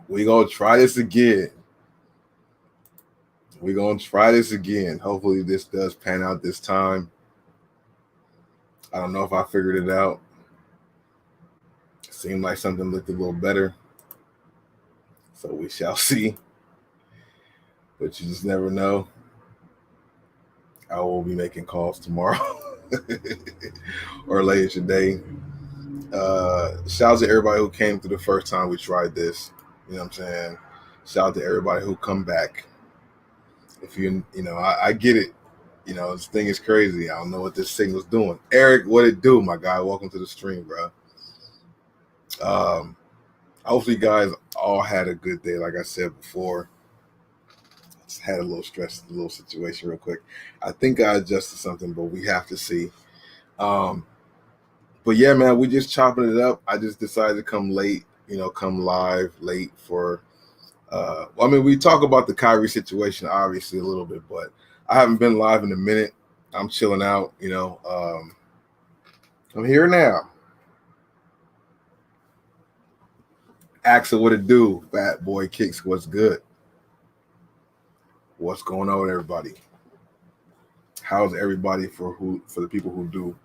We gonna try this again. We're gonna try this again. Hopefully this does pan out this time. I don't know if I figured it out. It seemed like something looked a little better. So we shall see. But you just never know. I will be making calls tomorrow or later today. Shout out to everybody who came through the first time we tried this. You know what I'm saying? Shout out to everybody who come back. If I get it. You know, this thing is crazy. I don't know what this signal's doing. Eric, what it do, my guy? Welcome to the stream, bro. Hopefully you guys all had a good day. Like I said before, just had a little stress, a little situation real quick. I think I adjusted something, but we have to see. But yeah, man, we just chopping it up. I just decided to come late, come live late for, we talk about the Kyrie situation, obviously, a little bit, but I haven't been live in a minute. I'm chilling out, I'm here now. Axel, what it do? Fat Boy Kicks, what's good? What's going on with everybody? How's everybody for the people who do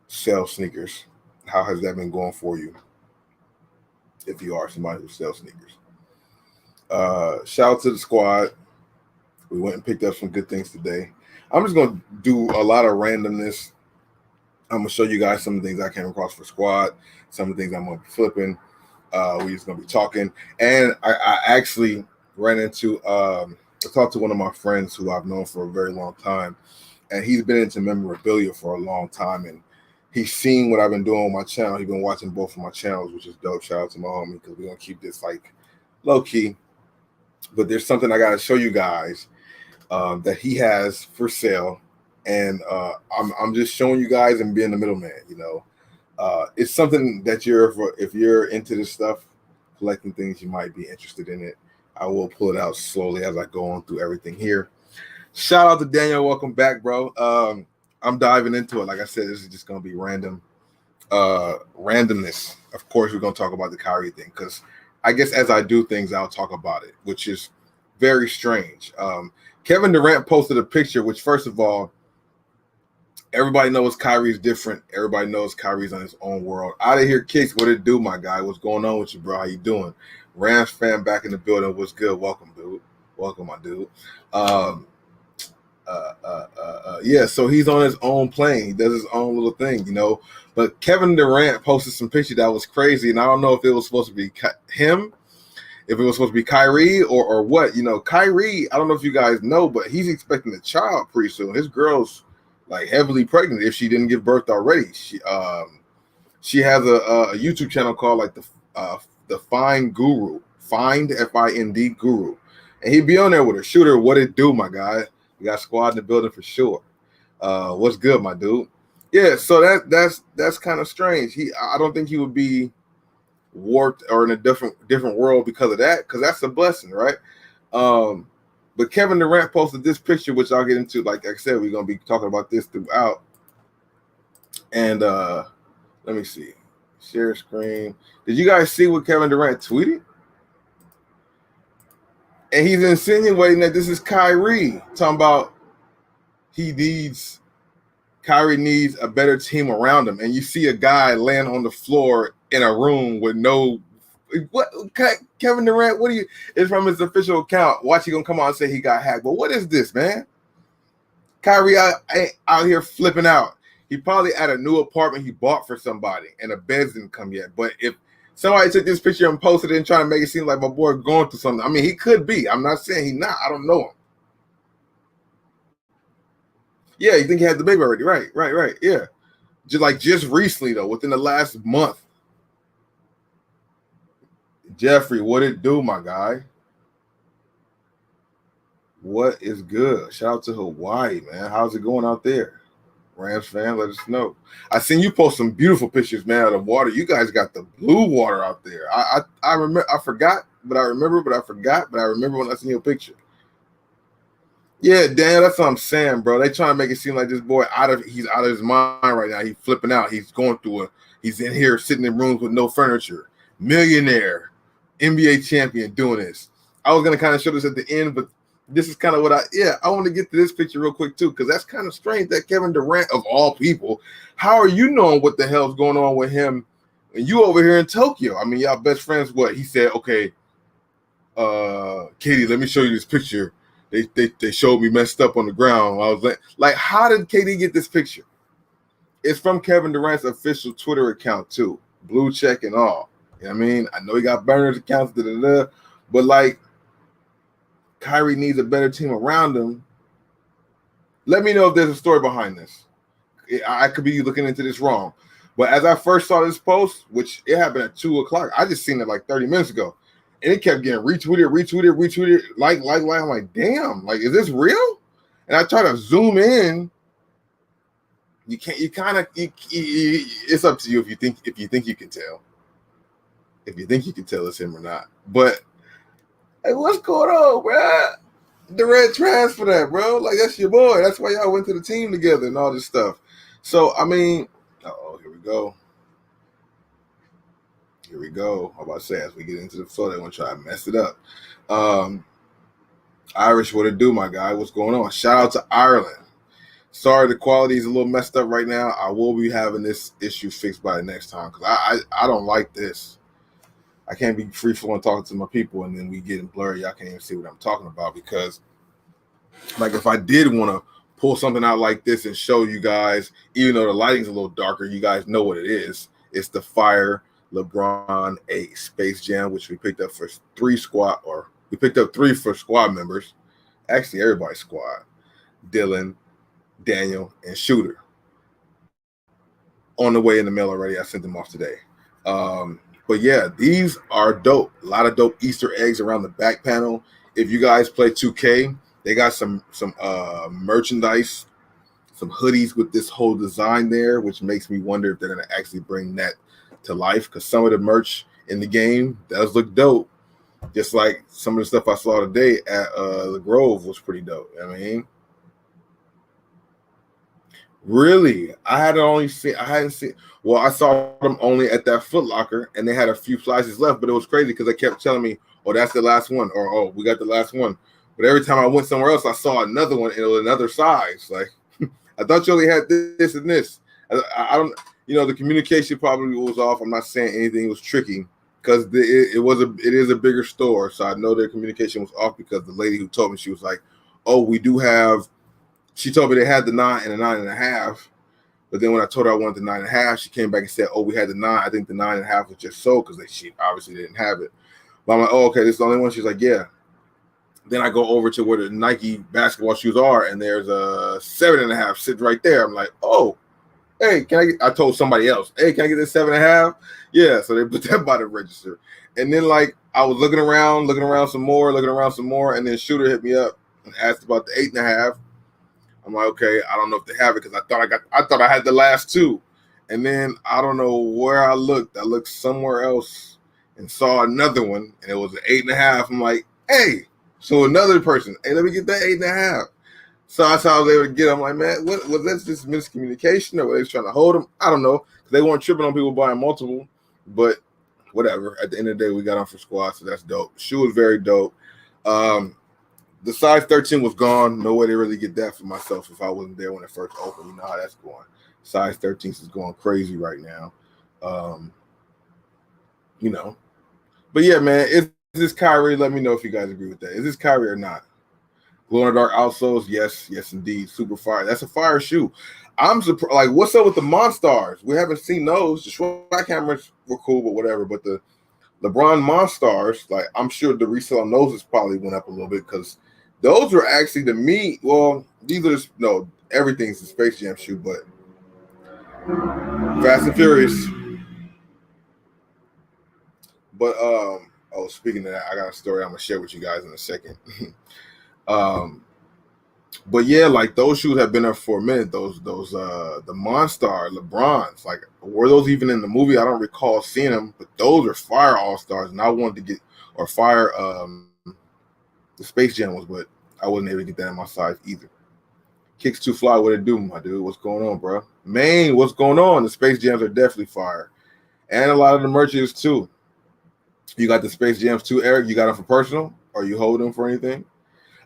sell sneakers? How has that been going for you? If you are somebody who sells sneakers. Shout out to the squad. We went and picked up some good things today. I'm just going to do a lot of randomness. I'm going to show you guys some of the things I came across for squad, some of the things I'm going to be flipping. We're just going to be talking. And I actually ran into, I talked to one of my friends who I've known for a very long time. And he's been into memorabilia for a long time. And he's seen what I've been doing on my channel. He's been watching both of my channels, which is dope. Shout out to my homie, because we're going to keep this like low key. But there's something I got to show you guys that he has for sale. And I'm just showing you guys and being the middleman, It's something that if you're into this stuff, collecting things, you might be interested in it. I will pull it out slowly as I go on through everything here. Shout out to Daniel. Welcome back, bro. I'm diving into it. Like I said, this is just going to be random. Randomness. Of course, we're going to talk about the Kyrie thing because I guess as I do things, I'll talk about it, which is very strange. Kevin Durant posted a picture, which first of all, everybody knows Kyrie's different. Everybody knows Kyrie's on his own world. Out of here, Kicks. What it do, my guy? What's going on with you, bro? How you doing? Rams fan back in the building. What's good? Welcome, dude. Welcome, my dude. Yeah, so he's on his own plane. He does his own little thing, But Kevin Durant posted some picture that was crazy, and I don't know if it was supposed to be him, if it was supposed to be Kyrie or what. Kyrie, I don't know if you guys know, but he's expecting a child pretty soon. His girl's like heavily pregnant if she didn't give birth already. She has a YouTube channel called like the Find Guru, Find FIND Guru, and he'd be on there with a shooter. What it do, my guy? We got squad in the building for sure. What's good, my dude? Yeah, so that's kind of strange. I don't think he would be warped or in a different world because of that, because that's a blessing, right? But Kevin Durant posted this picture, which I'll get into. Like I said, we're gonna be talking about this throughout. And let me see. Share screen. Did you guys see what Kevin Durant tweeted? And he's insinuating that this is Kyrie, talking about Kyrie needs a better team around him. And you see a guy laying on the floor in a room with what Kevin Durant, it's from his official account. Watch, he gonna come out and say he got hacked. But what is this, man? Kyrie out here flipping out. He probably at a new apartment he bought for somebody and the beds didn't come yet. But if somebody took this picture and posted it and trying to make it seem like my boy going through something, I mean, he could be. I'm not saying he's not. I don't know him. Yeah, you think he had the baby already? Right. Yeah. Just recently, though, within the last month. Jeffrey, what it do, my guy? What is good? Shout out to Hawaii, man. How's it going out there? Rams fan, let us know. I seen you post some beautiful pictures, man, of the water. You guys got the blue water out there. I remember. I forgot, but I remember. But I forgot, but I remember when I seen your picture. Yeah, Dan, that's what I'm saying, bro. They trying to make it seem like this boy he's out of his mind right now. He's flipping out. He's going through he's in here sitting in rooms with no furniture. Millionaire. NBA champion doing this. I was gonna kind of show this at the end, but this is kind of what I want to get to this picture real quick too, because that's kind of strange that Kevin Durant of all people, how are you knowing what the hell's going on with him and you over here in Tokyo? I mean, y'all best friends. What he said? Okay, Katie, let me show you this picture. They showed me messed up on the ground. I was like, how did Katie get this picture? It's from Kevin Durant's official Twitter account too, blue check and all. You know what I mean? I know he got burners accounts, but like, Kyrie needs a better team around him. Let me know if there's a story behind this. I could be looking into this wrong. But as I first saw this post, which it happened at 2 o'clock, I just seen it like 30 minutes ago. And it kept getting retweeted, like. I'm like, damn, like, is this real? And I try to zoom in. You can't, it's up to you if you think you can tell. If you think you can tell it's him or not. But hey, what's going on, bro? Durant transfer that, bro. Like, that's your boy. That's why y'all went to the team together and all this stuff. So, I mean, here we go. Here we go. I'm about to say, as we get into the flow, they want to try to mess it up. Irish, what it do, my guy? What's going on? Shout out to Ireland. Sorry, the quality is a little messed up right now. I will be having this issue fixed by the next time because I don't like this. I can't be free flowing talking to my people and then we getting blurry. Y'all can't even see what I'm talking about because, like, if I did want to pull something out like this and show you guys, even though the lighting's a little darker, you guys know what it is. It's the Fire LeBron 8 Space Jam, which we picked up for 3 for squad members. Actually, everybody's squad. Dylan, Daniel, and Shooter. On the way in the mail already. I sent them off today. But yeah, these are dope. A lot of dope Easter eggs around the back panel. If you guys play 2K, they got some merchandise, some hoodies with this whole design there, which makes me wonder if they're going to actually bring that to life because some of the merch in the game does look dope. Just like some of the stuff I saw today at the Grove was pretty dope. I mean, really, I hadn't seen. Well, I saw them only at that Foot Locker, and they had a few slices left, but it was crazy because they kept telling me, "Oh, that's the last one," or "Oh, we got the last one." But every time I went somewhere else, I saw another one in another size. Like, I thought you only had this and this. I don't, the communication probably was off. I'm not saying anything was tricky because it is a bigger store, so I know their communication was off because the lady who told me, she was like, "Oh, we do have." She told me they had the 9 and the 9.5, but then when I told her I wanted the 9.5, she came back and said, "Oh, we had the 9. I think the 9.5 was just sold because she obviously didn't have it." But I'm like, "Oh, okay, this is the only one." She's like, "Yeah." Then I go over to where the Nike basketball shoes are, and there's a 7.5 sitting right there. I'm like, "Oh, hey, I told somebody else, hey, can I get this 7.5? Yeah, so they put that by the register. And then, like, I was looking around some more, and then Shooter hit me up and asked about the 8.5. I'm like, okay, I don't know if they have it because I thought I had the last 2. And then I don't know where I looked. I looked somewhere else and saw another one, and it was an 8.5. I'm like, hey, so another person, hey, let me get that 8.5. So that's how I was able to get them. I'm like, man, what was that just miscommunication or were they trying to hold them? I don't know. They weren't tripping on people buying multiple, but whatever. At the end of the day, we got on for squad, so that's dope. Shoe was very dope. The size 13 was gone. No way to really get that for myself if I wasn't there when it first opened. You know how that's going. Size 13 is going crazy right now. But yeah, man, is this Kyrie? Let me know if you guys agree with that. Is this Kyrie or not? Glow in the dark outsoles, yes, indeed. Super fire. That's a fire shoe. I'm surprised. Like, what's up with the Monstars? We haven't seen those. The Schwack cameras were cool, but whatever. But the LeBron Monstars, like, I'm sure the resale on those has probably went up a little bit because those were actually the meat. Well, everything's the Space Jam shoe, but Fast and Furious. But speaking of that, I got a story I'm gonna share with you guys in a second. But yeah, like those shoes have been there for a minute. Those the Monstar LeBrons, like, were those even in the movie? I don't recall seeing them, but those are fire all-stars, and I wanted to get fire the Space Jam was, but I wasn't able to get that in my size either. Kicks too fly, what it do, my dude? What's going on, bro? Maine, what's going on? The Space Jams are definitely fire, and a lot of the merch is too. You got the Space Jams too, Eric. You got them for personal, or you hold them for anything?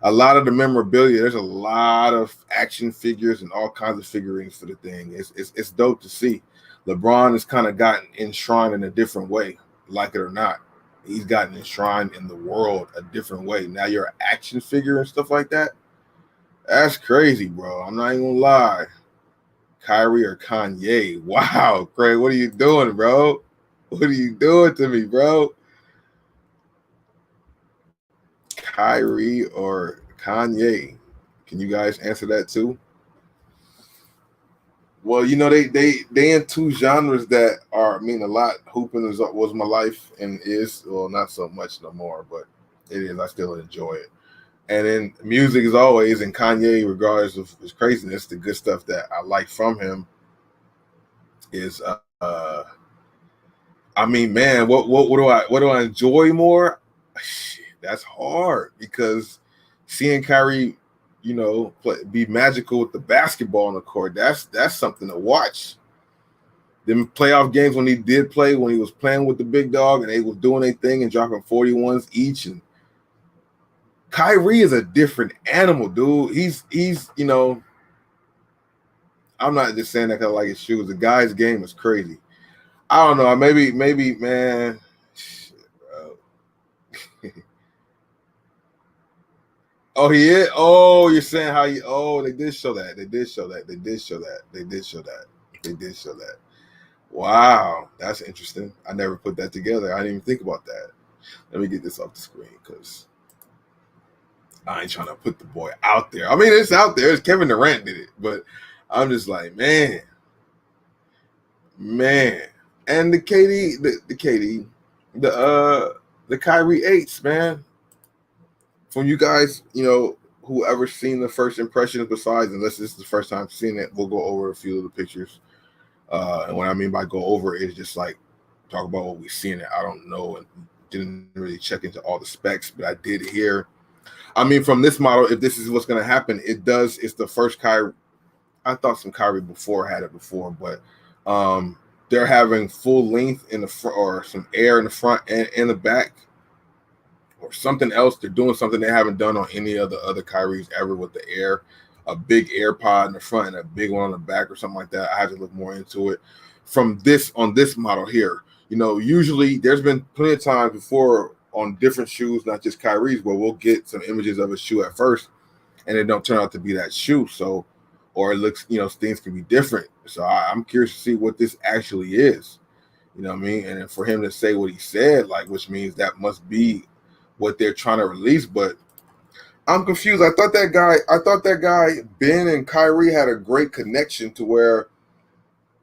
A lot of the memorabilia. There's a lot of action figures and all kinds of figurines for the thing. It's dope to see. LeBron has kind of gotten enshrined in a different way, like it or not. He's gotten enshrined in the world a different way. Now you're an action figure and stuff like that. That's crazy, bro. I'm not even gonna lie. Kyrie or Kanye? Wow, Craig, what are you doing, bro? What are you doing to me, bro? Kyrie or Kanye? Can you guys answer that too? Well, you know they in two genres that are mean a lot. Hooping was my life and is, well, not so much no more, but it is. I still enjoy it. And then music is always, and Kanye, regardless of his craziness, the good stuff that I like from him is I mean, man, what do I enjoy more? Shit, that's hard because seeing Kyrie, be magical with the basketball on the court, that's something to watch. Them playoff games when he did play, when he was playing with the big dog and they was doing their thing and dropping 41s each. And Kyrie is a different animal, dude. He's I'm not just saying that because I like his shoes. The guy's game is crazy. I don't know. Maybe, man. Shit, bro. Oh, he is. Oh, you're saying how he? Oh, they did show that. They did show that. They did show that. They did show that. They did show that. Wow, that's interesting. I never put that together. I didn't even think about that. Let me get this off the screen because I ain't trying to put the boy out there. I mean, it's out there. It's Kevin Durant did it, but I'm just like, man. And the the Kyrie 8s, man. From you guys, whoever seen the first impressions, besides, unless this is the first time seeing it, we'll go over a few of the pictures. And what I mean by go over is just like talk about what we seen it. I don't know and didn't really check into all the specs, but I did hear. I mean, from this model, if this is what's going to happen, it's the first Kyrie. I thought some Kyrie before had it before, but they're having full length in the front or some air in the front and in the back or something else. They're doing something they haven't done on any of the other Kyries ever with the air, a big air pod in the front and a big one on the back or something like that. I had to look more into it. From this on this model here, usually there's been plenty of times before on different shoes, not just Kyrie's, where we'll get some images of a shoe at first and it don't turn out to be that shoe. So, or it looks, things can be different. So I'm curious to see what this actually is. You know what I mean? And then for him to say what he said, like, which means that must be what they're trying to release. But I'm confused. I thought that guy, Ben and Kyrie had a great connection to where,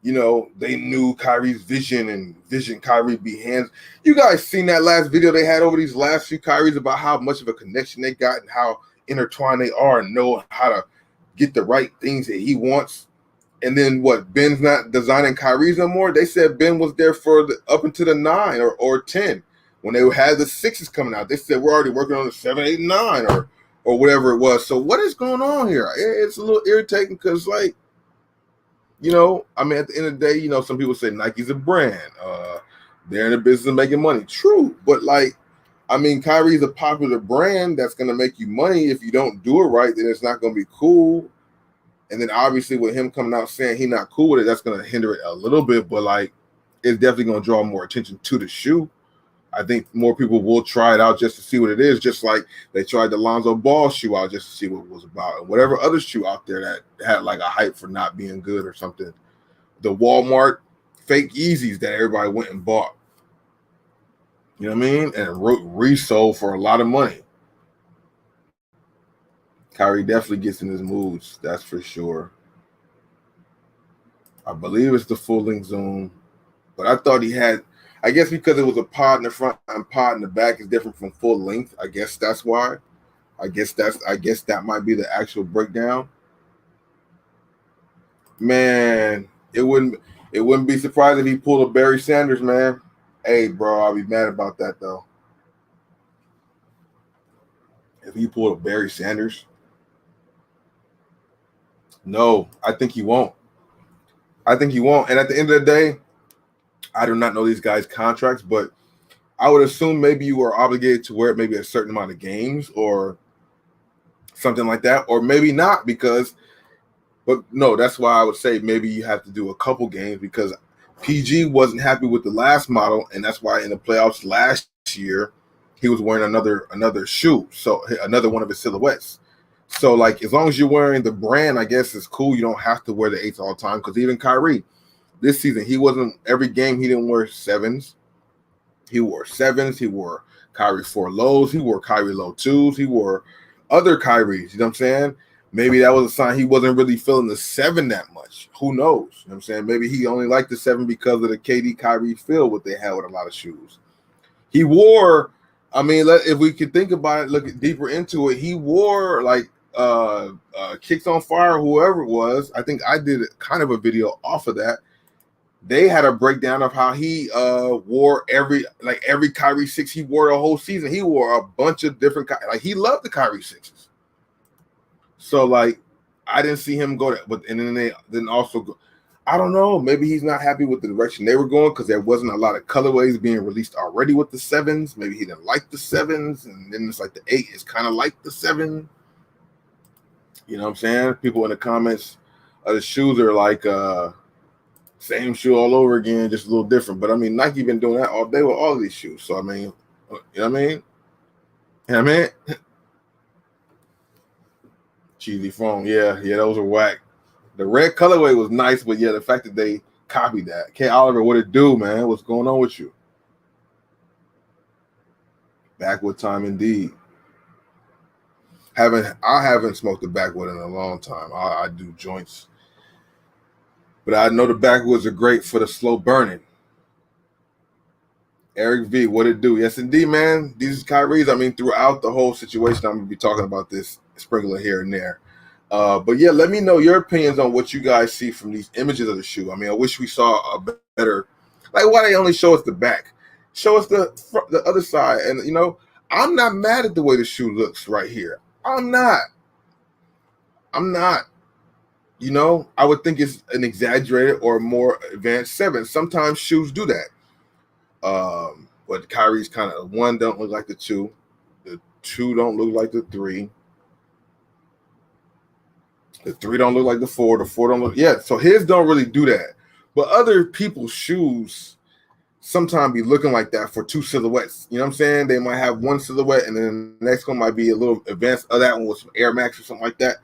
they knew Kyrie's vision and vision Kyrie be hands. You guys seen that last video they had over these last few Kyries about how much of a connection they got and how intertwined they are and know how to get the right things that he wants. And then what? Ben's not designing Kyrie's no more. They said Ben was there for up until the 9 or 10 when they had the 6s coming out. They said we're already working on the 7, 8, 9 or whatever it was. So what is going on here? It's a little irritating because, like, I mean, at the end of the day, some people say Nike's a brand. They're in the business of making money. True, but like, I mean, Kyrie's a popular brand that's going to make you money. If you don't do it right, then it's not going to be cool. And then obviously with him coming out saying he's not cool with it, that's going to hinder it a little bit. But like, it's definitely going to draw more attention to the shoe. I think more people will try it out just to see what it is, just like they tried the Lonzo Ball shoe out just to see what it was about. And whatever other shoe out there that had like a hype for not being good or something. The Walmart fake Yeezys that everybody went and bought. You know what I mean? And resold for a lot of money. Kyrie definitely gets in his moods, that's for sure. I believe it's the full length Zoom, but I thought he had, I guess because it was a pod in the front and pod in the back is different from full length. I guess that's why. I guess that might be the actual breakdown. Man, it wouldn't be surprised if he pulled a Barry Sanders, man. Hey, bro, I'll be mad about that though. If he pulled a Barry Sanders. No, I think he won't. And at the end of the day, I do not know these guys' contracts, but I would assume maybe you are obligated to wear it maybe a certain amount of games or something like that, or maybe not because. But no, that's why I would say maybe you have to do a couple games because PG wasn't happy with the last model, and that's why in the playoffs last year he was wearing another shoe, so another one of his silhouettes. So like as long as you're wearing the brand, I guess it's cool. You don't have to wear the 8s all the time because even Kyrie this season he wasn't every game he didn't wear 7s. He wore 7s. He wore Kyrie 4 lows. He wore Kyrie low 2s. He wore other Kyries. You know what I'm saying? Maybe that was a sign he wasn't really feeling the 7 that much. Who knows? You know what I'm saying? Maybe he only liked the 7 because of the KD Kyrie feel what they had with a lot of shoes. He wore, I mean, if we could think about it, look deeper into it, he wore like Kicks on Fire, whoever it was. I think I did kind of a video off of that. They had a breakdown of how he wore every Kyrie 6 he wore the whole season. He wore a bunch of different like he loved the Kyrie 6s. So like I didn't see him go that, but and then they then also go. I don't know. Maybe he's not happy with the direction they were going because there wasn't a lot of colorways being released already with the 7s. Maybe he didn't like the 7s, and then it's like the 8 is kind of like the 7. You know what I'm saying? People in the comments of the shoes are like same shoe all over again, just a little different. But I mean, Nike been doing that all day with all of these shoes. So I mean, you know what I mean? You know what I mean? Cheesy foam, yeah, those are whack. The red colorway was nice, but yeah, the fact that they copied that. K. Oliver, what it do, man? What's going on with you? Backwood time indeed. I haven't smoked the backwood in a long time. I do joints. But I know the backwoods are great for the slow burning. Eric V, what it do? Yes, indeed, man. These Kyrie's. I mean, throughout the whole situation, I'm gonna be talking about this, sprinkling here and there. But yeah, let me know your opinions on what you guys see from these images of the shoe. I mean, I wish we saw a better. Like, why they only show us the back? Show us the front, the other side, and you know, I'm not mad at the way the shoe looks right here. I'm not. You know, I would think it's an exaggerated or more advanced 7. Sometimes shoes do that. But Kyrie's kind of 1 don't look like the 2. The 2 don't look like the 3. The 3 don't look like the 4. The 4 don't look. Yeah, so his don't really do that. But other people's shoes sometimes be looking like that for 2 silhouettes. You know what I'm saying? They might have 1 silhouette, and then the next one might be a little advanced of that one with some Air Max or something like that.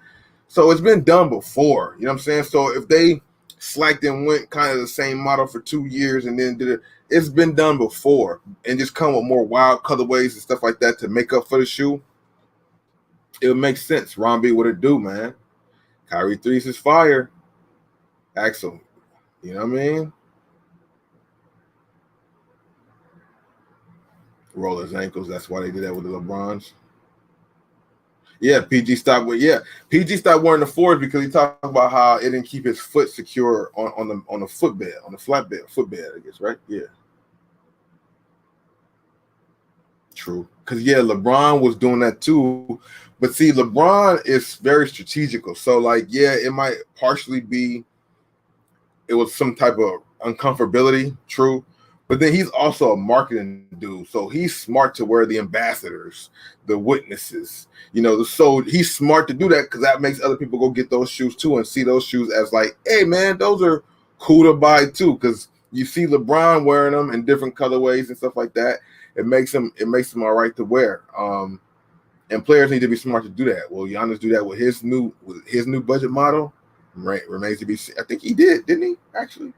So it's been done before, you know what I'm saying? So if they slacked and went kind of the same model for 2 years and then did it, it's been done before and just come with more wild colorways and stuff like that to make up for the shoe. It would make sense. Ron B, what it do, man? Kyrie 3s is fire. Axel, you know what I mean? Roll his ankles. That's why they did that with the LeBrons. Yeah, PG stopped wearing the 4s because he talked about how it didn't keep his foot secure on the footbed, on the footbed, I guess, right? Yeah. True. Because yeah, LeBron was doing that too. But see, LeBron is very strategical. So like, yeah, it might partially be it was some type of uncomfortability, true. But then he's also a marketing dude. So he's smart to wear the ambassadors, the witnesses, you know, so he's smart to do that because that makes other people go get those shoes too and see those shoes as like, hey man, those are cool to buy too. Because you see LeBron wearing them in different colorways and stuff like that. It makes them all right to wear. And players need to be smart to do that. Will Giannis do that with his new budget model? Remains to be seen. I think he did, didn't he? Actually,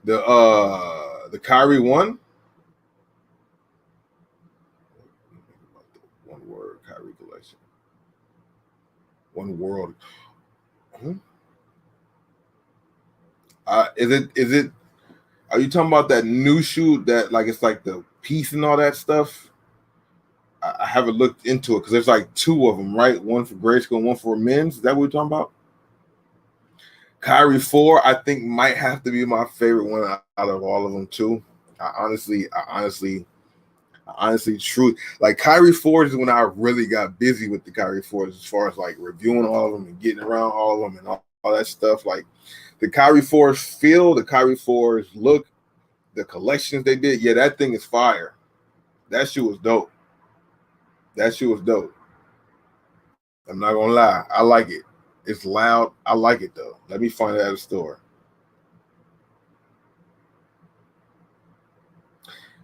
the Kyrie one. One word Kyrie collection. One world. Is it? Are you talking about that new shoe that like it's like the piece and all that stuff? I haven't looked into it because there's like 2 of them, right? One for grade school, one for men's. Is that what we're talking about? Kyrie 4, I think might have to be my favorite one out of all of them too. I honestly, true. Like Kyrie 4 is when I really got busy with the Kyrie 4s as far as like reviewing all of them and getting around all of them and all that stuff. Like the Kyrie 4s feel, the Kyrie 4s look, the collections they did, yeah, that thing is fire. That shoe was dope. That shoe was dope. I'm not gonna lie, I like it. It's loud. I like it though. Let me find it at a store.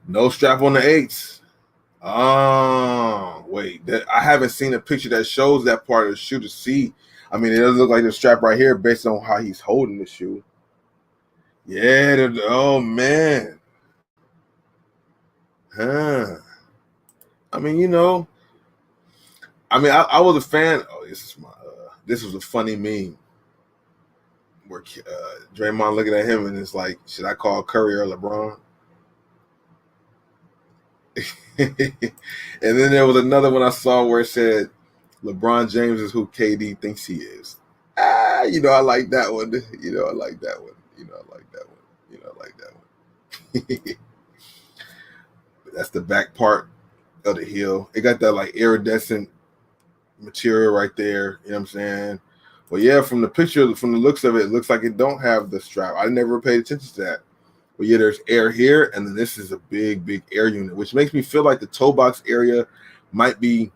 No strap on the 8s. Oh, wait. I haven't seen a picture that shows that part of the shoe to see. I mean, it does look like the strap right here based on how he's holding the shoe. Yeah. Oh, man. Huh. I mean, I was a fan. Oh, this was a funny meme where Draymond looking at him and it's like, should I call Curry or LeBron? And then there was another one I saw where it said, LeBron James is who KD thinks he is. I like that one. I like that one. I like that one. I like that one. That's the back part of the heel. It got that like iridescent material right there. You know what I'm saying? Well, yeah, from the picture, from the looks of it, it looks like it don't have the strap. I never paid attention to that. But yeah, there's air here, and then this is a big, big air unit, which makes me feel like the toe box area might be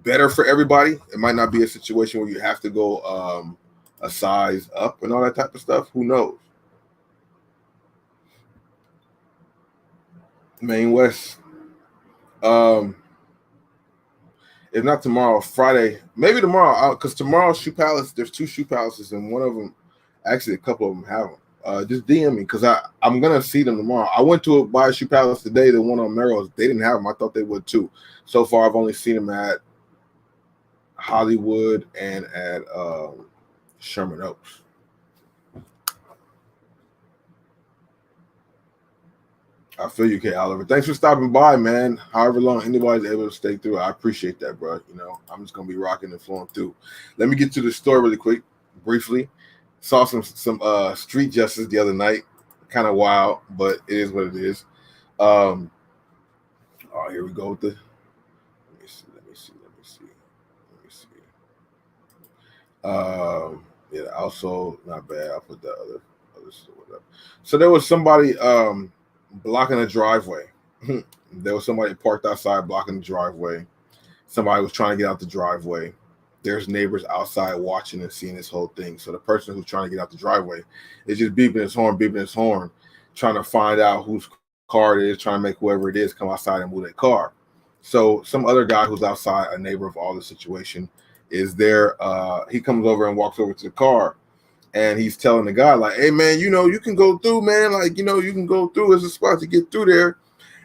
better for everybody. It might not be a situation where you have to go a size up and all that type of stuff. Who knows? Main West. If not tomorrow, Friday, maybe tomorrow, because tomorrow Shoe Palace, there's 2 Shoe Palaces, and one of them, actually a couple of them have them. Just DM me because I'm gonna see them tomorrow. I went to buy a Shoe Palace today, the one on Melrose. They didn't have them. I thought they would too. So far, I've only seen them at Hollywood and at Sherman Oaks. I feel you, K. Oliver. Thanks for stopping by, man. However long anybody's able to stay through, I appreciate that, bro. I'm just gonna be rocking and flowing through. Let me get to the store really quick, briefly. Saw some street justice the other night. Kind of wild, but it is what it is. Oh, here we go with the. Let me see. Yeah, also not bad. I'll put that other store up. So there was somebody blocking a driveway. There was somebody parked outside blocking the driveway. Somebody was trying to get out the driveway. There's neighbors outside watching and seeing this whole thing. So the person who's trying to get out the driveway is just beeping his horn, trying to find out whose car it is, trying to make whoever it is come outside and move their car. So some other guy who's outside, a neighbor of all the situation, is there. He comes over and walks over to the car, and he's telling the guy, like, hey, man, you can go through, man. Like, you can go through. There's a spot to get through there.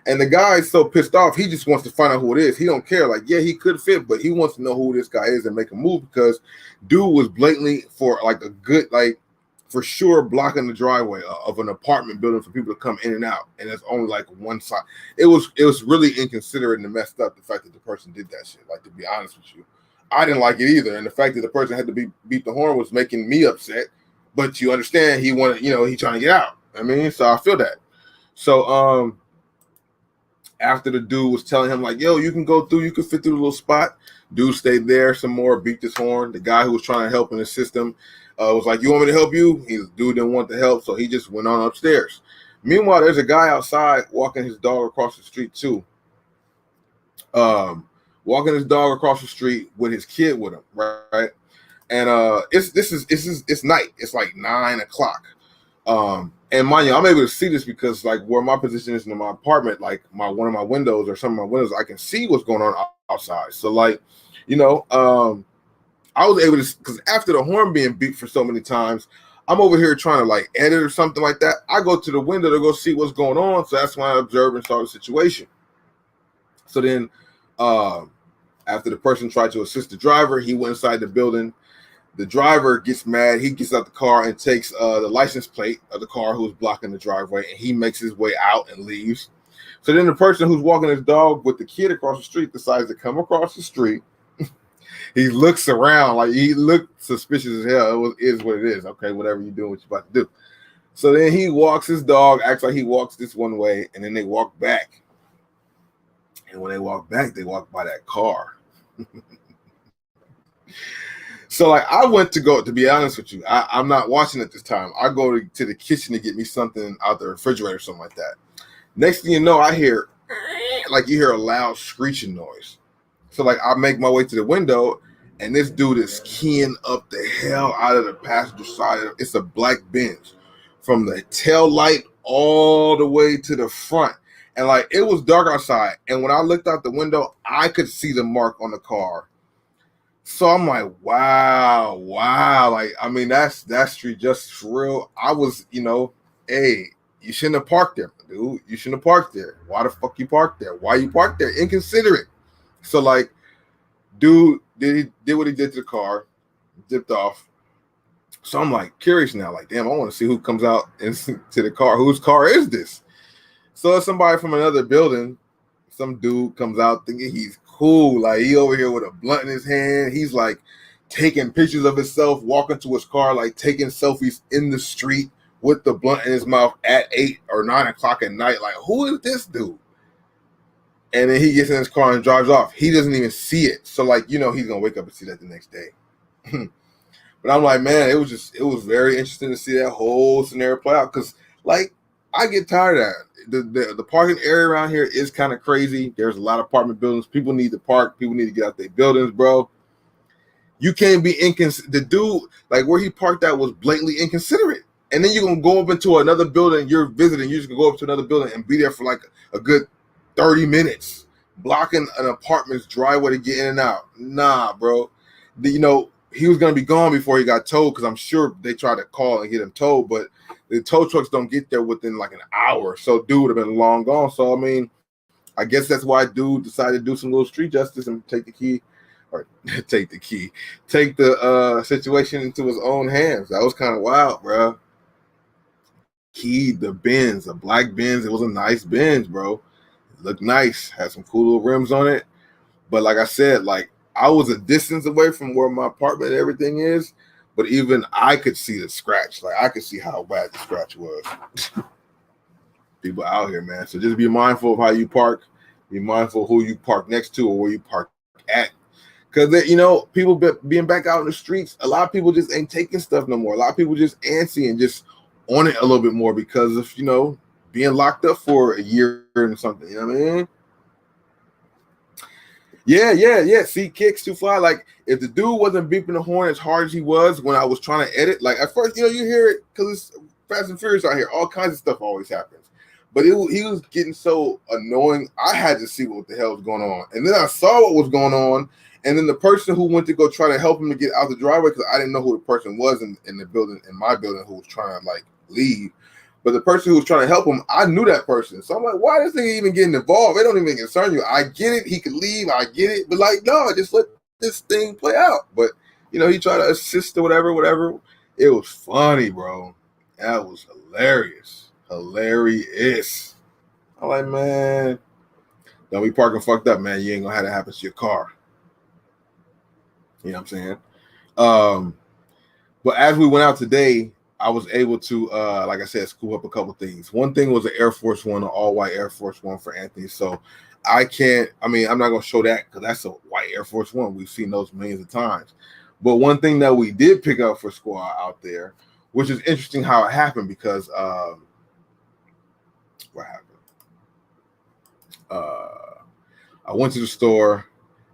And the guy is so pissed off, he just wants to find out who it is. He don't care. Like, yeah, he could fit, but he wants to know who this guy is and make a move because dude was blatantly for like a good, like for sure blocking the driveway of an apartment building for people to come in and out. And it's only like one side. It was really inconsiderate and messed up the fact that the person did that shit. Like, to be honest with you, I didn't like it either. And the fact that the person had to beat the horn was making me upset. But you understand, he wanted, he trying to get out. I mean, so I feel that. So, after the dude was telling him, like, yo, you can go through, you can fit through the little spot. Dude stayed there some more, beat this horn. The guy who was trying to help in the system was like, you want me to help you? Dude didn't want the help, so he just went on upstairs. Meanwhile, there's a guy outside walking his dog across the street too. Walking his dog across the street with his kid with him, right? And it's night. It's like 9 o'clock. And mind you, I'm able to see this because like where my position is in my apartment, like one of my windows or some of my windows, I can see what's going on outside. So like, I was able to, because after the horn being beat for so many times, I'm over here trying to like edit or something like that. I go to the window to go see what's going on. So that's when I observe and saw the situation. So then after the person tried to assist the driver, he went inside the building. The driver gets mad. He gets out the car and takes the license plate of the car who's blocking the driveway, and he makes his way out and leaves. So then the person who's walking his dog with the kid across the street decides to come across the street. He looks around like he looked suspicious as hell. It is what it is. Okay, whatever you're doing, what you're about to do. So then he walks his dog, acts like he walks this one way, and then they walk back. And when they walk back, they walk by that car. So like I went to be honest with you, I'm not watching it this time. I go to the kitchen to get me something out the refrigerator or something like that. Next thing you know, I hear like you hear a loud screeching noise. So like I make my way to the window, and this dude is keying up the hell out of the passenger side. It's a black Benz from the tail light all the way to the front. And like it was dark outside. And when I looked out the window, I could see the mark on the car. So I'm like, wow. Like, I mean, that's street justice for real. I was, hey, you shouldn't have parked there, dude. You shouldn't have parked there. Why the fuck you parked there? Why you parked there? Inconsiderate. So like, dude did what he did to the car, dipped off. So I'm like curious now, like, damn, I want to see who comes out into the car. Whose car is this? So it's somebody from another building. Some dude comes out thinking he's cool. Like he over here with a blunt in his hand. He's like taking pictures of himself, walking to his car, like taking selfies in the street with the blunt in his mouth at 8 or 9 o'clock at night. Like, who is this dude? And then he gets in his car and drives off. He doesn't even see it. So like, he's gonna wake up and see that the next day. But I'm like, man, it was very interesting to see that whole scenario play out. Cause like I get tired of that. The parking area around here is kind of crazy. There's a lot of apartment buildings. People need to park. People need to get out their buildings, bro. You can't be inconsiderate. The dude, like where he parked at was blatantly inconsiderate. And then you're going to go up into another building you're visiting. You're just going to go up to another building and be there for like a good 30 minutes, blocking an apartment's driveway to get in and out. Nah, bro. He was going to be gone before he got towed because I'm sure they tried to call and get him towed, but the tow trucks don't get there within like an hour. So dude would have been long gone. So, I mean, I guess that's why dude decided to do some little street justice and take the situation into his own hands. That was kind of wild, bro. Keyed the Benz, a black Benz. It was a nice Benz, bro. It looked nice. Had some cool little rims on it. But like I said, like I was a distance away from where my apartment and everything is. But even I could see the scratch. Like I could see how bad the scratch was. People out here, man. So just be mindful of how you park. Be mindful of who you park next to or where you park at. Because, people being back out in the streets, a lot of people just ain't taking stuff no more. A lot of people just antsy and just on it a little bit more because of, being locked up for a year and something. You know what I mean? Yeah. See, kicks too fly. Like, if the dude wasn't beeping the horn as hard as he was when I was trying to edit, like, at first, you hear it because it's Fast and Furious out here. All kinds of stuff always happens. But he was getting so annoying, I had to see what the hell was going on. And then I saw what was going on. And then the person who went to go try to help him to get out the driveway, because I didn't know who the person was in the building, in my building, who was trying to, like, leave. But the person who was trying to help him, I knew that person. So I'm like, why is this nigga even getting involved? It don't even concern you. I get it. He could leave. I get it. But like, no, just let this thing play out. But, he tried to assist or whatever. It was funny, bro. That was hilarious. Hilarious. I'm like, man, don't be parking fucked up, man. You ain't gonna have that happen to your car. You know what I'm saying? But as we went out today, I was able to, like I said, scoop up a couple things. One thing was an Air Force One, an all-white Air Force One for Anthony. So I'm not going to show that because that's a white Air Force One. We've seen those millions of times. But one thing that we did pick up for Squad out there, which is interesting how it happened because what happened? I went to the store,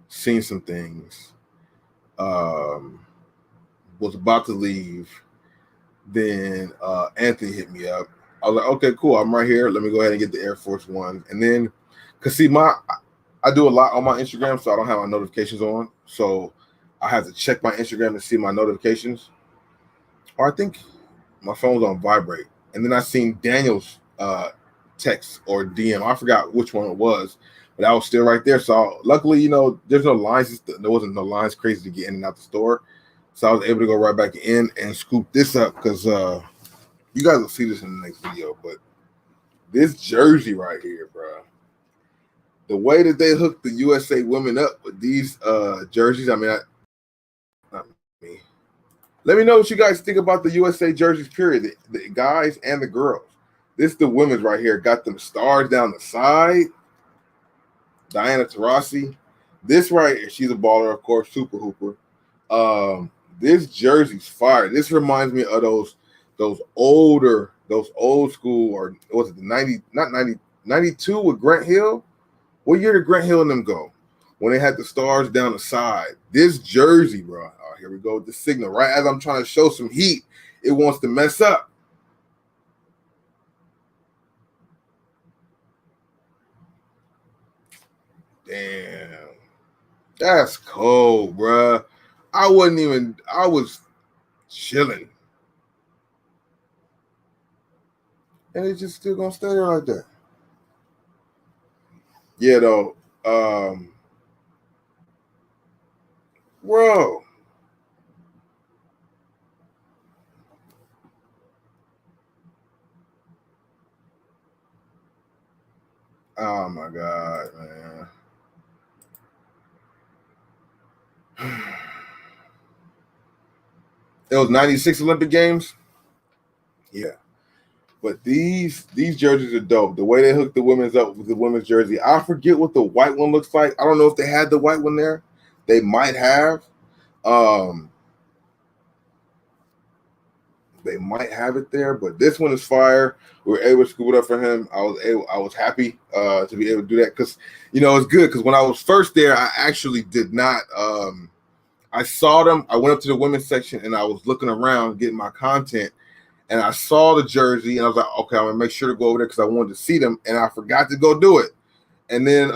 seen some things, was about to leave. Then Anthony hit me up. I was like, okay, cool. I'm right here. Let me go ahead and get the Air Force One. And then, because see, I do a lot on my Instagram, so I don't have my notifications on. So I have to check my Instagram to see my notifications. Or I think my phone's on vibrate. And then I seen Daniel's text or DM. I forgot which one it was, but I was still right there. So luckily, there's no lines. There wasn't no lines crazy to get in and out the store. So I was able to go right back in and scoop this up because you guys will see this in the next video. But this jersey right here, bro, the way that they hooked the USA women up with these jerseys, not me. Let me know what you guys think about the USA jerseys, period. The guys and the girls. This the women's right here. Got them stars down the side. Diana Taurasi. This right here, she's a baller, of course, super hooper. This jersey's fire. This reminds me of those old school, or was it the 90, not 90, 92 with Grant Hill? What year did Grant Hill and them go? When they had the stars down the side. This jersey, bro. Oh, here we go with the signal. Right as I'm trying to show some heat, it wants to mess up. Damn. That's cold, bro. I was chilling. And it's just still gonna stay there like that. Yeah, though. Bro. Oh my God, man. It was 96 Olympic Games. Yeah. But these jerseys are dope. The way they hooked the women's up with the women's jersey. I forget what the white one looks like. I don't know if they had the white one there. They might have. They might have it there, but this one is fire. We were able to scoop it up for him. I was happy to be able to do that because it's good because when I was first there, I actually did not. I saw them. I went up to the women's section and I was looking around getting my content, and I saw the jersey and I was like, okay, I'm gonna make sure to go over there because I wanted to see them, and I forgot to go do it. And then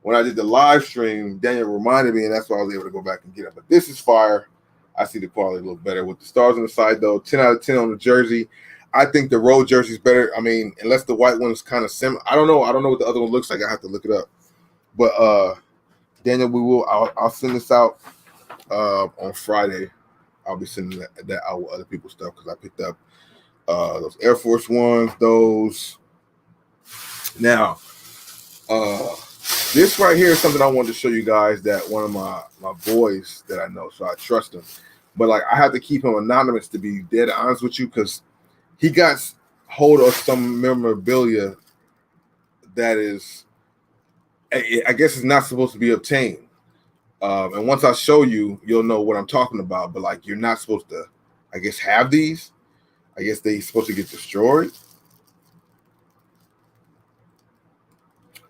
when I did the live stream, Daniel reminded me, and that's why I was able to go back and get it. But this is fire. I see the quality a little better with the stars on the side, though. 10 out of 10 on the jersey. I think the road jersey is better. I mean, unless the white one is kind of similar. I don't know. I don't know what the other one looks like. I have to look it up. But Daniel, I'll send this out on Friday. I'll be sending that out with other people's stuff because I picked up those Air Force Ones. Those now. This right here is something I wanted to show you guys that one of my boys that I know, so I trust him. But like I have to keep him anonymous to be dead honest with you because he got hold of some memorabilia that is, I guess, is not supposed to be obtained. And once I show you, you'll know what I'm talking about. But like you're not supposed to, I guess, have these. I guess they're supposed to get destroyed.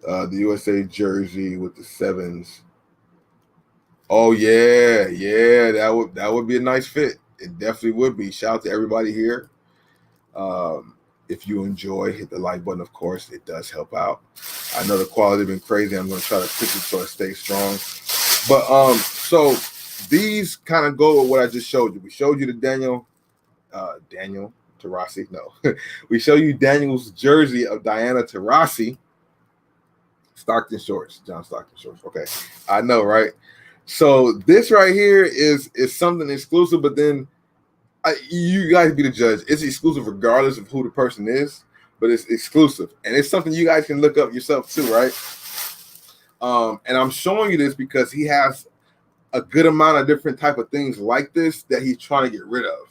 The USA jersey with the sevens. Oh yeah, that would be a nice fit. It definitely would be. Shout out to everybody here. If you enjoy, hit the like button. Of course, it does help out. I know the quality has been crazy. I'm going to try to fix it so it stays strong. But so these kind of go with what I just showed you. We showed you the Daniel Taurasi. No, we show you Daniel's jersey of Diana Taurasi. Stockton shorts, John Stockton shorts. Okay, I know, right? So this right here is something exclusive, but then you guys be the judge. It's exclusive regardless of who the person is, but it's exclusive, and it's something you guys can look up yourself too, right? And I'm showing you this because he has a good amount of different type of things like this that he's trying to get rid of,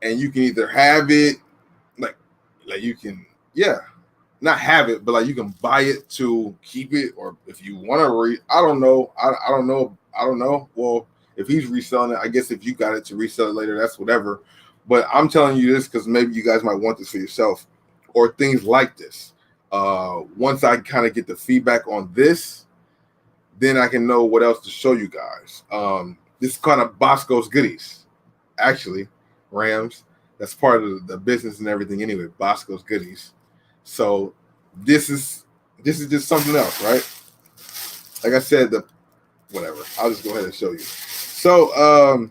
and you can either have it, like you can, not have it, but like you can buy it to keep it, or if you want to I don't know. I don't know. Well, if he's reselling it, I guess if you got it to resell it later, that's whatever. But I'm telling you this because maybe you guys might want this for yourself or things like this. Once I kind of get the feedback on this, then I can know what else to show you guys. This is kind of Bosco's Goodies, actually, Rams. That's part of the business and everything anyway, Bosco's Goodies. So this is just something else, right? Like I said, whatever. I'll just go ahead and show you. So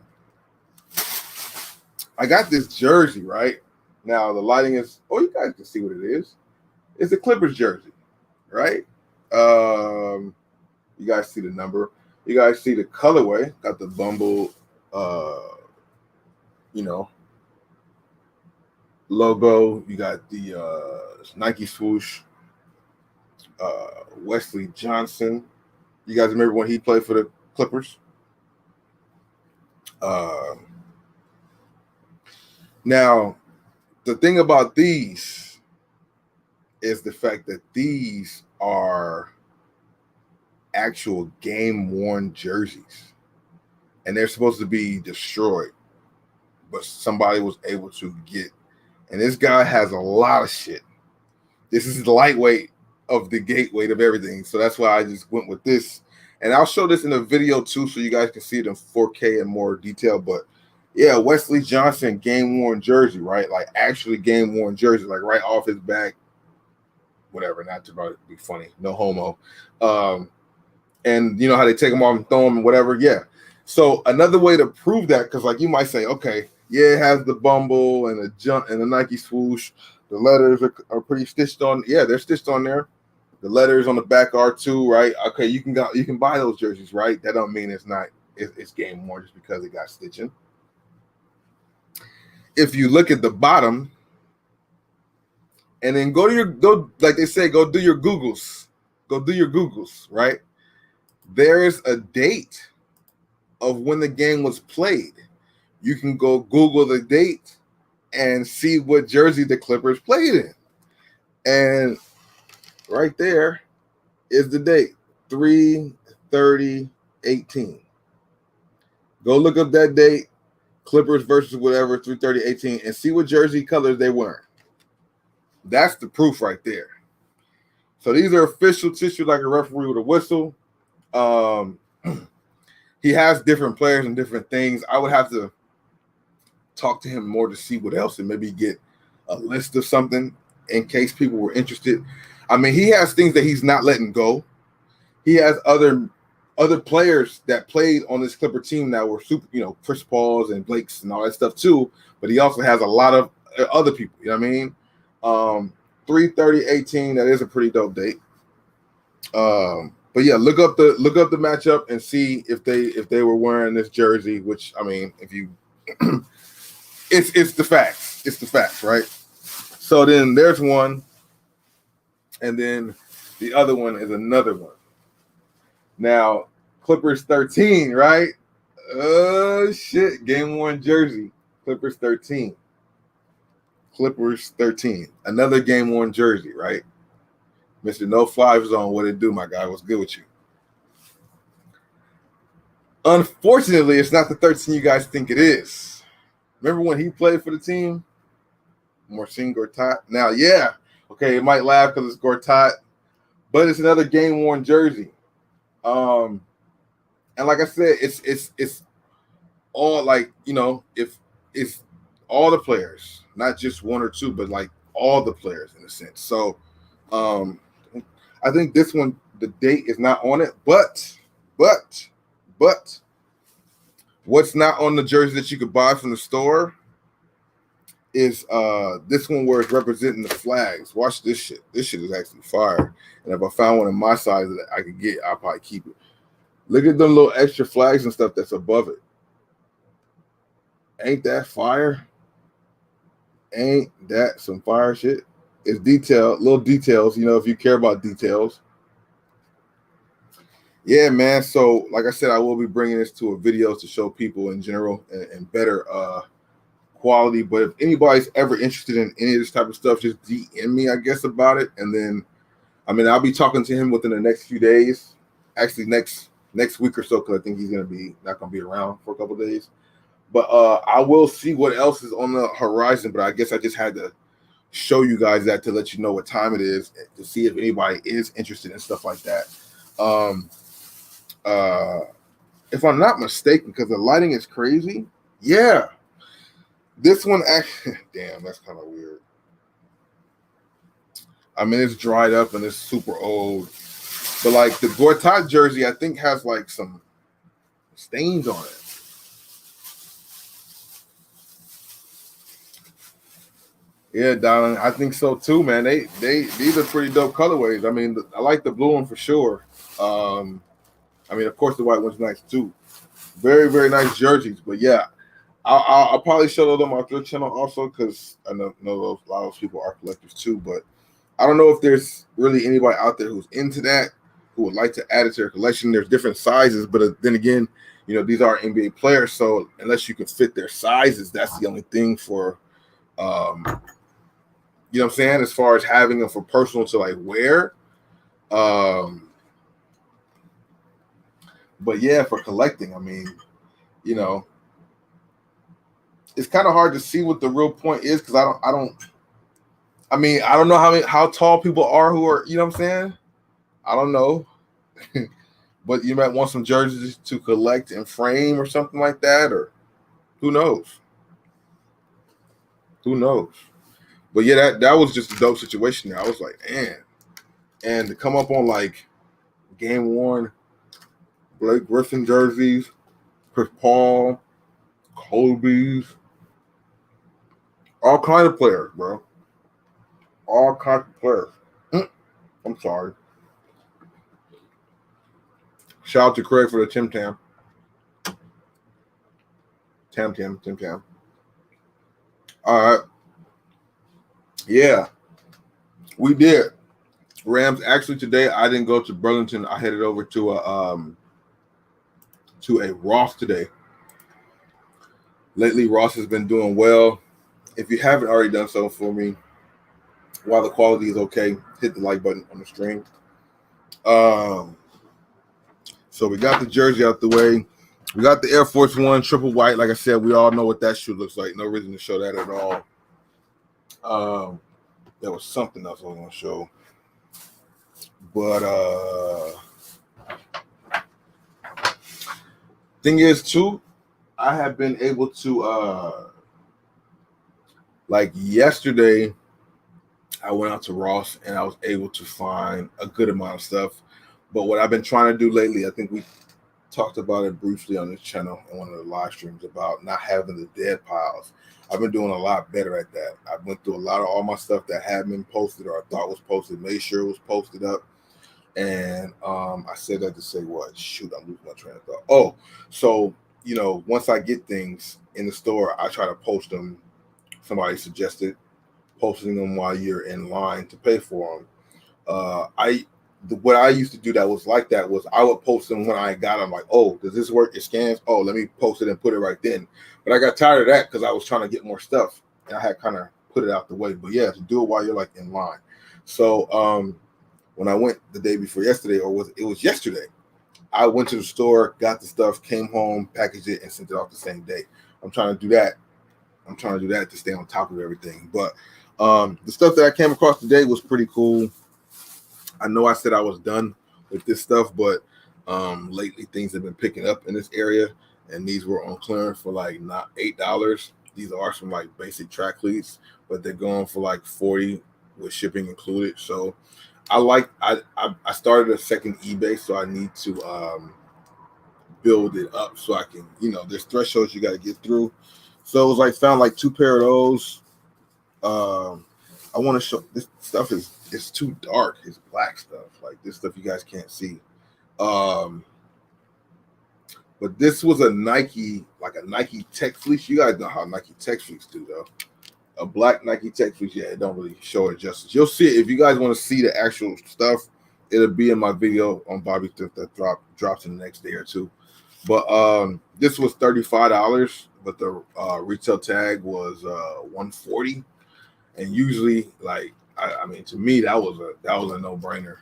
I got this jersey, right? Now the lighting is, you guys can see what it is. It's a Clippers jersey, right? You guys see the number. You guys see the colorway. Got the Bumble logo. You got the Nike swoosh. Wesley Johnson. You guys remember when he played for the Clippers? Now, the thing about these is the fact that these are actual game-worn jerseys. and they're supposed to be destroyed, but somebody was able to get. And this guy has a lot of shit. This is the lightweight of the gateweight of everything, so that's why I just went with this. And I'll show this in a video too, so you guys can see it in 4K in more detail. But yeah, Wesley Johnson game worn jersey, right? Like actually game worn jersey, like right off his back. Whatever, not to be funny, no homo. And you know how they take them off and throw them and whatever. Yeah. So another way to prove that, because like you might say, okay, yeah, it has the bumble and the jump and the Nike swoosh. The letters are pretty stitched on. Yeah, they're stitched on there. The letters on the back are too, right? Okay, you can buy those jerseys, right? That don't mean it's game worn just because it got stitching. If you look at the bottom, and then go like they say, go do your Googles. Go do your Googles, right? There's a date of when the game was played. You can go Google the date and see what jersey the Clippers played in. And right there is the date, 3/30/18. Go look up that date, Clippers versus whatever, 3/30/18, and see what jersey colors they wearing. That's the proof right there. So these are official tissue, like a referee with a whistle. He has different players and different things. I would have to talk to him more to see what else and maybe get a list of something in case people were interested. I mean, he has things that he's not letting go. He has other players that played on this Clipper team that were super, you know, Chris Paul's and Blake's and all that stuff too. But he also has a lot of other people. You know what I mean? 3/30/18. That is a pretty dope date. But yeah, look up the matchup and see if they were wearing this jersey. Which I mean, if you, it's the facts. It's the facts, right? So then there's one, and then the other one is another one. Now Clippers 13, right? Oh shit, game worn jersey. Clippers 13. Clippers 13. Another game worn jersey, right? Mr. No Fly Zone, what it do, my guy? What's good with you? Unfortunately, it's not the 13 you guys think it is. Remember when he played for the team? Marcin Gortat. Now, yeah, okay, it might laugh because it's Gortat, but it's another game-worn jersey. And like I said, it's all like, you know, if it's all the players, not just one or two, but like all the players in a sense. So I think this one, the date is not on it, but what's not on the jersey that you could buy from the store is this one where it's representing the flags. Watch this shit. This shit is actually fire. And if I found one in my size that I could get, I'll probably keep it. Look at the little extra flags and stuff that's above it. Ain't that fire? Ain't that some fire shit? It's detailed, little details, you know, if you care about details. Yeah, man. So, like I said, I will be bringing this to a video to show people in general and better quality. But if anybody's ever interested in any of this type of stuff, just DM me, I guess, about it. And then, I mean, I'll be talking to him within the next few days. Actually, next week or so, because I think he's not gonna be around for a couple of days. But I will see what else is on the horizon. But I guess I just had to show you guys that to let you know what time it is, to see if anybody is interested in stuff like that. If I'm not mistaken, because the lighting is crazy. Yeah, this one actually, damn, that's kind of weird. I mean, it's dried up and it's super old, but like the Gortat jersey, I think has like some stains on it. Yeah, Donald, I think so too, man. These are pretty dope colorways. I mean, I like the blue one for sure. I mean, of course, the white one's nice too. Very, very nice jerseys. But yeah, I'll probably show those on my thrift channel also, because I know a lot of those people are collectors too. But I don't know if there's really anybody out there who's into that, who would like to add it to their collection. There's different sizes, but then again, you know, these are NBA players, so unless you can fit their sizes, that's the only thing for you know what I'm saying, as far as having them for personal to like wear. But yeah, for collecting, I mean, you know, it's kind of hard to see what the real point is because I mean, I don't know how tall people are who are, you know what I'm saying? I don't know. But you might want some jerseys to collect and frame or something like that, or who knows? Who knows? But yeah, that was just a dope situation there. I was like, man. And to come up on like game worn Blake Griffin jerseys, Chris Paul, Kobe's, all kind of players, bro. All kinds of players. I'm sorry. Shout out to Craig for the Tim Tam. Tim Tam. All right. Yeah, we did. Rams. Actually, today I didn't go to Burlington. I headed over to a Ross today. Lately, Ross has been doing well. If you haven't already done so for me, while the quality is okay, hit the like button on the stream. So we got the jersey out the way. We got the Air Force One triple white. Like I said, we all know what that shoe looks like. No reason to show that at all. There was something else I was going to show. But thing is, too, I have been able to, like yesterday, I went out to Ross and I was able to find a good amount of stuff. But what I've been trying to do lately, I think we talked about it briefly on this channel in one of the live streams about not having the dead piles. I've been doing a lot better at that. I went through a lot of all my stuff that had been posted or I thought was posted, made sure it was posted up. And I said that to say what? Shoot, I'm losing my train of thought. Oh, so, you know, once I get things in the store, I try to post them. Somebody suggested posting them while you're in line to pay for them. What I used to do that was like that was I would post them when I got them. Like, oh, does this work? It scans. Oh, let me post it and put it right then. But I got tired of that because I was trying to get more stuff and I had kind of put it out the way. But yeah, to do it while you're like in line. So when I went the day before yesterday, it was yesterday, I went to the store, got the stuff, came home, packaged it, and sent it off the same day. I'm trying to do that. To stay on top of everything. But the stuff that I came across today was pretty cool. I know I said I was done with this stuff, but lately things have been picking up in this area, and these were on clearance for like not $8. These are some like basic track cleats, but they're going for like $40 with shipping included. So I started a second eBay, so I need to build it up so I can, you know, there's thresholds you got to get through. So it was like found like 2 pair of those. I want to show this stuff it's too dark. It's black stuff. Like this stuff you guys can't see. But this was a Nike Tech fleece. You guys know how Nike Tech fleece do though. A black Nike Tech fleece. Yeah, it don't really show it justice. You'll see it if you guys want to see the actual stuff. It'll be in my video on Bobby Thrift that drops in the next day or two. But this was $35, but the retail tag was $140. And usually, like I mean, to me that was a no-brainer.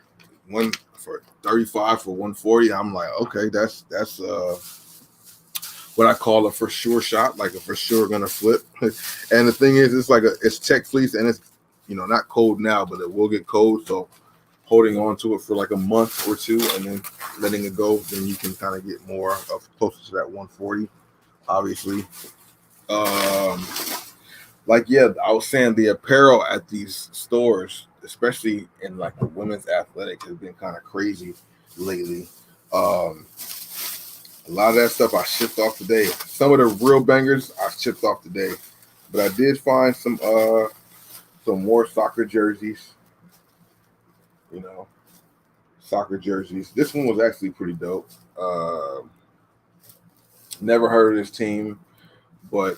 One for $35 for $140. I'm like, okay, that's what I call a for sure shot, like a for sure gonna flip. And the thing is, it's Tech fleece, and it's, you know, not cold now, but it will get cold. So holding on to it for like a month or two and then letting it go, then you can kind of get more of closer to that 140, obviously. Like, yeah, I was saying the apparel at these stores, especially in like the women's athletic, has been kind of crazy lately. A lot of that stuff I shipped off today. Some of the real bangers I shipped off today, but I did find some more soccer jerseys. You know, soccer jerseys. This one was actually pretty dope. Never heard of this team, but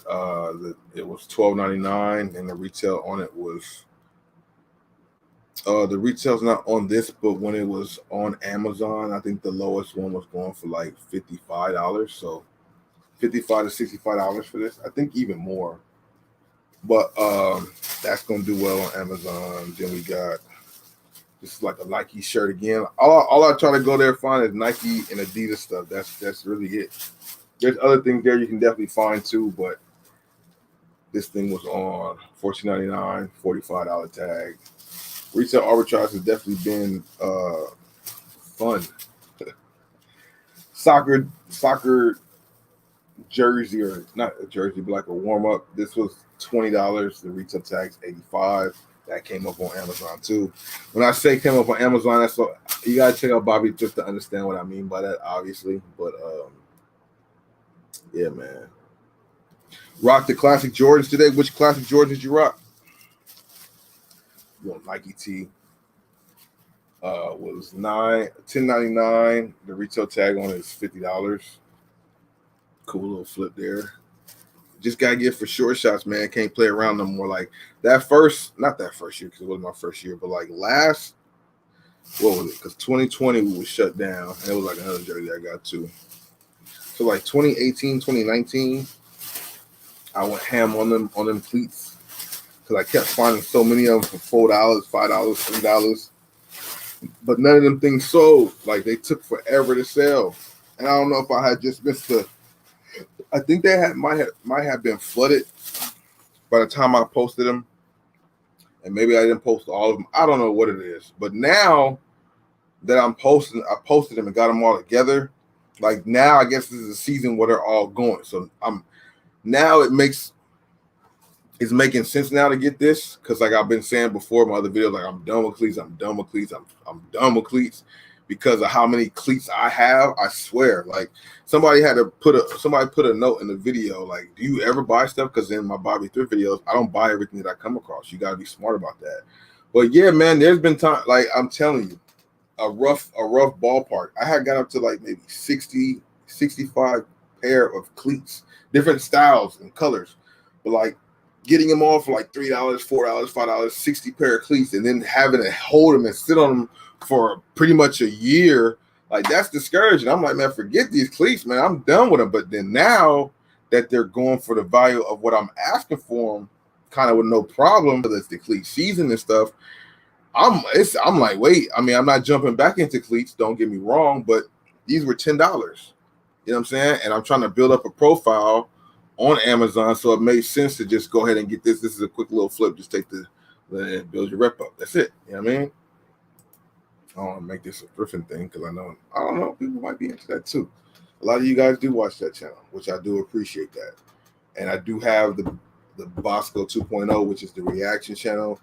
it was $12.99, and the retail on it was the retail's not on this, but when it was on Amazon, I think the lowest one was going for like $55. So $55 to $65 for this. I think even more. But that's gonna do well on Amazon. Then we got this is like a Nike shirt again. All I try to go there find is Nike and Adidas stuff. That's really it. There's other things there you can definitely find too, but this thing was on $14.99, $45 tag. Retail arbitrage has definitely been fun. Soccer jersey, or not a jersey, but like a warm up. This was $20. The retail tag's $85. That came up on Amazon too. When I say came up on Amazon, that's what you gotta check out Bobby just to understand what I mean by that, obviously. But yeah, man. Rock the classic Jordans today. Which classic Jordans did you rock? You want Nike T. Was $10.99. The retail tag on it is $50. Cool little flip there. Just gotta get for short shots, man. Can't play around no more. Like that first, not that first year, because it wasn't my first year, but like last, what was it? Because 2020 we was shut down, and it was like another jersey I got too. So like 2018, 2019, I went ham on them cleats because I kept finding so many of them for $4, $5, $3. But none of them things sold. Like they took forever to sell, and I don't know if I had just missed the. I think they might have been flooded by the time I posted them, and maybe I didn't post all of them. I don't know what it is, but now that I posted them and got them all together. Like now, I guess this is a season where they're all going. So now it's making sense now to get this, because like I've been saying before in my other videos, like I'm done with cleats. I'm done with cleats. I'm done with cleats because of how many cleats I have. I swear, like somebody put a note in the video, like, do you ever buy stuff? Because in my Bobby Thrift videos, I don't buy everything that I come across. You got to be smart about that. But yeah, man, there's been time, like I'm telling you, a rough ballpark. I had got up to like maybe 60, 65 pair of cleats, different styles and colors, but like getting them all for like $3, $4, $5, 60 pair of cleats, and then having to hold them and sit on them for pretty much a year, like that's discouraging. I'm like, man, forget these cleats, man. I'm done with them. But then now that they're going for the value of what I'm asking for them, kind of with no problem, whether it's the cleat season and stuff, I'm like, wait, I mean, I'm not jumping back into cleats, don't get me wrong, but these were $10. You know what I'm saying? And I'm trying to build up a profile on Amazon, so it made sense to just go ahead and get this. This is a quick little flip. Just take the build your rep up. That's it. You know what I mean? I don't want to make this a thrifting thing because I don't know, people might be into that too. A lot of you guys do watch that channel, which I do appreciate that. And I do have the Bossco 2.0, which is the reaction channel.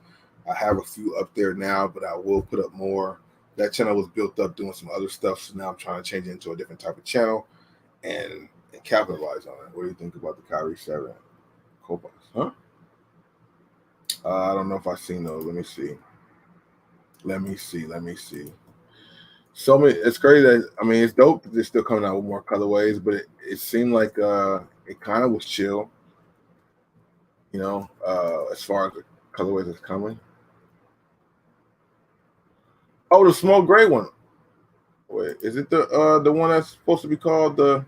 I have a few up there now, but I will put up more. That channel was built up doing some other stuff, so now I'm trying to change it into a different type of channel and capitalize on it. What do you think about the Kyrie 7 P.O.BOX? Huh? I don't know if I've seen those. Let me see. So many. It's crazy that, I mean, it's dope that they're still coming out with more colorways, but it seemed like it kind of was chill, you know, as far as the colorways that's coming. Oh, the small gray one. Wait, is it the one that's supposed to be called the?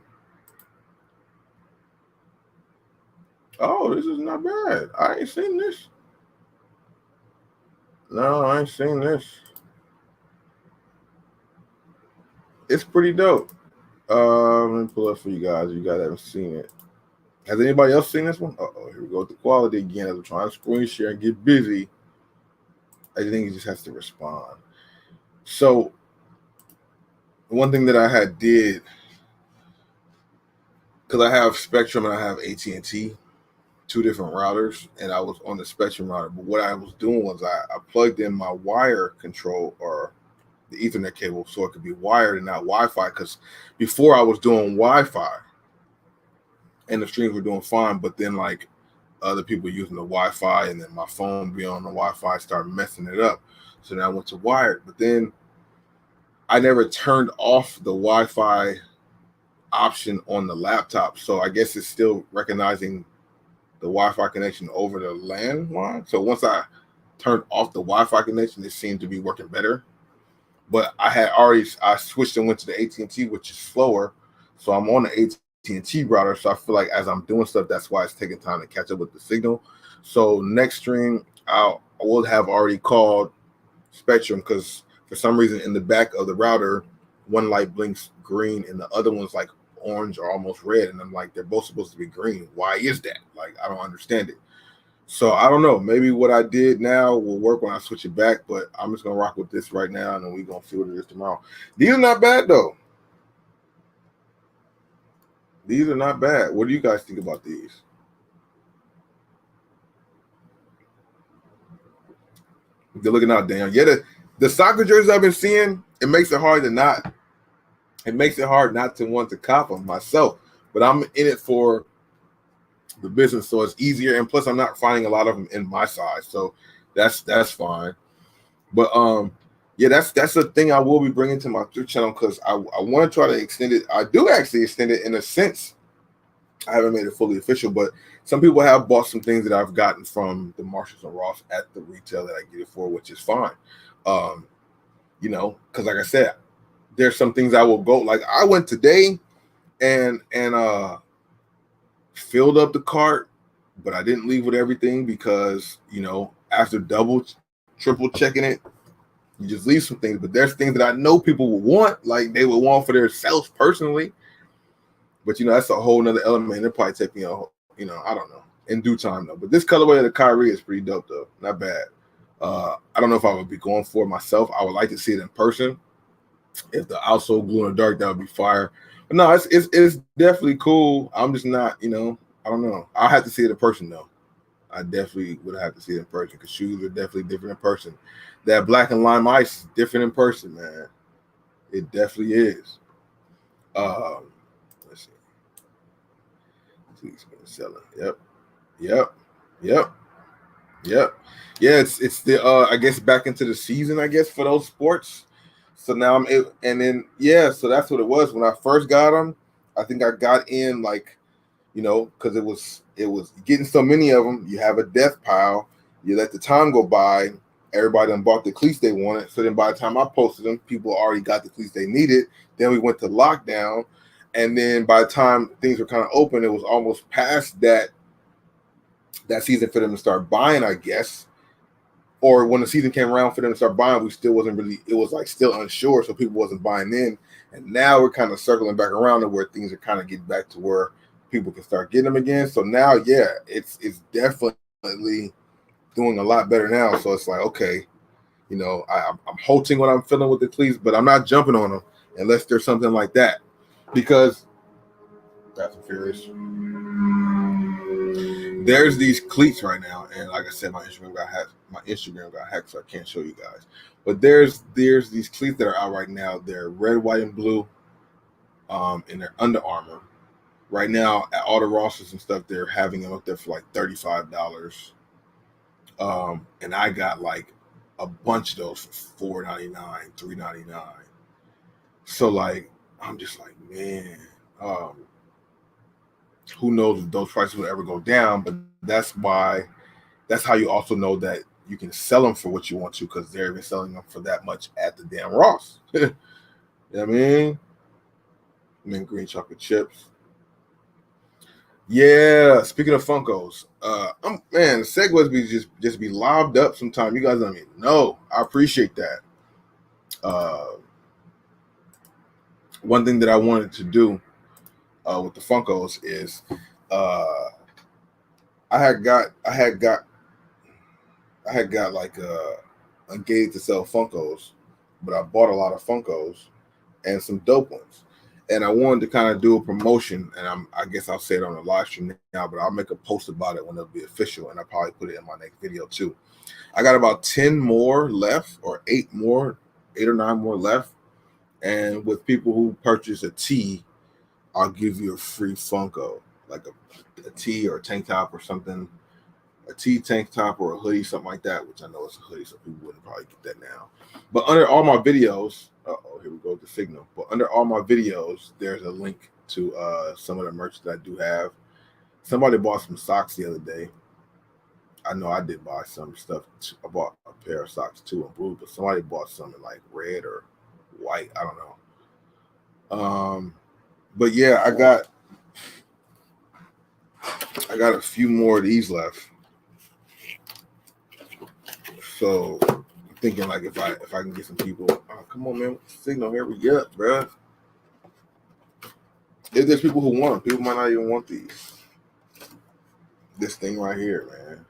Oh, this is not bad. I ain't seen this. No, I ain't seen this. It's pretty dope. Let me pull up for you guys. You guys haven't seen it. Has anybody else seen this one? Uh-oh, here we go with the quality again. As I'm trying to screen share and get busy, I think he just has to respond. So one thing that I had did, because I have Spectrum and I have AT&T, two different routers, and I was on the Spectrum router. But what I was doing was I plugged in my wire control, or the Ethernet cable, so it could be wired and not Wi-Fi, because before I was doing Wi-Fi and the streams were doing fine, but then like other people using the Wi-Fi and then my phone being on the Wi-Fi started messing it up. So then I went to wired, but then I never turned off the Wi-Fi option on the laptop. So I guess it's still recognizing the Wi-Fi connection over the landline. So once I turned off the Wi-Fi connection, it seemed to be working better. But I switched and went to the AT&T, which is slower. So I'm on the AT&T router. So I feel like as I'm doing stuff, that's why it's taking time to catch up with the signal. So next stream, I will have already called Spectrum, because for some reason in the back of the router, one light blinks green and the other one's like orange or almost red, and I'm like, they're both supposed to be green. Why is that? Like, I don't understand it. So I don't know. Maybe what I did now will work when I switch it back, but I'm just gonna rock with this right now, and then we're gonna see what it is tomorrow. These are not bad though. These are not bad. What do you guys think about these? They're looking out, damn. Yeah, the soccer jerseys I've been seeing, it makes it hard not to want to cop them myself. But I'm in it for the business, so it's easier. And plus, I'm not finding a lot of them in my size, so that's fine. But yeah, that's the thing I will be bringing to my thrift channel, because I want to try to extend it. I do actually extend it in a sense. I haven't made it fully official, but some people have bought some things that I've gotten from the Marshalls and Ross at the retail that I get it for, which is fine. You know, because like I said, there's some things I will go. Like I went today and filled up the cart, but I didn't leave with everything because, you know, after double, triple checking it, you just leave some things. But there's things that I know people will want, like they would want for themselves personally. But, you know, that's a whole nother element. It'll probably take me, you know, I don't know, in due time, though. But this colorway of the Kyrie is pretty dope, though. Not bad. I don't know if I would be going for it myself. I would like to see it in person. If the outsole glue in the dark, that would be fire. But no, it's definitely cool. I'm just not, you know, I don't know. I'll have to see it in person, though. I definitely would have to see it in person, because shoes are definitely different in person. That black and lime ice is different in person, man. It definitely is. Let's see. Please selling. Yep. Yeah, it's the I guess back into the season, I guess, for those sports. So now and then so that's what it was when I first got them. I think I got in like, you know, because it was getting so many of them. You have a death pile. You let the time go by. Everybody done bought the cleats they wanted. So then by the time I posted them, people already got the cleats they needed. Then we went to lockdown, and then by the time things were kind of open, it was almost past that season for them to start buying, I guess. Or when the season came around for them to start buying, we still wasn't really, it was like still unsure, so people wasn't buying in. And now we're kind of circling back around to where things are kind of getting back to where people can start getting them again. So now, yeah, it's definitely doing a lot better now. So it's like, okay, you know, I'm halting what I'm feeling with the cleats, but I'm not jumping on them unless there's something like that. Because Fast and Furious, there's these cleats right now, and like I said, my Instagram got hacked, so I can't show you guys. But there's these cleats that are out right now. They're red, white, and blue, and they're Under Armour. Right now, at all the Rosses and stuff, they're having them up there for like $35. And I got like a bunch of those for $4.99, $3.99. So like, I'm just like, man, who knows if those prices will ever go down? But that's how you also know that you can sell them for what you want to, because they're even selling them for that much at the damn Ross. You know what I mean? Green chocolate chips. Yeah, speaking of Funkos, man, segues be just be lobbed up sometimes. You guys don't even know. I appreciate that. One thing that I wanted to do with the Funkos is I had got like a gate to sell Funkos, but I bought a lot of Funkos and some dope ones. And I wanted to kind of do a promotion, and I guess I'll say it on the live stream now, but I'll make a post about it when it'll be official, and I'll probably put it in my next video too. I got about 10 more left, or 8 or 9 more left. And with people who purchase a tee, I'll give you a free Funko, like a tee or a tank top or something, a tee, tank top, or a hoodie, something like that, which I know it's a hoodie, so people wouldn't probably get that now. But under all my videos, here we go with the signal. But under all my videos, there's a link to some of the merch that I do have. Somebody bought some socks the other day. I know I did buy some stuff. I bought a pair of socks too in blue, but somebody bought some in like red or white. I don't know. But yeah, I got a few more of these left. So I'm thinking like if I can get some people, oh come on man, signal, here we go, bro. If there's people who want them, people might not even want these. This thing right here, man.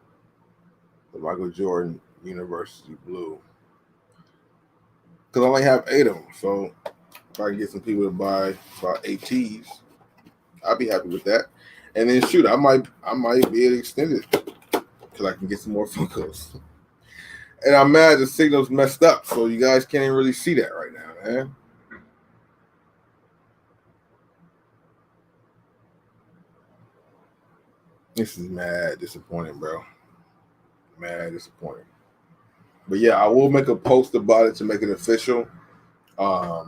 The Michael Jordan University Blue. Because I only have 8 of them. So if I can get some people to buy about 8 tees, I'll be happy with that. And then shoot, I might be able to extend it because I can get some more Funkos. And I'm mad the signal's messed up, so you guys can't even really see that right now, man. This is mad disappointing, bro. Mad disappointing. But yeah, I will make a post about it to make it official. Because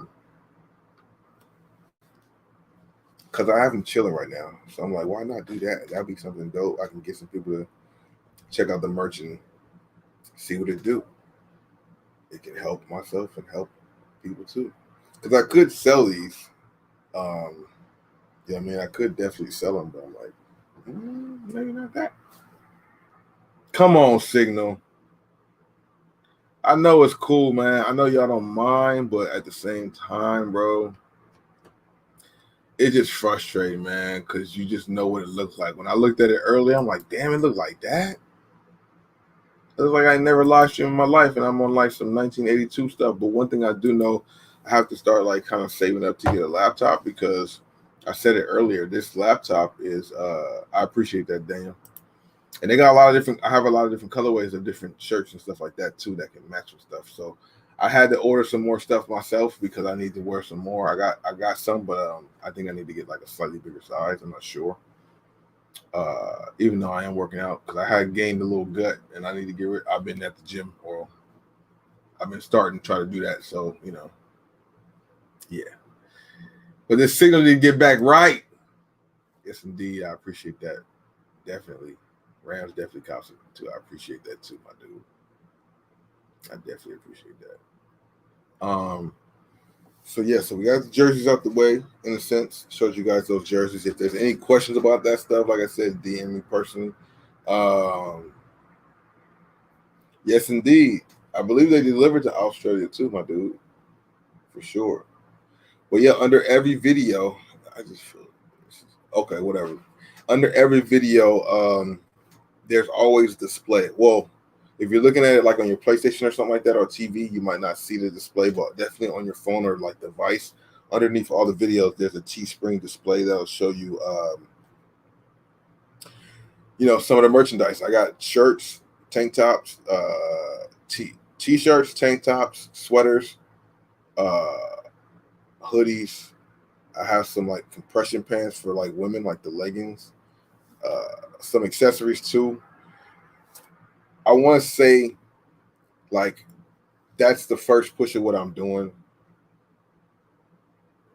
I have them chilling right now. So I'm like, why not do that? That'd be something dope. I can get some people to check out the merch and see what it do. It can help myself and help people too. Because I could sell these. Yeah, I mean, I could definitely sell them, but I'm like, maybe not that. Come on, Signal. I know it's cool, man. I know y'all don't mind, but at the same time, bro, it's just frustrating, man, because you just know what it looks like. When I looked at it earlier, I'm like, damn, it looked like that. It looks like I never live streamed in my life, and I'm on like some 1982 stuff. But one thing I do know, I have to start like kind of saving up to get a laptop because I said it earlier. This laptop is, I appreciate that, Daniel. And they got a lot of different, I have a lot of different colorways of different shirts and stuff like that too that can match with stuff. So I had to order some more stuff myself because I need to wear some more. I got some, but I think I need to get like a slightly bigger size. I'm not sure. Even though I am working out because I had gained a little gut and I need to get rid. I've been at the gym or I've been starting to try to do that. So, you know, yeah. But this signal didn't get back right. Yes, indeed. I appreciate that. Definitely. Rams definitely counts it too. I appreciate that too, my dude. I definitely appreciate that. So yeah, so we got the jerseys out the way in a sense. Showed you guys those jerseys. If there's any questions about that stuff, like I said, DM me personally. Yes, indeed. I believe they delivered to Australia too, my dude. For sure. But yeah, under every video, I just feel okay, whatever. Under every video, there's always display. Well, if you're looking at it like on your PlayStation or something like that or TV, you might not see the display, but definitely on your phone or like device, underneath all the videos, there's a Teespring display that'll show you, you know, some of the merchandise. I got shirts, tank tops, t-shirts, tank tops, sweaters, hoodies. I have some like compression pants for like women, like the leggings, some accessories too. I want to say like that's the first push of what I'm doing.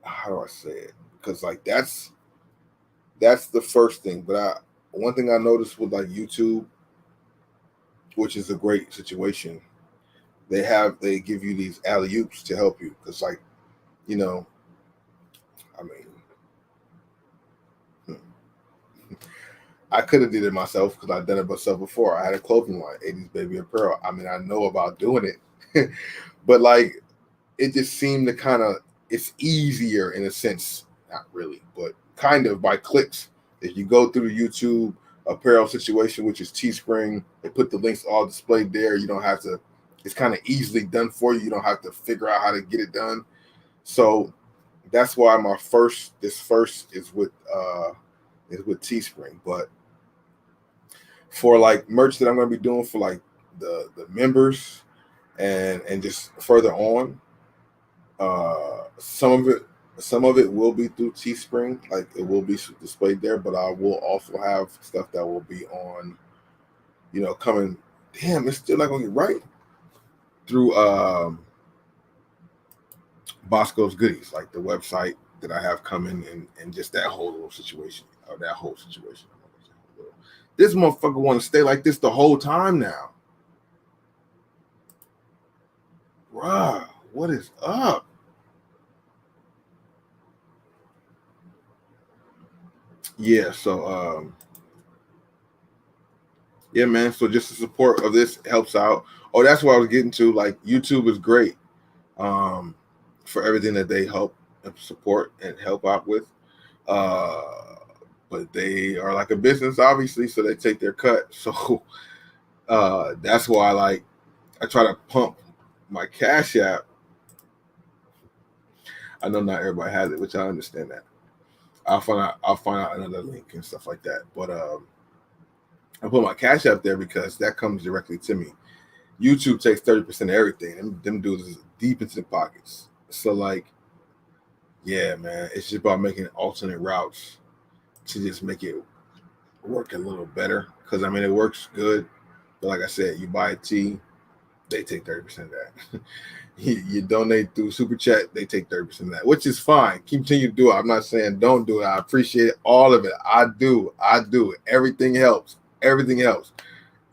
How do I say it? Because like that's the first thing. But one thing I noticed with like YouTube, which is a great situation, they give you these alley oops to help you. Because like, you know, I mean, I could have did it myself because I've done it myself before. I had a clothing line, 80s Baby Apparel. I mean, I know about doing it, but like, it just seemed to kind of, it's easier in a sense, not really, but kind of by clicks. If you go through the YouTube apparel situation, which is Teespring, they put the links all displayed there. You don't have to, it's kind of easily done for you. You don't have to figure out how to get it done. So that's why this first is with Teespring. But for like merch that I'm going to be doing for like the members and just further on, some of it will be through Teespring, like it will be displayed there, but I will also have stuff that will be on, you know, coming. Damn, it's still not gonna get right through Bosco's Goodies, like the website that I have coming, and just that whole little situation, or that whole situation. This motherfucker want to stay like this the whole time now, bruh. What is up? Yeah, so yeah, man. So just the support of this helps out. Oh, that's what I was getting to. Like YouTube is great for everything that they help and support and help out with. But they are like a business, obviously, so they take their cut. So that's why, like, I try to pump my Cash App. I know not everybody has it, which I understand that. I'll find out another link and stuff like that. But I put my Cash App there because that comes directly to me. YouTube takes 30% of everything. Them dudes is deep into the pockets. So like, yeah, man, it's just about making alternate routes to just make it work a little better. Because I mean, it works good, but like I said, you buy a tea, they take 30% of that. You donate through Super Chat, they take 30% of that, which is fine. Continue to do it. I'm not saying don't do it. I appreciate all of it. I do. Everything helps. Everything helps.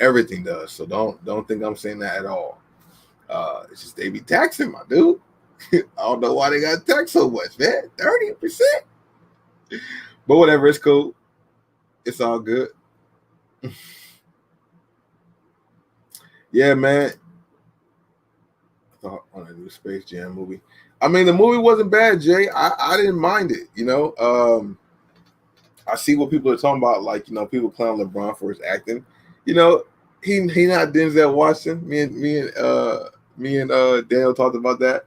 Everything does. So don't think I'm saying that at all. It's just they be taxing, my dude. I don't know why they got taxed so much, man. 30%. But whatever, it's cool. It's all good. Yeah, man. I thought on a new Space Jam movie. I mean, the movie wasn't bad, Jay. I didn't mind it, you know. I see what people are talking about, like, you know, people clown LeBron for his acting. You know, he not Denzel Washington. Me and Daniel talked about that.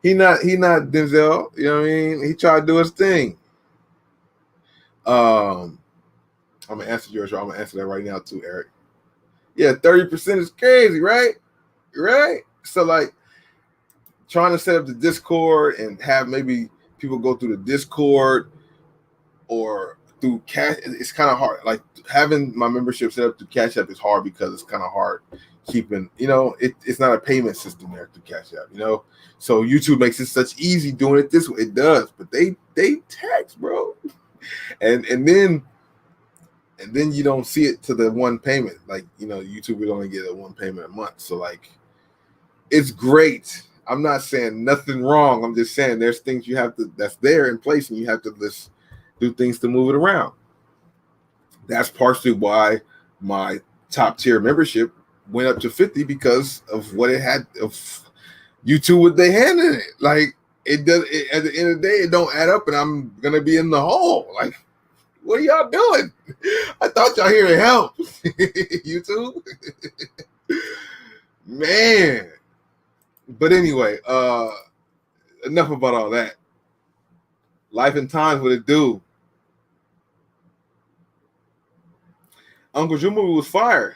He not Denzel. You know what I mean? He tried to do his thing. I'm gonna answer yours. I'm gonna answer that right now too, Eric. Yeah, 30% is crazy, right? Right. So like, trying to set up the Discord and have maybe people go through the Discord or through Cash, it's kind of hard. Like having my membership set up through Cash App is hard because it's kind of hard keeping, you know, it's not a payment system there through Cash App, you know. So YouTube makes it such easy doing it this way. It does, but they tax, bro, and then you don't see it to the one payment. Like, you know, YouTube would only get a one payment a month. So like, it's great. I'm not saying nothing wrong. I'm just saying there's things you have to, that's there in place, and you have to just do things to move it around. That's partially why my top tier membership went up to 50 because of what it had of YouTube with their hand in it. Like it does. At the end of the day, it don't add up, and I'm gonna be in the hole. Like, what are y'all doing? I thought y'all here to help. YouTube, man. But anyway, enough about all that. Life and Times, what it do? Uncle Drew movie was fire.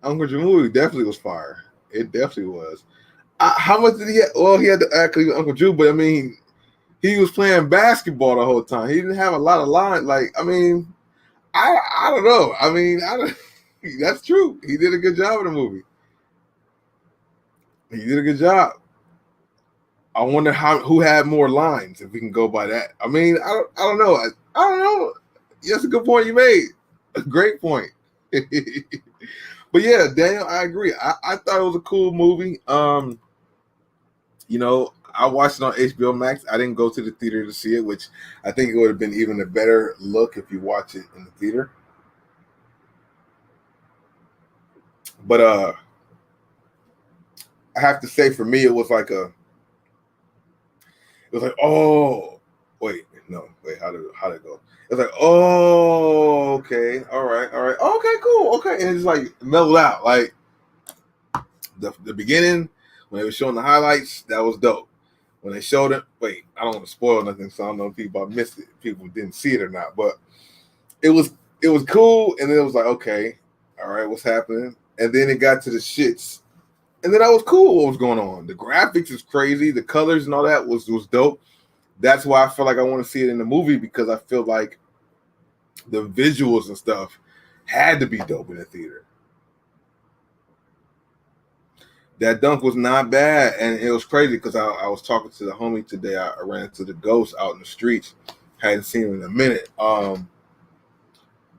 Uncle Drew movie definitely was fire. It definitely was. How much did he have? Well, he had to actually Uncle Drew, but I mean, he was playing basketball the whole time. He didn't have a lot of lines. Like, I mean, I don't know. I mean, that's true. He did a good job in the movie. He did a good job. I wonder who had more lines, if we can go by that. I mean, I don't know. I don't know. That's a good point you made. A great point. But yeah, Daniel, I agree. I thought it was a cool movie. You know, I watched it on HBO Max. I didn't go to the theater to see it, which I think it would have been even a better look if you watch it in the theater. But I have to say, for me, it was like oh, wait, no, wait, how did it go? It's like, oh, okay, all right, okay, cool, okay, and it's like mellowed out. Like the beginning when they were showing the highlights, that was dope. When they showed it, wait, I don't want to spoil nothing, so I don't know if people missed it, people didn't see it or not, but it was cool, and then it was like, okay, all right, what's happening? And then it got to the shits, and then that was cool. What was going on? The graphics is crazy, the colors and all that was dope. That's why I feel like I want to see it in the movie, because I feel like the visuals and stuff had to be dope in the theater. That dunk was not bad, and it was crazy because I was talking to the homie today. I ran into the ghost out in the streets, hadn't seen him in a minute.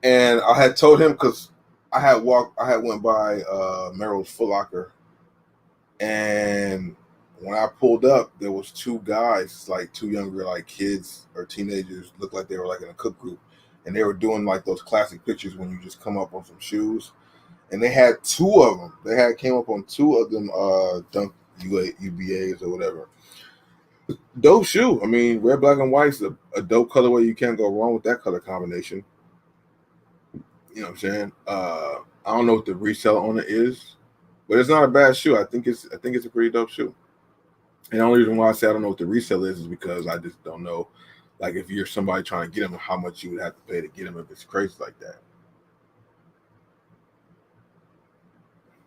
And I had told him, because I had went by Merrill's Foot Locker, and when I pulled up, there was two guys, like two younger, like kids or teenagers, looked like they were like in a cook group, and they were doing like those classic pictures when you just come up on some shoes, and they had two of them. They came up on two of them dunk UBAs or whatever. Dope shoe. I mean, red, black, and white's a dope colorway. You can't go wrong with that color combination. You know what I'm saying? I don't know what the resale on it is, but it's not a bad shoe. I think it's a pretty dope shoe. And the only reason why I say I don't know what the resale is because I just don't know, like if you're somebody trying to get them, how much you would have to pay to get them if it's crazy like that.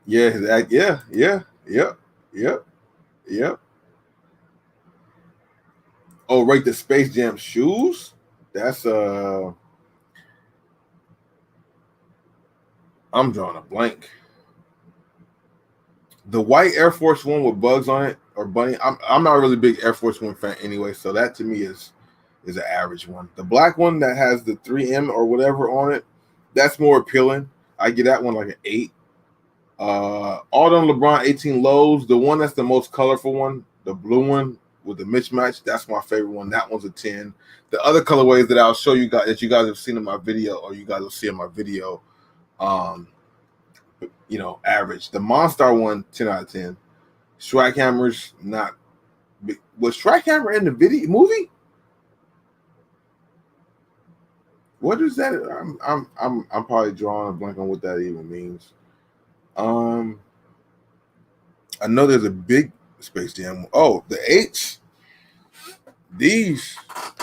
Yeah. Oh, rate the Space Jam shoes. That's I'm drawing a blank. The white Air Force One with bugs on it or bunny. I'm not a really big Air Force One fan anyway, so that to me is an average one. The black one that has the 3M or whatever on it, that's more appealing. I get that one like an 8. All them LeBron 18 lows, the one that's the most colorful one, the blue one with the mismatch, that's my favorite one. That one's a 10. The other colorways that I'll show you guys that you guys have seen in my video or you guys will see in my video, average. The Monstar one, 10 out of 10. Shrike Hammer's not. Was Shrike Hammer in the video movie? What is that? I'm probably drawing a blank on what that even means. I know there's a big Space Jam. Oh, the H. These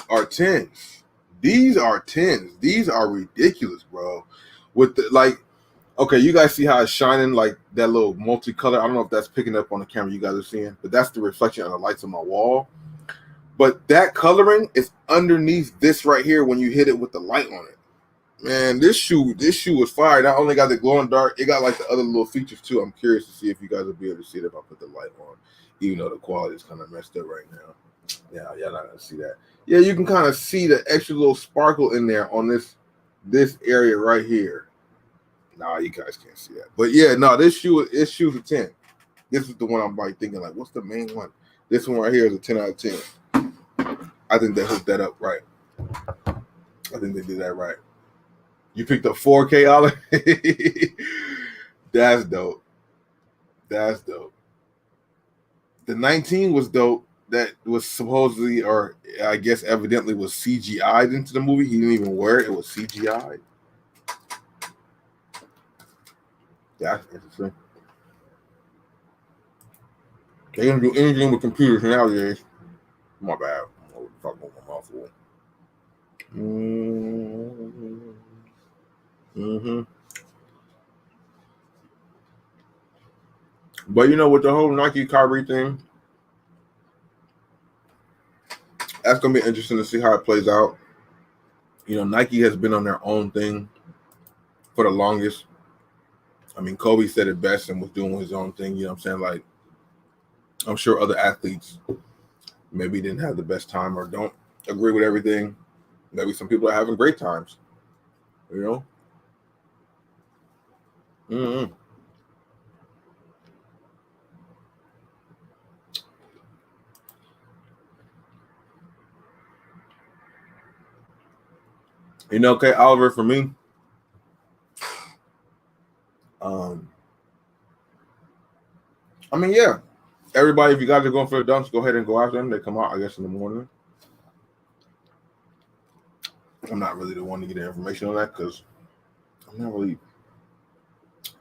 are 10s. These are 10s. These are ridiculous, bro. With the okay, you guys see how it's shining like that little multicolor. I don't know if that's picking up on the camera you guys are seeing, but that's the reflection of the lights on my wall. But that coloring is underneath this right here when you hit it with the light on it. Man, this shoe was fire. Not only got the glow in dark, it got like the other little features too. I'm curious to see if you guys will be able to see it if I put the light on, even though the quality is kind of messed up right now. Yeah, y'all not gonna see that. Yeah, you can kind of see the extra little sparkle in there on this area right here. Nah, you guys can't see that. But yeah, no, this shoe's a 10. This is the one I'm like thinking like, what's the main one? This one right here is a 10 out of 10. I think they hooked that up right. I think they did that right. You picked up 4K, Ollie? That's dope. That's dope. The 19 was dope. That was supposedly, or I guess evidently, was CGI'd into the movie. He didn't even wear it. It was CGI'd. That's interesting. They don't do anything with computers nowadays. My bad. I'm talking about my mouthful. But you know, with the whole Nike Kyrie thing, that's gonna be interesting to see how it plays out. You know, Nike has been on their own thing for the longest. I mean, Kobe said it best and was doing his own thing. You know what I'm saying? Like, I'm sure other athletes maybe didn't have the best time or don't agree with everything. Maybe some people are having great times. You know? Mm-hmm. You know, okay, Oliver, for me, I mean, yeah, everybody, if you guys are going for the dunks, go ahead and go after them. They come out, I guess, in the morning. I'm not really the one to get the information on that because I'm not really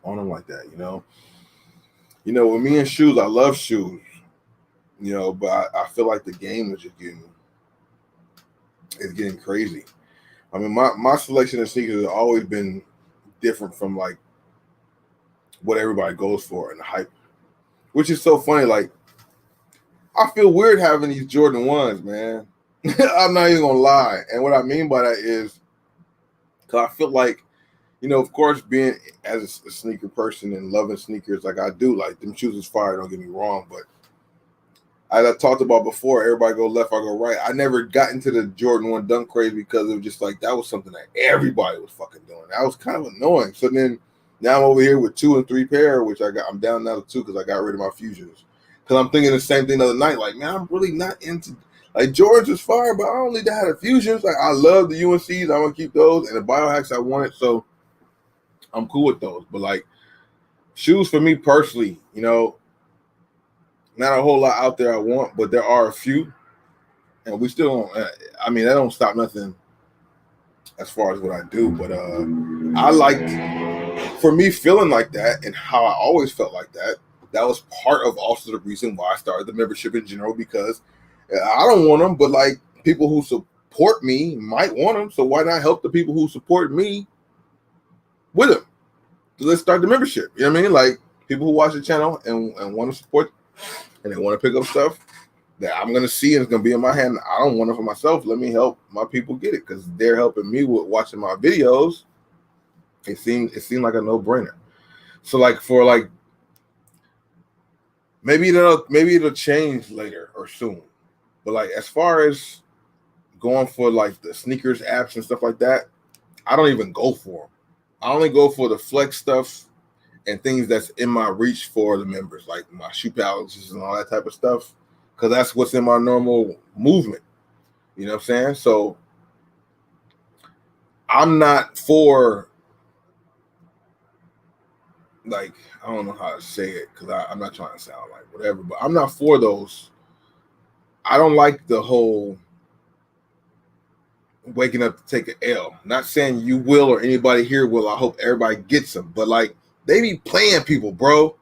on them like that, you know. You know, with me and shoes, I love shoes, you know, but I feel like the game is just getting crazy. I mean, my selection of sneakers has always been different from like what everybody goes for and the hype, which is so funny. Like, I feel weird having these Jordan 1s, man. I'm not even gonna lie. And what I mean by that is because I feel like, you know, of course, being as a sneaker person and loving sneakers like I do, like them shoes is fire, don't get me wrong. But as I talked about before, everybody go left, I go right. I never got into the Jordan 1 dunk craze because it was just like that was something that everybody was fucking doing. That was kind of annoying. So then now I'm over here with 2 and 3 pair, which I'm down now to 2 because I got rid of my Fusions. Because I'm thinking the same thing the other night. Like, man, I'm really not into like Jordans is fire, but I don't need to have the Fusions. Like, I love the UNCs. I'm gonna keep those, and the Biohacks I wanted, so I'm cool with those. But like shoes for me personally, you know, not a whole lot out there I want, but there are a few. and we still don't. I mean, that don't stop nothing as far as what I do. But I liked, for me feeling like that and how I always felt like that. That was part of also the reason why I started the membership in general, because I don't want them, but like people who support me might want them. So why not help the people who support me with them? So let's start the membership. You know what I mean? Like people who watch the channel and want to support and they want to pick up stuff that I'm going to see and it's going to be in my hand. I don't want it for myself. Let me help my people get it because they're helping me with watching my videos. It seemed like a no-brainer. So like for like, maybe it'll change later or soon. But like as far as going for like the sneakers apps and stuff like that, I don't even go for them. I only go for the flex stuff and things that's in my reach for the members, like my shoe palettes and all that type of stuff, because that's what's in my normal movement. You know what I'm saying? So I'm not for, like, I don't know how to say it because I'm not trying to sound like whatever, but I'm not for those. I don't like the whole waking up to take an L. Not saying you will or anybody here will. I hope everybody gets them, but like they be playing people, bro.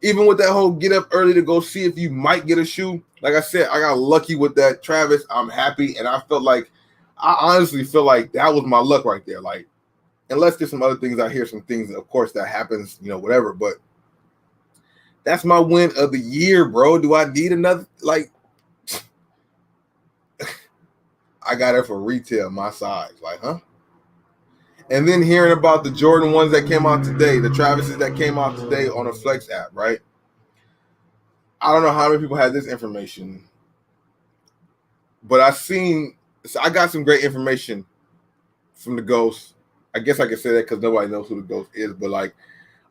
Even with that whole get up early to go see if you might get a shoe. Like I said, I got lucky with that Travis. I'm happy, and I honestly feel like that was my luck right there. Like, unless there's some other things I hear, some things, of course, that happens, you know, whatever. But that's my win of the year, bro. Do I need another? Like, I got it for retail, my size. Like, huh? And then hearing about the Jordan ones that came out today, the Travises that came out today on a Flex app, right? I don't know how many people had this information, but I got some great information from the Ghost. I guess I can say that because nobody knows who the Ghost is, but like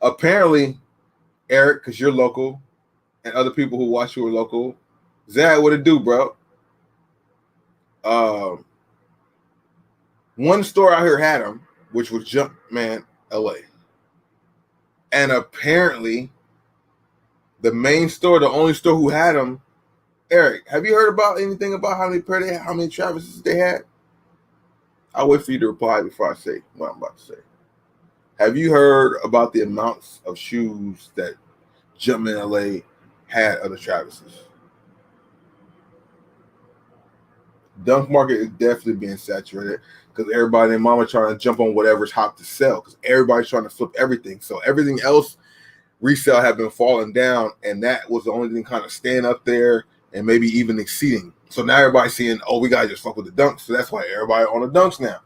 apparently, Eric, because you're local, and other people who watch you are local, Zad, what it do, bro? One store out here had them, which was Jumpman LA. And apparently, the main store, the only store who had them, Eric, have you heard about anything about how many Travises they had? I'll wait for you to reply before I say what I'm about to say. Have you heard about the amounts of shoes that Jumpman LA had of the Travises? Dunk market is definitely being saturated because everybody and mama trying to jump on whatever's hot to sell because everybody's trying to flip everything. So everything else resale have been falling down, and that was the only thing kind of staying up there and maybe even exceeding. So now everybody's seeing, oh, we gotta just fuck with the dunks. So that's why everybody on the dunks now.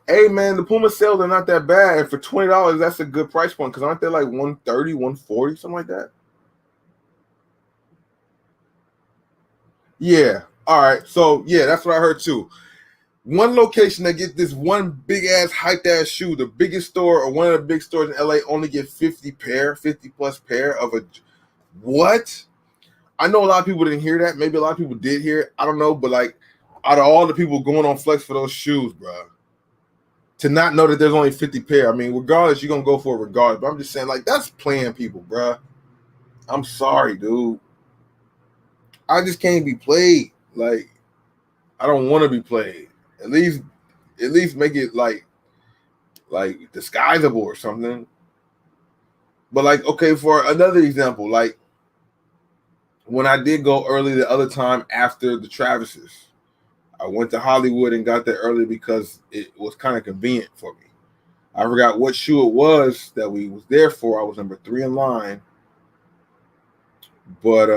Hey man, the Puma sales are not that bad, and for $20, that's a good price point because aren't they like 130, 140, something like that? Yeah. All right. So yeah, that's what I heard too. One location that get this one big ass hyped ass shoe, the biggest store or one of the big stores in LA only get 50 plus pair of a what? I know a lot of people didn't hear that. Maybe a lot of people did hear it. I don't know, but like out of all the people going on Flex for those shoes, bro, to not know that there's only 50 pair. I mean, regardless, you're gonna go for it regardless. But I'm just saying, like, that's playing people, bro. I'm sorry, dude. I just can't be played. Like, I don't want to be played. At least make it like disguisable or something. But like, okay, for another example, like when I did go early the other time after the Travises, I went to Hollywood and got there early because it was kind of convenient for me. I forgot what shoe it was that we was there for. I was number 3 in line. But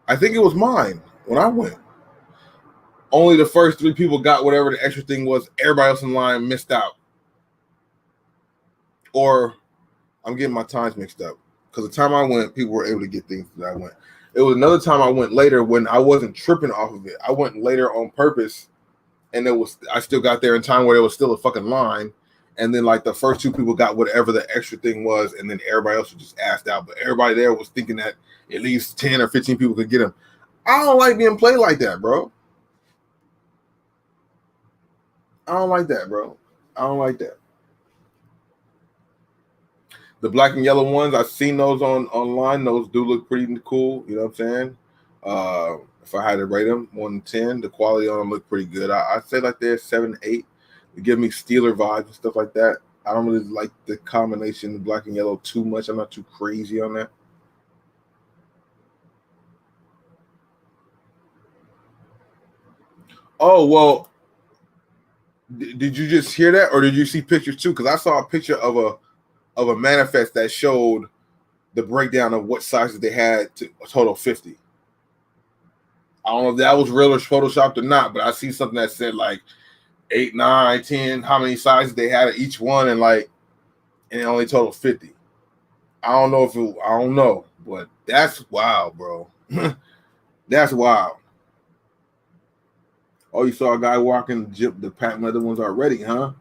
I think it was mine when I went. Only the first 3 people got whatever the extra thing was. Everybody else in line missed out. Or I'm getting my times mixed up. Because the time I went, people were able to get things that I went. It was another time I went later when I wasn't tripping off of it. I went later on purpose, and I still got there in time where there was still a fucking line. And then like the first 2 people got whatever the extra thing was, and then everybody else was just asked out. But everybody there was thinking that at least 10 or 15 people could get them. I don't like being played like that, bro. I don't like that, bro. I don't like that. The black and yellow ones, I've seen those online. Those do look pretty cool. You know what I'm saying? If I had to rate them 1 to 10, the quality on them look pretty good. I'd say like they're 7, 8. They give me Steeler vibes and stuff like that. I don't really like the combination of black and yellow too much. I'm not too crazy on that. Oh, well, did you just hear that, or did you see pictures too? Because I saw a picture of a manifest that showed the breakdown of what sizes they had to a total of 50. I don't know if that was real or photoshopped or not, but I see something that said like 8, 9, 10, how many sizes they had of each one, and it only total 50. I don't know I don't know, but that's wild, bro. That's wild. Oh, you saw a guy walking the patent leather ones already, huh?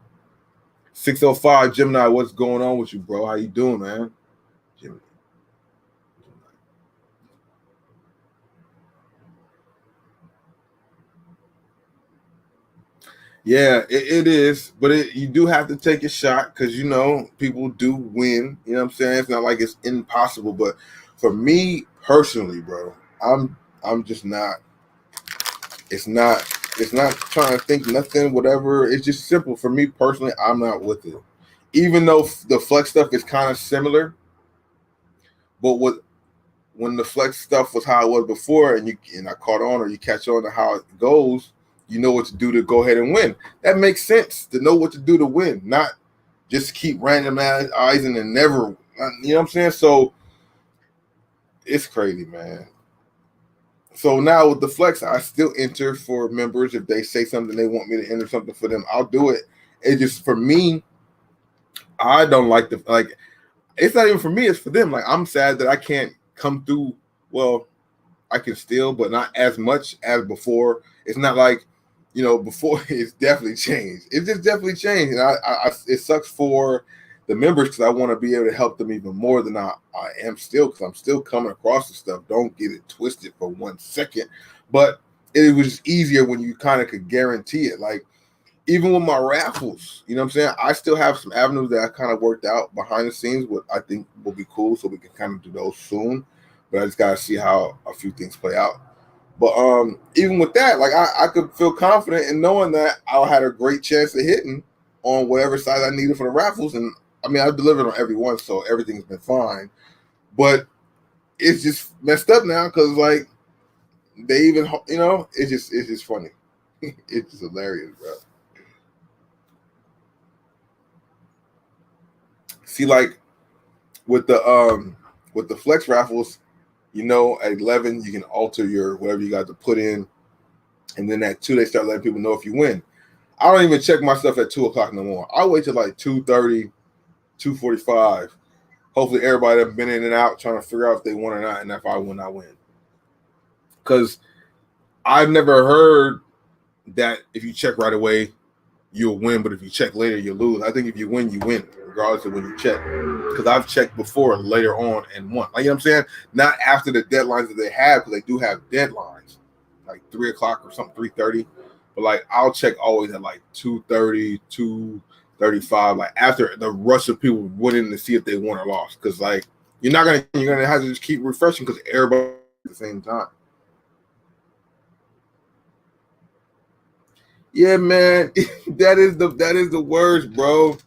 605 Gemini, what's going on with you, bro? How you doing, man? Gemini. Yeah, it is, but you do have to take a shot because people do win. You know what I'm saying? It's not like it's impossible, but for me personally, bro, I'm just not. It's not trying to think nothing, whatever. It's just simple for me personally. I'm not with it, even though the flex stuff is kind of similar. But when the flex stuff was how it was before, and I caught on, or you catch on to how it goes, you know what to do to go ahead and win. That makes sense to know what to do to win, not just keep randomizing and never. You know what I'm saying? So it's crazy, man. So now with the flex, I still enter for members. If they say something, they want me to enter something for them, I'll do it. It just for me, I don't like it's not even for me, it's for them. Like I'm sad that I can't come through. Well, I can still, but not as much as before. It's not like, before it's definitely changed. It's just definitely changed. And it sucks for the members because I want to be able to help them even more than I am still, because I'm still coming across the stuff. Don't get it twisted for 1 second. But it was easier when you kind of could guarantee it. Like, even with my raffles, you know what I'm saying? I still have some avenues that I kind of worked out behind the scenes, what I think will be cool, so we can kind of do those soon. But I just gotta see how a few things play out. But even with that, like I could feel confident in knowing that I had a great chance of hitting on whatever size I needed for the raffles. And I mean, I've delivered on every one, so everything's been fine. But it's just messed up now because like they even, it's just funny. It's just hilarious, bro. See, like with the flex raffles, at 11 you can alter your whatever you got to put in, and then at 2 they start letting people know if you win. I don't even check my stuff at 2 o'clock no more. I wait till like 2:30, 2:45. Hopefully everybody that's been in and out trying to figure out if they won or not, and if I win, I win. Because I've never heard that if you check right away, you'll win, but if you check later, you'll lose. I think if you win, regardless of when you check. Because I've checked before later on and won. Like, you know what I'm saying? Not after the deadlines that they have, because they do have deadlines, like 3 o'clock or something, 3:30. But like I'll check always at like 2:30, 2:35, like after the rush of people winning to see if they won or lost. Because like you're gonna have to just keep refreshing because everybody at the same time. Yeah, man, that is the worst, bro.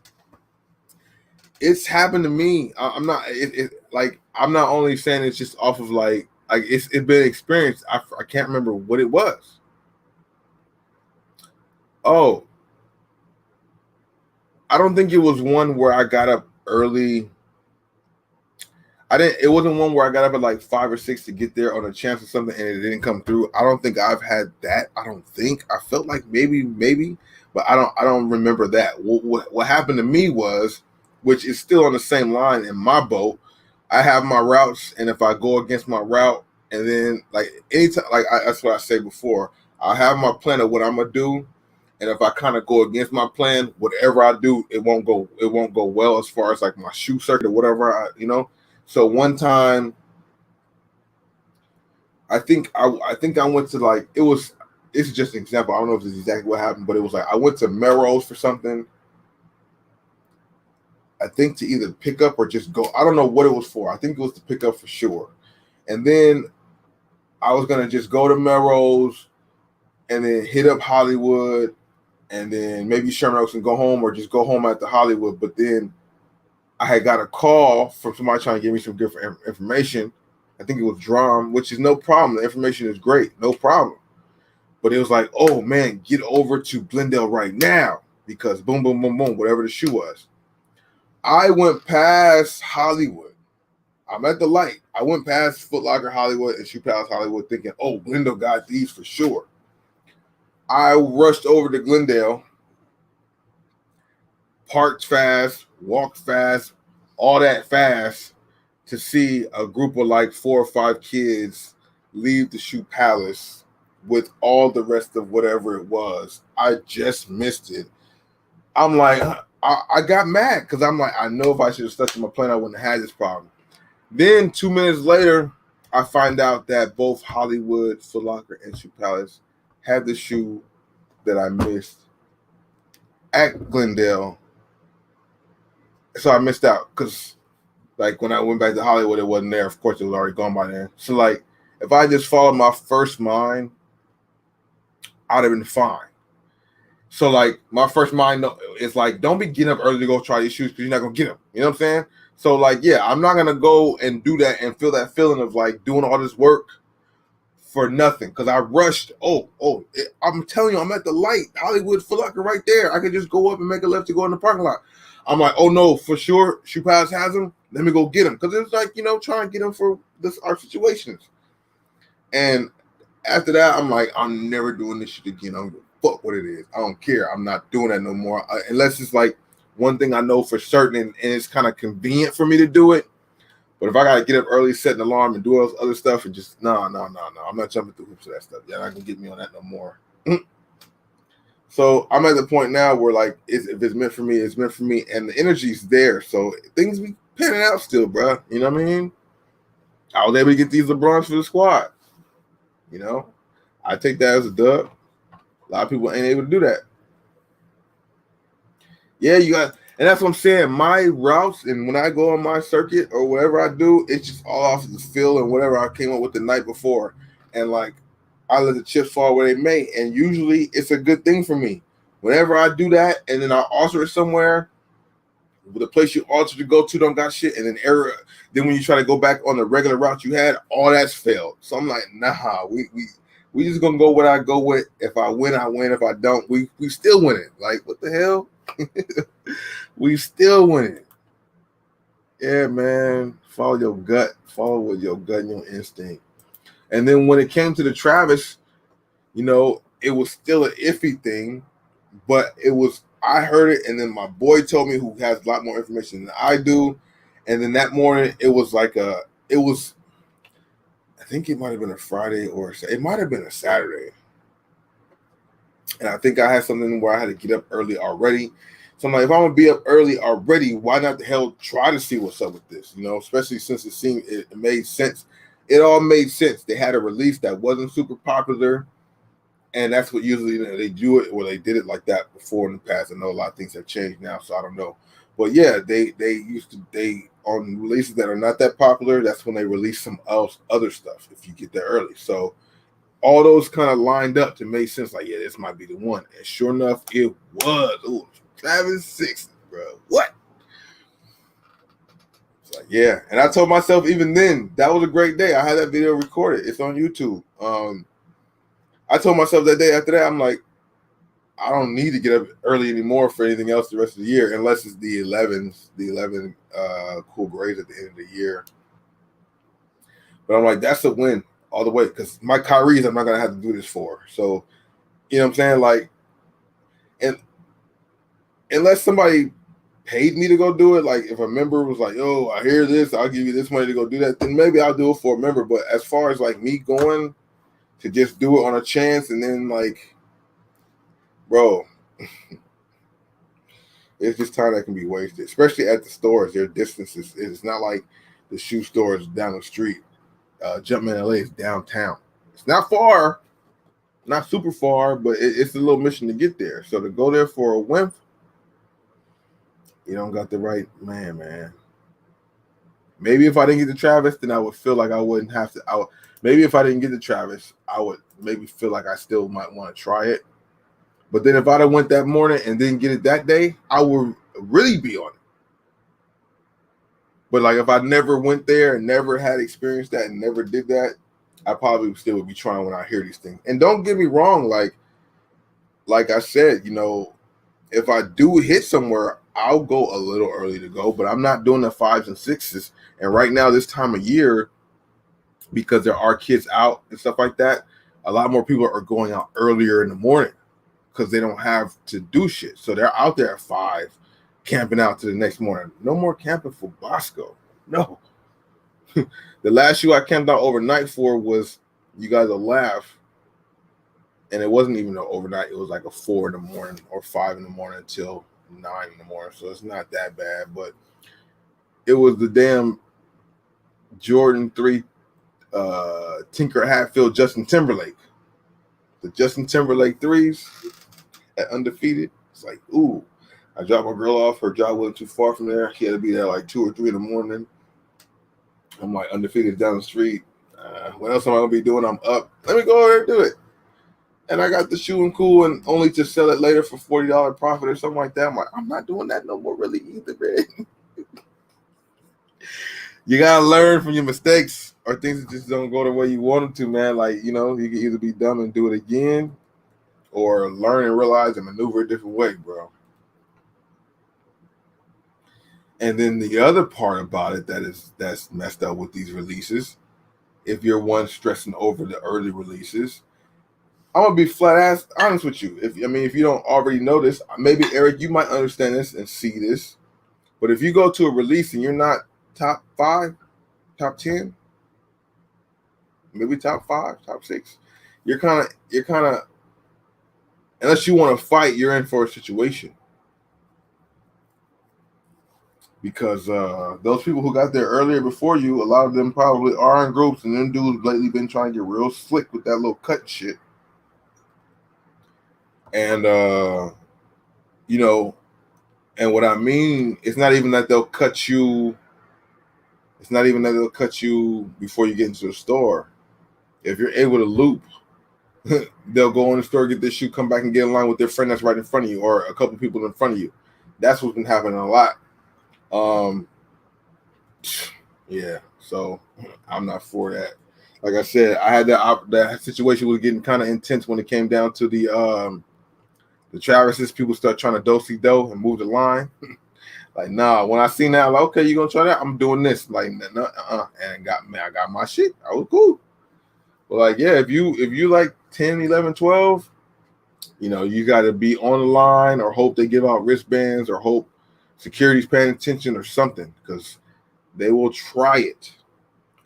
It's happened to me. I'm not like I'm not only saying it's just off of like it's been experienced. I can't remember what it was. Oh, I don't think it was one where I got up early. I didn't. It wasn't one where I got up at like 5 or 6 to get there on a chance of something and it didn't come through. I don't think I've had that. I don't think. I felt like maybe, but I don't remember that. What happened to me was, which is still on the same line in my boat. I have my routes, and if I go against my route, and then like anytime, that's what I said before. I have my plan of what I'm gonna do, and if I kind of go against my plan, whatever I do, it won't go well as far as like my shoe circuit or whatever. So one time, I think I went to like it was this is just an example. I don't know if this is exactly what happened, but it was like I went to Melrose for something. I think to either pick up or just go. I don't know what it was for. I think it was to pick up for sure. And then I was gonna just go to Melrose and then hit up Hollywood and then maybe Sherman Oaks and go home, or just go home at the Hollywood. But then I had got a call from somebody trying to give me some different information. I think it was Drum, which is no problem. The information is great, no problem. But it was like, oh man, get over to Glendale right now because boom, boom, boom, boom, whatever the shoe was. I went past Hollywood. I'm at the light. I went past Foot Locker Hollywood and Shoe Palace Hollywood thinking, oh, Glendale got these for sure. I rushed over to Glendale, parked fast, walked fast, all that fast to see a group of like 4 or 5 kids leave the Shoe Palace with all the rest of whatever it was. I just missed it. I'm like, I got mad because I'm like, I know if I should have stuck to my plan, I wouldn't have had this problem. Then 2 minutes later, I find out that both Hollywood, Foot Locker, and Shoe Palace had the shoe that I missed at Glendale. So I missed out because, like, when I went back to Hollywood, it wasn't there. Of course, it was already gone by then. So, like, if I just followed my first mind, I'd have been fine. So, like, my first mind is like, don't be getting up early to go try these shoes because you're not going to get them. You know what I'm saying? So, like, yeah, I'm not going to go and do that and feel that feeling of, like, doing all this work for nothing because I rushed. I'm telling you, I'm at the light. Hollywood, Foot Locker right there. I could just go up and make a left to go in the parking lot. I'm like, oh, no, for sure, Shoe Palace has them. Let me go get them because it's like, you know, trying to get them for our situations. And after that, I'm like, I'm never doing this shit again. I'm going to fuck what it is. I don't care. I'm not doing that no more. Unless it's like one thing I know for certain and it's kind of convenient for me to do it. But if I got to get up early, set an alarm, and do all this other stuff, and just, no. I'm not jumping through hoops for that stuff. You're not going to get me on that no more. So I'm at the point now where, like, if it's meant for me, it's meant for me. And the energy's there. So things be panning out still, bro. You know what I mean? I was able to get these LeBrons for the squad. You know? I take that as a dub. A lot of people ain't able to do that. Yeah, you got, and that's what I'm saying. My routes and when I go on my circuit or whatever I do, it's just all off of the feel and whatever I came up with the night before. And like, I let the chips fall where they may. And usually it's a good thing for me. Whenever I do that and then I alter it somewhere, the place you alter to go to don't got shit, and then error. Then when you try to go back on the regular route you had, all that's failed. So I'm like, nah, we just gonna go what I go with. If I win, I win. If I don't, we still winning. Like, what the hell? We still winning. Yeah, man. Follow your gut. Follow with your gut and your instinct. And then when it came to the Travis, you know, it was still an iffy thing, but it was, I heard it, and then my boy told me, who has a lot more information than I do. And then that morning, it was like I think it might have been a Friday or it might have been a Saturday. And I think I had something where I had to get up early already. So I'm like, if I'm going to be up early already, why not the hell try to see what's up with this? You know, especially since it made sense. It all made sense. They had a release that wasn't super popular. And that's what usually, you know, they do it, or they did it like that before in the past. I know a lot of things have changed now, so I don't know. But yeah, they on releases that are not that popular, that's when they release some other stuff if you get there early. So all those kind of lined up to make sense. Like, yeah, this might be the one. And sure enough, it was. Ooh, Travis 6, bro. What? It's like, yeah. And I told myself even then, that was a great day. I had that video recorded. It's on YouTube. I told myself that day after that, I'm like, I don't need to get up early anymore for anything else the rest of the year, unless it's the 11 cool grades at the end of the year. But I'm like, that's a win all the way, because my Kyrie's I'm not going to have to do this for. So, you know what I'm saying? Like, and unless somebody paid me to go do it, like if a member was like, yo, I hear this, I'll give you this money to go do that, then maybe I'll do it for a member. But as far as like me going to just do it on a chance, and then like, bro, it's just time that can be wasted, especially at the stores. Their distances, it's not like the shoe store is down the street. Jumpman LA is downtown. It's not far. not super far, but it's a little mission to get there. So to go there for a wimp, you don't got the right man. Maybe if I didn't get to Travis, then I would feel like I wouldn't have to. Maybe if I didn't get to Travis, I would maybe feel like I still might want to try it. But then if I'd have went that morning and didn't get it that day, I would really be on it. But like if I never went there and never had experienced that and never did that, I probably still would be trying when I hear these things. And don't get me wrong, like I said, you know, if I do hit somewhere, I'll go a little early to go, but I'm not doing the 5s and 6s. And right now, this time of year, because there are kids out and stuff like that, a lot more people are going out earlier in the morning because they don't have to do shit. So they're out there at 5, camping out to the next morning. No more camping for Bossco. No. The last shoe I camped out overnight for was, you guys will laugh, and it wasn't even an overnight. It was like a 4 in the morning or 5 in the morning until 9 in the morning. So it's not that bad, but it was the damn Jordan 3 Tinker Hatfield Justin Timberlake. The Justin Timberlake 3s at Undefeated. It's like, ooh. I dropped my girl off. Her job wasn't too far from there. She had to be there like 2 or 3 in the morning. I'm like, Undefeated down the street. What else am I going to be doing? I'm up. Let me go over there and do it. And I got the shoe and cool, and only to sell it later for $40 profit or something like that. I'm like, I'm not doing that no more really either, man. You got to learn from your mistakes or things that just don't go the way you want them to, man. Like, you know, you can either be dumb and do it again or learn and realize and maneuver a different way, bro. And then the other part about it that's messed up with these releases, if you're one stressing over the early releases, I'm gonna be flat ass honest with you. If you don't already know this, maybe Eric, you might understand this and see this. But if you go to a release and you're not top 5, top 10, maybe top 5, top 6, you're kind of, unless you want to fight, you're in for a situation. Because those people who got there earlier before you, a lot of them probably are in groups, and them dudes lately been trying to get real slick with that little cut shit. And you know, and what I mean, it's not even that they'll cut you. It's not even that they'll cut you before you get into the store. If you're able to loop, they'll go in the store, get this shoe, come back and get in line with their friend that's right in front of you, or a couple people in front of you. That's what's been happening a lot. Yeah, so I'm not for that. Like I said, I had that situation was getting kind of intense when it came down to the Travises. People start trying to do-si-do and move the line. Like, nah, when I seen that, I'm like, okay, you gonna try that? I'm doing this. Like, and I got my shit. I was cool. But like, yeah, if you like 10, 11, 12, you know, you got to be on the line or hope they give out wristbands or hope security's paying attention or something, because they will try it.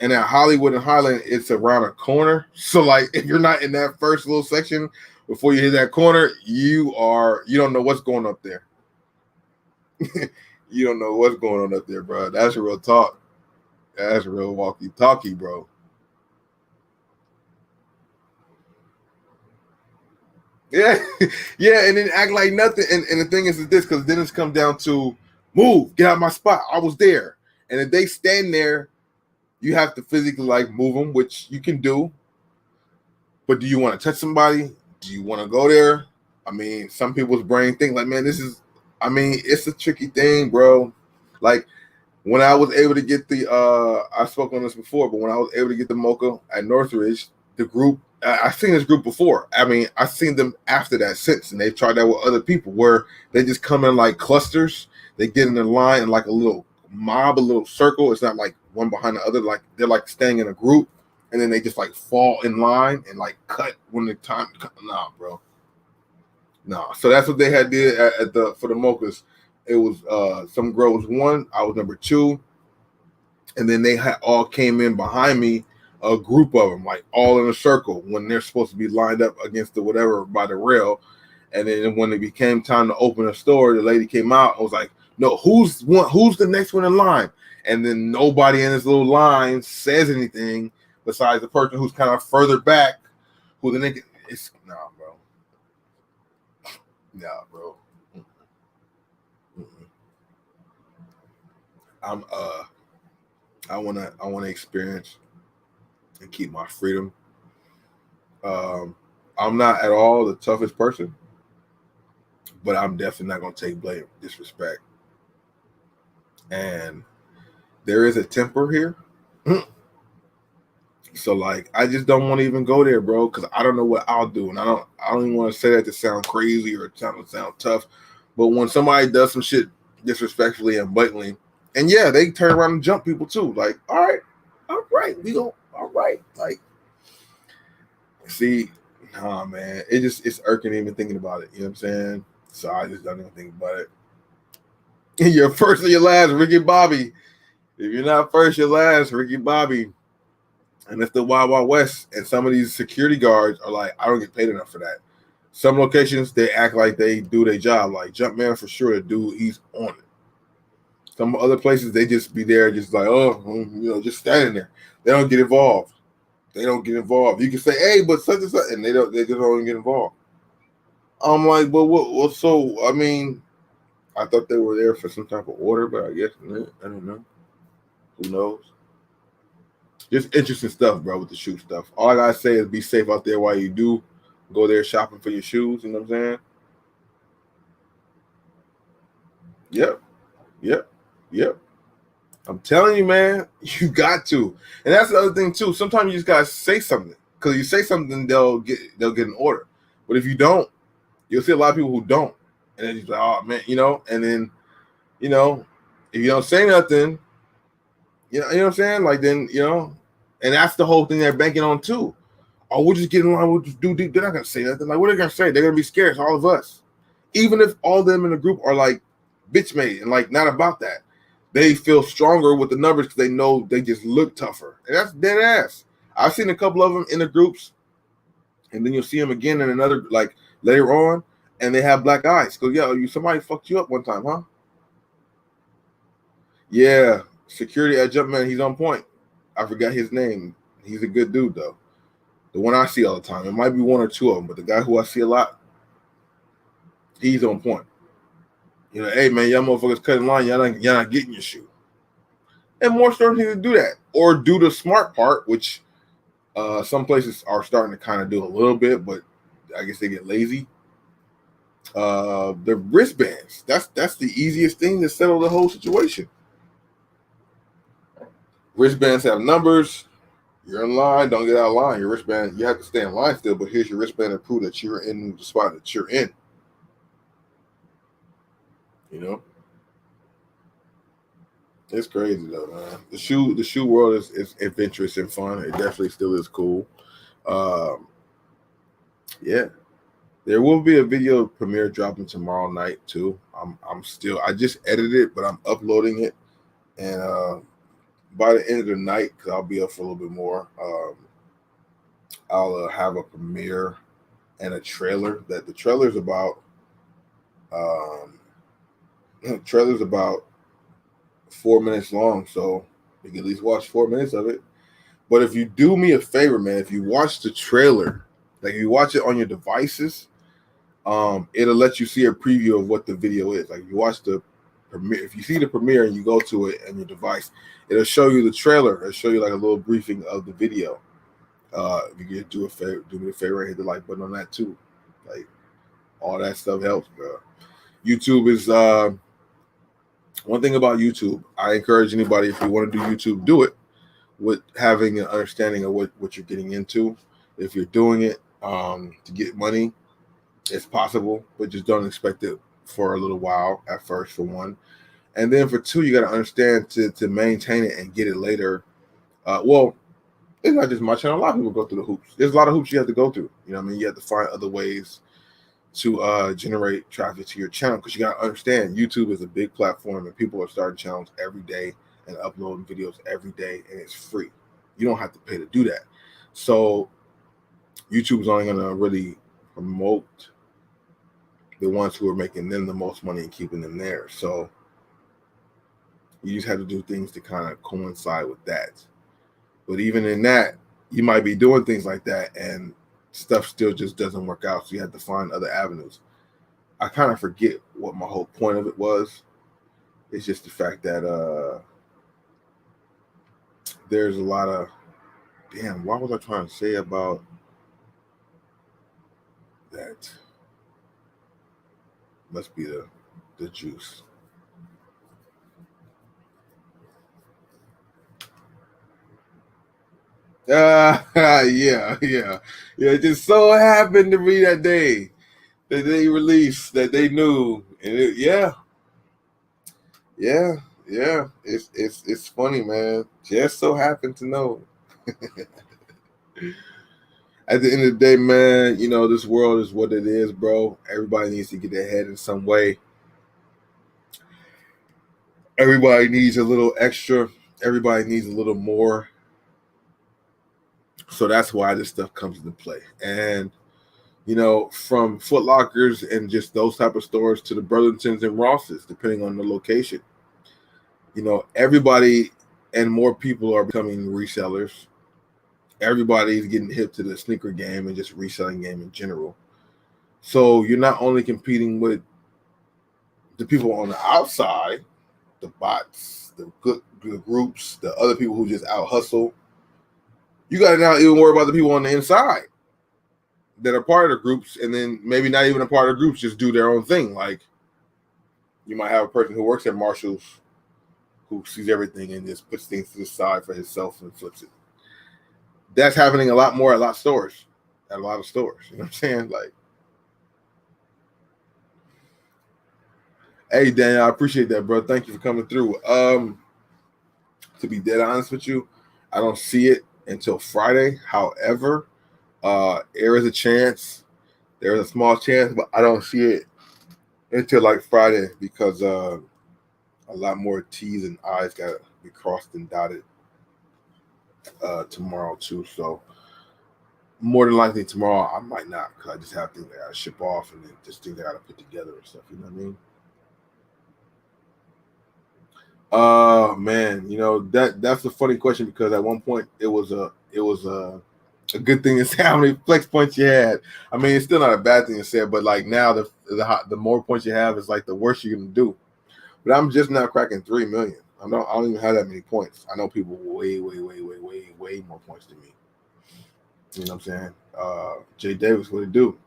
And at Hollywood and Highland, it's around a corner. So like, if you're not in that first little section before you hit that corner, you don't know what's going up there. You don't know what's going on up there, bro. That's real talk. That's real walkie-talkie, bro. Yeah, yeah, and then act like nothing. And the thing is this, because then it's come down to move, get out of my spot. I was there. And if they stand there, you have to physically like move them, which you can do. But do you want to touch somebody? Do you want to go there? I mean, some people's brain think like, man, it's a tricky thing, bro. Like when I was able to get I spoke on this before, but when I was able to get the mocha at Northridge, the group, I've seen this group before. I mean, I've seen them after that since, and they've tried that with other people where they just come in like clusters. They get in a line in like a little mob, a little circle. It's not like one behind the other. Like they're like staying in a group, and then they just like fall in line and like cut when the time. Nah, bro. Nah. So that's what they had did for the mochas. It was some girl was 1, I was number 2, and then they had all came in behind me. A group of them, like all in a circle, when they're supposed to be lined up against the whatever by the rail. And then when it became time to open a store, the lady came out and was like, "No, who's the next one in line?" And then nobody in this little line says anything besides the person who's kind of further back, who then It's nah, bro. Nah, bro. Mm-mm. I'm I wanna experience and keep my freedom. I'm not at all the toughest person, but I'm definitely not gonna take blame, disrespect. And there is a temper here. So like I just don't want to even go there, bro, because I don't know what I'll do. And I don't even want to say that to sound crazy or to sound tough. But when somebody does some shit disrespectfully and blatantly, and yeah, they turn around and jump people too. Like, all right, we go, all right. Like, see, nah, man, it's irking even thinking about it. You know what I'm saying? So I just don't even think about it. You're first or your last, Ricky Bobby. If you're not first, you're last, Ricky Bobby. And it's the Wild Wild West, and some of these security guards are like, I don't get paid enough for that. Some locations they act like they do their job, like Jumpman for sure. The dude, he's on it. Some other places they just be there, just like, oh, just standing there. They don't get involved. They don't get involved. You can say, hey, but such and such, and they don't. They just don't get involved. I'm like, well, what? So I mean, I thought they were there for some type of order, but I guess I don't know. Who knows? Just interesting stuff, bro, with the shoe stuff. All I gotta say is be safe out there while you do go there shopping for your shoes. You know what I'm saying? Yep, yep, yep. I'm telling you, man, you got to. And that's the other thing too. Sometimes you just gotta say something because you say something, they'll get an order. But if you don't, you'll see a lot of people who don't, and then you're like, oh man, And then if you don't say nothing, you know what I'm saying? Like then and that's the whole thing they're banking on too. Oh, we'll just get in line. We'll just do. They're not gonna say nothing. Like, what are they gonna say? They're gonna be scared. It's all of us. Even if all of them in the group are like bitch made and like not about that, they feel stronger with the numbers because they know they just look tougher. And that's dead ass. I've seen a couple of them in the groups, and then you'll see them again in another like later on, and they have black eyes. Go, yo, somebody fucked you up one time, huh? Yeah, security at Jumpman, he's on point. I forgot his name. He's a good dude though. The one I see all the time. It might be one or two of them, but the guy who I see a lot, he's on point. Hey man, y'all motherfuckers cutting line. Y'all not getting your shoe. And more stores need to do that, or do the smart part, which some places are starting to kind of do a little bit, but I guess they get lazy. The wristbands. That's the easiest thing to settle the whole situation. Wristbands have numbers. You're in line. Don't get out of line. Your wristband. You have to stay in line still, but here's your wristband to prove that you're in the spot that you're in. It's crazy though, man. The shoe world is adventurous and fun. It definitely still is cool. Yeah, there will be a video premiere dropping tomorrow night too. I just edited it, but I'm uploading it, and by the end of the night, because I'll be up for a little bit more, I'll have a premiere and a trailer. That the trailer's about um, 4 minutes long, so you can at least watch 4 minutes of it. But if you do me a favor, man, if you watch the trailer, like if you watch it on your devices, it'll let you see a preview of what the video is. Like if you watch the premiere, if you see the premiere and you go to it on your device, it'll show you the trailer. It'll show you like a little briefing of the video. If you could do me a favor and hit the like button on that too. Like all that stuff helps, bro. YouTube is one thing about YouTube. I encourage anybody, if you want to do YouTube, do it with having an understanding of what you're getting into. If you're doing it to get money, it's possible, but just don't expect it for a little while at first, for one. And then for two, you got to understand to maintain it and get it later. Well, it's not just my channel. A lot of people go through the hoops. There's a lot of hoops you have to go through. You know what I mean? You have to find other ways to generate traffic to your channel, because you got to understand YouTube is a big platform and people are starting channels every day and uploading videos every day, and it's free. You don't have to pay to do that. So YouTube is only going to really promote the ones who are making them the most money and keeping them there. So you just have to do things to kind of coincide with that. But even in that, you might be doing things like that, and stuff still just doesn't work out. So you have to find other avenues. I kind of forget what my whole point of it was. It's just the fact that there's a lot of, damn, what was I trying to say about that? Must be the juice. Yeah. It just so happened to be that day that they released that they knew, and yeah. It's funny, man. Just so happened to know. At the end of the day, man, you know, this world is what it is, bro. Everybody needs to get ahead in some way. Everybody needs a little extra. Everybody needs a little more. So that's why this stuff comes into play. And, you know, from Foot Lockers and just those type of stores to the Burlingtons and Rosses, depending on the location. You know, everybody and more people are becoming resellers. Everybody's getting hip to the sneaker game and just reselling game in general. So you're not only competing with the people on the outside, the bots, the good groups, the other people who just out hustle. You got to now even worry about the people on the inside that are part of the groups, and then maybe not even a part of the groups, just do their own thing. Like you might have a person who works at Marshall's who sees everything and just puts things to the side for himself and flips it. That's happening a lot more at a lot of stores. At a lot of stores. You know what I'm saying? Like, hey Daniel, I appreciate that, bro. Thank you for coming through. To be dead honest with you, I don't see it until Friday. However, there is a chance. There's a small chance, but I don't see it until like Friday because a lot more T's and I's got to be crossed and dotted tomorrow too. So more than likely tomorrow I might not because I just have things I got to ship off and then just things I got to put together and stuff. You know what I mean? Man, you know that's a funny question because at one point it was a good thing to say how many flex points you had. I mean, it's still not a bad thing to say, but like now the more points you have is like the worse you're gonna do. But I'm just now cracking 3 million. I don't even have that many points. I know people way more points than me. You know what I'm saying? Jay Davis, what it do?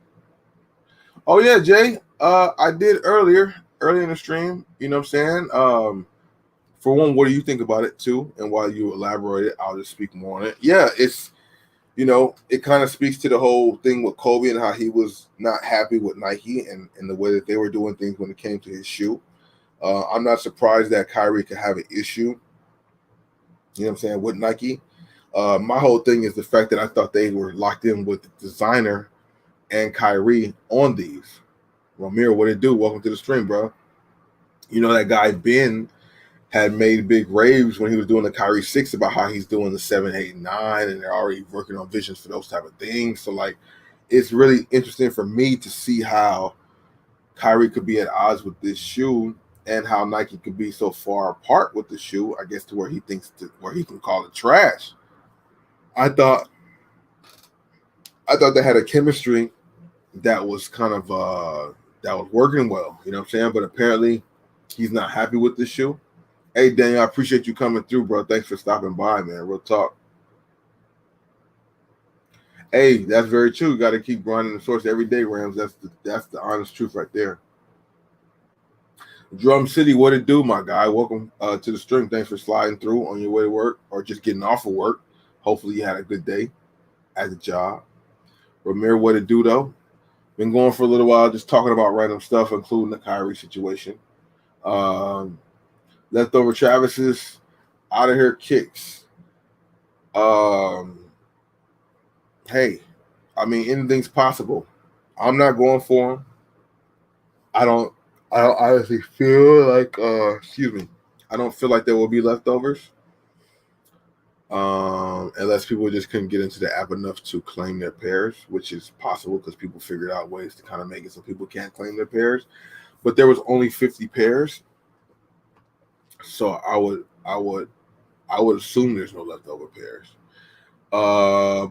Oh yeah, Jay. I did early in the stream. You know what I'm saying? For one, what do you think about it too? And while you elaborate it, I'll just speak more on it. Yeah, it's, you know, it kind of speaks to the whole thing with Kobe and how he was not happy with Nike and the way that they were doing things when it came to his shoe. I'm not surprised that Kyrie could have an issue, you know what I'm saying, with Nike. My whole thing is the fact that I thought they were locked in with the designer and Kyrie on these. Ramir, what it do? Welcome to the stream, bro. You know that guy Ben had made big raves when he was doing the Kyrie 6 about how he's doing the 7, 8, 9, and they're already working on visions for those type of things. So, like, it's really interesting for me to see how Kyrie could be at odds with this shoe and how Nike could be so far apart with the shoe, I guess, to where he thinks where he can call it trash. I thought they had a chemistry that was kind of that was working well, you know what I'm saying? But apparently he's not happy with the shoe. Hey, Daniel, I appreciate you coming through, bro. Thanks for stopping by, man. Real talk. Hey, that's very true. You got to keep grinding the source every day, Rams. That's the honest truth right there. Drum City, what it do, my guy? Welcome to the stream. Thanks for sliding through on your way to work or just getting off of work. Hopefully you had a good day at the job. Ramir, what it do, though? Been going for a little while, just talking about random stuff, including the Kyrie situation. Leftover Travis's out of here kicks. Hey, I mean, anything's possible. I'm not going for him. I don't honestly feel like, excuse me, I don't feel like there will be leftovers. Unless people just couldn't get into the app enough to claim their pairs, which is possible because people figured out ways to kind of make it so people can't claim their pairs. But there was only 50 pairs. So I would assume there's no leftover pairs.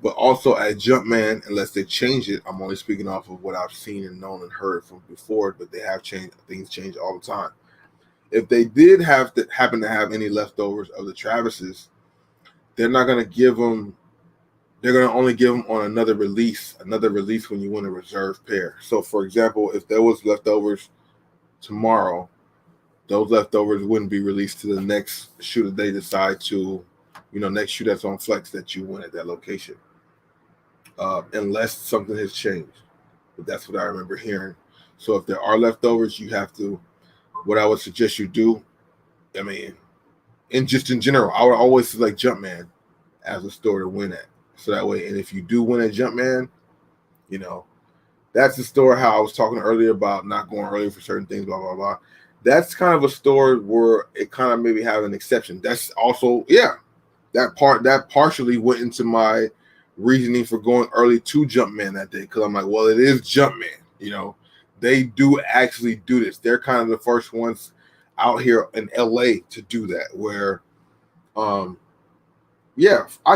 But also at Jumpman, unless they change it, I'm only speaking off of what I've seen and known and heard from before. But they have changed. Things change all the time. If they did happen to have any leftovers of the Travises, they're not going to give them. They're going to only give them on another release when you win a reserve pair. So, for example, if there was leftovers tomorrow, those leftovers wouldn't be released to the next shoe that they decide to, next shoe that's on flex that you win at that location, unless something has changed. But that's what I remember hearing. So if there are leftovers, you have to. What I would suggest you do, I mean, in general, I would always select Jumpman as a store to win at. So that way, and if you do win at Jumpman, that's the store how I was talking earlier about not going early for certain things, blah, blah, blah. That's kind of a store where it kind of maybe have an exception. That's also, that partially went into my reasoning for going early to Jumpman that day. Because I'm like, well, it is Jumpman, they do actually do this. They're kind of the first ones out here in LA to do that, where I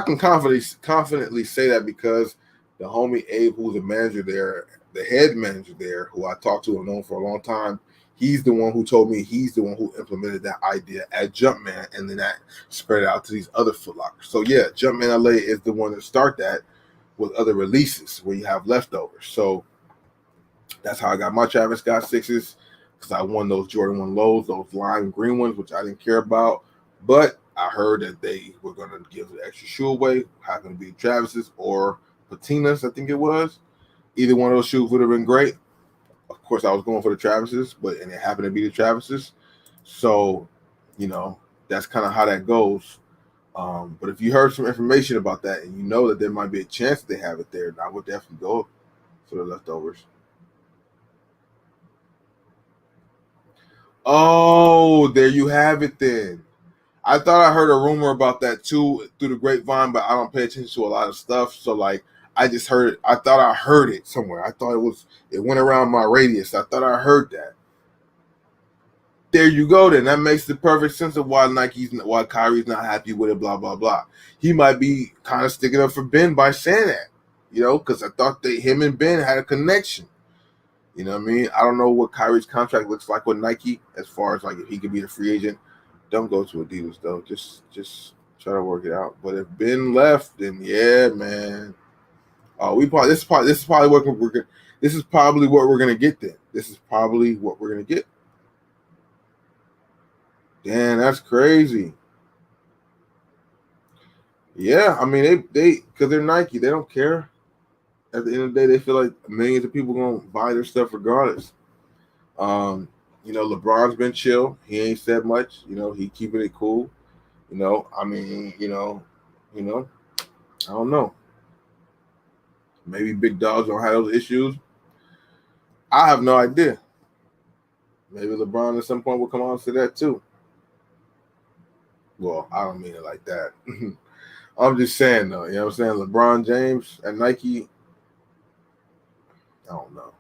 can confidently say that because the homie Abe, who's the manager there, the head manager there, who I talked to and known for a long time, he's the one who told me he's the one who implemented that idea at Jumpman, and then that spread out to these other Foot Lockers. So Jumpman LA is the one to start that with other releases where you have leftovers. So that's how I got my Travis Scott 6s, because I won those Jordan 1 lows, those lime green ones, which I didn't care about. But I heard that they were going to give the extra shoe away, happened to be Travis's or Patina's, I think it was. Either one of those shoes would have been great. Of course, I was going for the Travis's, and it happened to be the Travis's. So, that's kind of how that goes. But if you heard some information about that and you know that there might be a chance that they have it there, I would definitely go for the leftovers. Oh, there you have it then. I thought I heard a rumor about that too through the grapevine, but I don't pay attention to a lot of stuff. So I just heard it. I thought I heard it somewhere. I thought it went around my radius. I thought I heard that. There you go then. That makes the perfect sense of why Kyrie's not happy with it, blah, blah, blah. He might be kind of sticking up for Ben by saying that, because I thought that him and Ben had a connection. You know what I mean? I don't know what Kyrie's contract looks like with Nike as far as if he could be a free agent. Don't go to Adidas though. Just try to work it out. But if Ben left, then yeah, man. This is probably what we're gonna get then. This is probably what we're gonna get. Damn, that's crazy. Yeah, I mean they because they're Nike, they don't care. At the end of the day, they feel like millions of people gonna buy their stuff regardless. LeBron's been chill. He ain't said much. He keeping it cool. I mean, I don't know. Maybe big dogs don't have those issues. I have no idea. Maybe LeBron at some point will come on and say that too. Well, I don't mean it like that. I'm just saying though, what I'm saying? LeBron James and Nike. I don't know.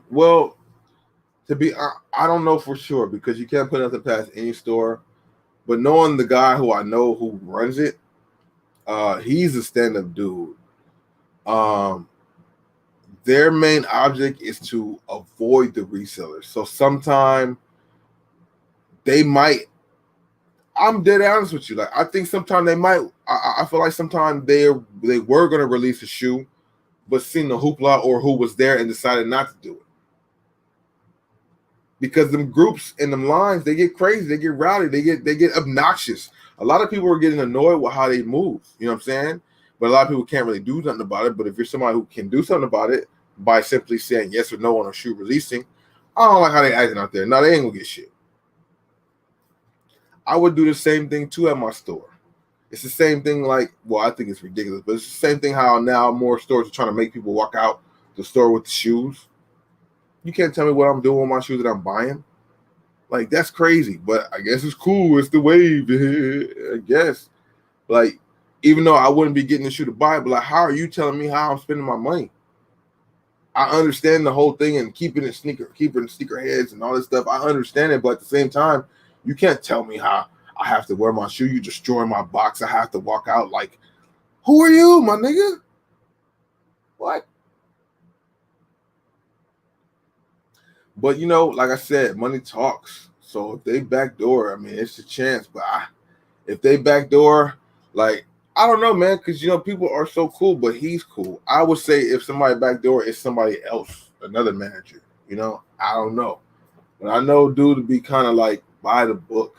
Well, I don't know for sure because you can't put nothing past any store. But knowing the guy who I know who runs it, he's a stand-up dude. Their main object is to avoid the resellers. So sometime they might. I'm dead honest with you. I think sometimes they might. I feel like sometimes they were going to release a shoe, but seen the hoopla or who was there and decided not to do it. Because them groups and them lines, they get crazy, they get rowdy, they get obnoxious. A lot of people are getting annoyed with how they move. You know what I'm saying? But a lot of people can't really do nothing about it. But if you're somebody who can do something about it by simply saying yes or no on a shoe releasing, I don't like how they acting out there. No, they ain't gonna get shit. I would do the same thing too at my store. It's the same thing I think it's ridiculous, but it's the same thing how now more stores are trying to make people walk out the store with the shoes. You can't tell me what I'm doing with my shoes that I'm buying. That's crazy, but I guess it's cool. It's the wave, I guess. Even though I wouldn't be getting the shoe to buy, but how are you telling me how I'm spending my money? I understand the whole thing and keeping sneakerheads and all this stuff. I understand it, but at the same time, you can't tell me how I have to wear my shoe. You destroy my box. I have to walk out like, who are you, my nigga? What? But you know, like I said, money talks. So if they backdoor, I mean, it's a chance. But if they backdoor, like, I don't know, man, because you know people are so cool, but he's cool. I would say if somebody backdoor, it's somebody else, another manager. You know, I don't know, but I know dude to be kind of like by the book.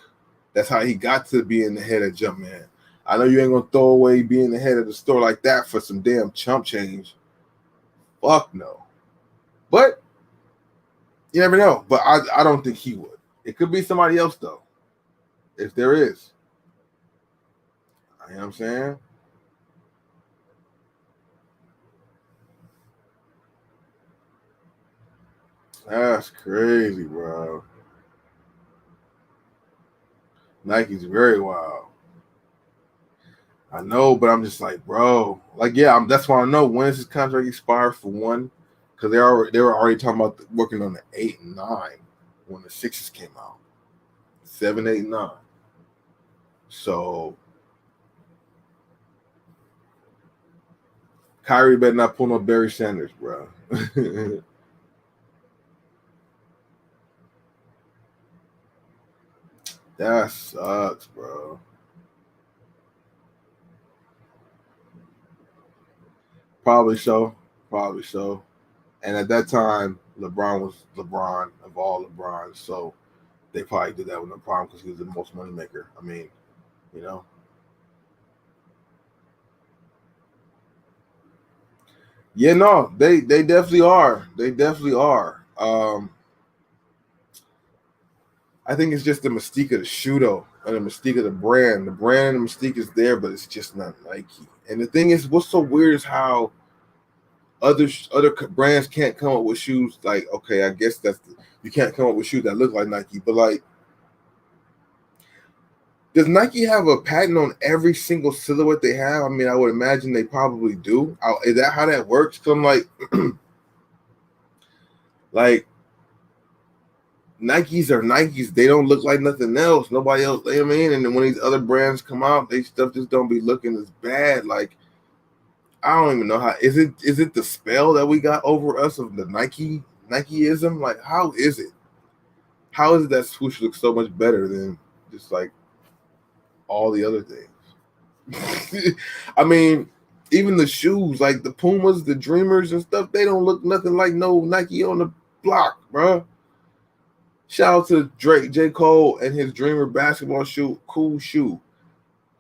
That's how he got to be in the head of Jumpman. I know you ain't gonna throw away being the head of the store like that for some damn chump change. Fuck no. But you never know. But I don't think he would. It could be somebody else though, if there is. You know what I'm saying? That's crazy, bro. Nike's very wild. I know, but I'm just like, bro, like, yeah, that's why I know when does his contract expire for one, because they were already talking about working on the 8 and 9 when the 6s came out, 7, 8, 9. So Kyrie better not pull no Barry Sanders, bro. That sucks, bro. Probably so. Probably so. And at that time, LeBron was LeBron of all LeBrons. So they probably did that with no problem because he was the most money maker. I mean, you know. Yeah, no, they definitely are. They definitely are. I think it's just the mystique of the shoe though, and the mystique of the brand. The brand and the mystique is there, but it's just not Nike. And the thing is, what's so weird is how other brands can't come up with shoes like, okay, I guess you can't come up with shoes that look like Nike, but like, does Nike have a patent on every single silhouette they have? I mean, I would imagine they probably do. Is that how that works? Cause I'm like Nikes are Nikes. They don't look like nothing else. Nobody else. You know what I mean? And then when these other brands come out, they stuff just don't be looking as bad. Like, I don't even know how. Is it the spell that we got over us of the Nikeism? Like, how is it? How is it that swoosh looks so much better than just like all the other things? I mean, even the shoes, like the Pumas, the Dreamers and stuff, they don't look nothing like no Nike on the block, bro. Shout out to Drake, J. Cole, and his Dreamer basketball shoe, cool shoe.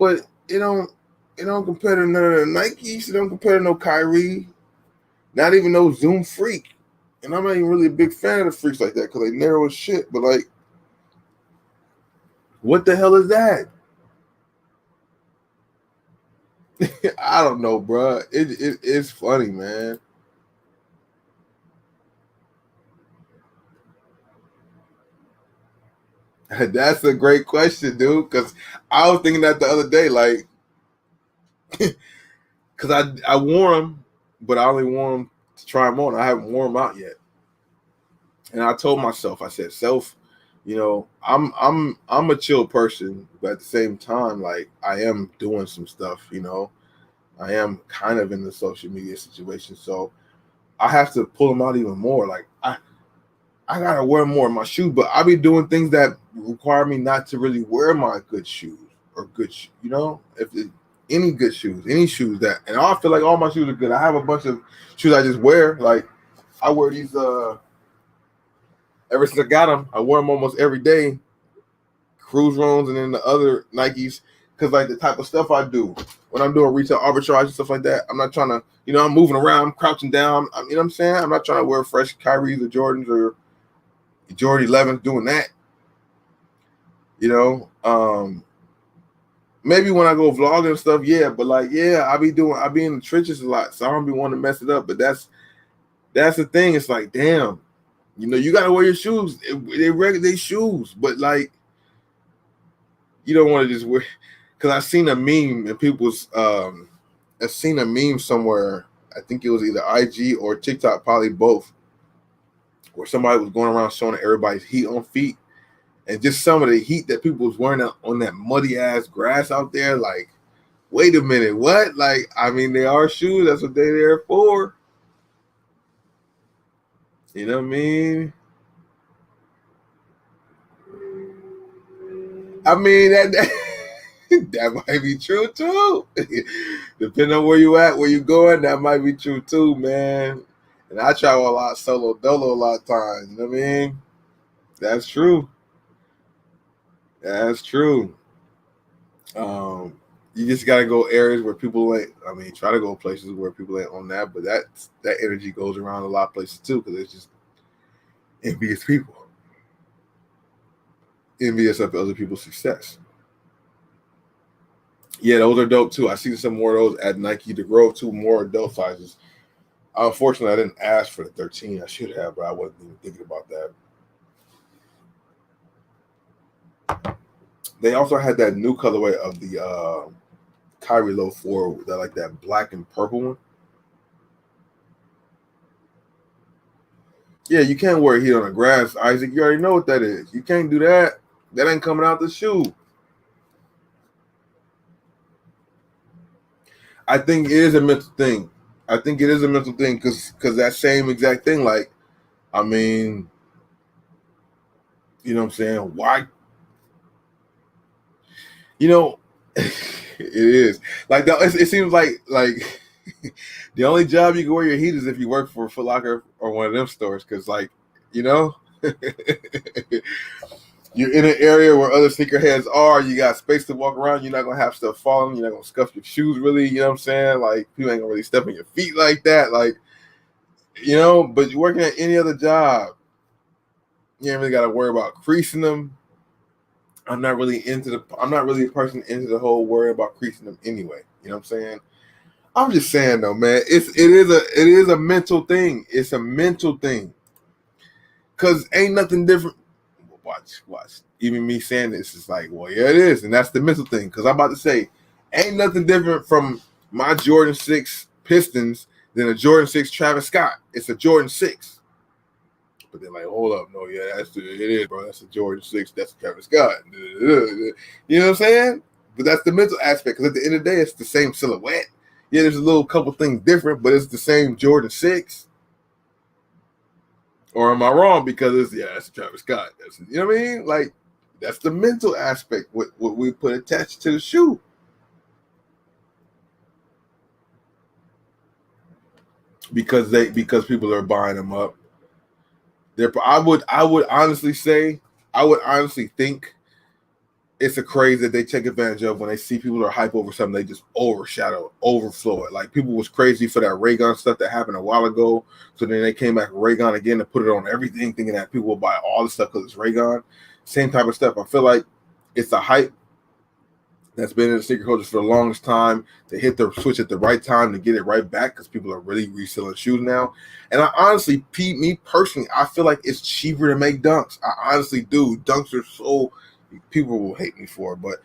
But it don't compare to none of the Nikes. It don't compare to no Kyrie. Not even no Zoom Freak. And I'm not even really a big fan of the freaks like that because they narrow as shit. But like, what the hell is that? I don't know, bro. It's funny, man. That's a great question, dude. Because I was thinking that the other day, like, because I wore them, but I only wore them to try them on. I haven't worn them out yet. And I told myself, I said, self, I'm a chill person, but at the same time, like I am doing some stuff, I am kind of in the social media situation. So I have to pull them out even more. Like I gotta wear more of my shoes, but I be doing things that require me not to really wear my good shoes or if any good shoes, any shoes that, and I feel like all my shoes are good. I have a bunch of shoes I just wear. Like I wear these ever since I got them, I wear them almost every day. Cruise runs and then the other Nikes, because like the type of stuff I do when I'm doing retail arbitrage and stuff like that, I'm not trying to, I'm moving around, I'm crouching down. You know what I'm saying? I'm not trying to wear fresh Kyries or Jordans or Jordan 11s doing that. You know, maybe when I go vlogging and stuff, yeah. But like, yeah, I be in the trenches a lot, so I don't be wanting to mess it up. But that's the thing. It's like, damn, you gotta wear your shoes. They shoes, but like, you don't want to just wear. Because I seen a meme and I've seen a meme somewhere. I think it was either IG or TikTok, probably both, where somebody was going around showing everybody's heat on feet, and just some of the heat that people was wearing on that muddy ass grass out there. Like, wait a minute, what? Like, I mean, they are shoes. That's what they're there for. You know what I mean? I mean that that might be true too. Depending on where you at, where you going, that might be true too, man. And I travel a lot solo dolo a lot of times. You know what I mean? That's true. That's true. You just gotta go areas where people ain't. I mean, try to go places where people ain't on that, but that energy goes around a lot of places too, because it's just envious people, envious of other people's success. Yeah, those are dope too. I see some more of those at Nike. The Grove too, more adult sizes. Unfortunately, I didn't ask for the 13. I should have, but I wasn't even thinking about that. They also had that new colorway of the Kyrie Low 4, that like that black and purple one. Yeah, you can't wear heat on the grass, Isaac. You already know what that is. You can't do that. That ain't coming out the shoe. I think it is a mental thing. I think it is a mental thing because that same exact thing. Like, I mean, you know what I'm saying? Why? You know, it is like that. It seems like the only job you can wear your heat is if you work for Foot Locker or one of them stores, because like, you know, you're in an area where other sneakerheads are. You got space to walk around. You're not gonna have stuff falling. You're not gonna scuff your shoes, really. You know what I'm saying? Like, people ain't gonna really step on your feet like that. Like, you know. But you're working at any other job, you ain't really got to worry about creasing them. I'm not really a person into the whole worry about creasing them anyway. You know what I'm saying? I'm just saying though, man. It is a mental thing. It's a mental thing. Cause ain't nothing different. Watch. Even me saying this is like, well, yeah, it is, and that's the mental thing. Cause I'm about to say, ain't nothing different from my Jordan 6 Pistons than a Jordan 6 Travis Scott. It's a Jordan 6. But they're like, hold up, no, yeah, it is, bro. That's a Jordan 6. That's a Travis Scott. You know what I'm saying? But that's the mental aspect. Because at the end of the day, it's the same silhouette. Yeah, there's a little couple things different, but it's the same Jordan 6. Or am I wrong? Because it's Travis Scott. You know what I mean? Like, that's the mental aspect, what we put attached to the shoe. Because people are buying them up. I would honestly think it's a craze that they take advantage of when they see people are hype over something. They just overflow it. Like, people was crazy for that Raygun stuff that happened a while ago. So then they came back with Raygun again to put it on everything, thinking that people will buy all the stuff because it's Raygun. Same type of stuff. I feel like it's a hype that's been in the sneaker culture for the longest time. They hit the switch at the right time to get it right back because people are really reselling shoes now. And I honestly, me personally, I feel like it's cheaper to make dunks. I honestly do. Dunks are so, people will hate me for it, but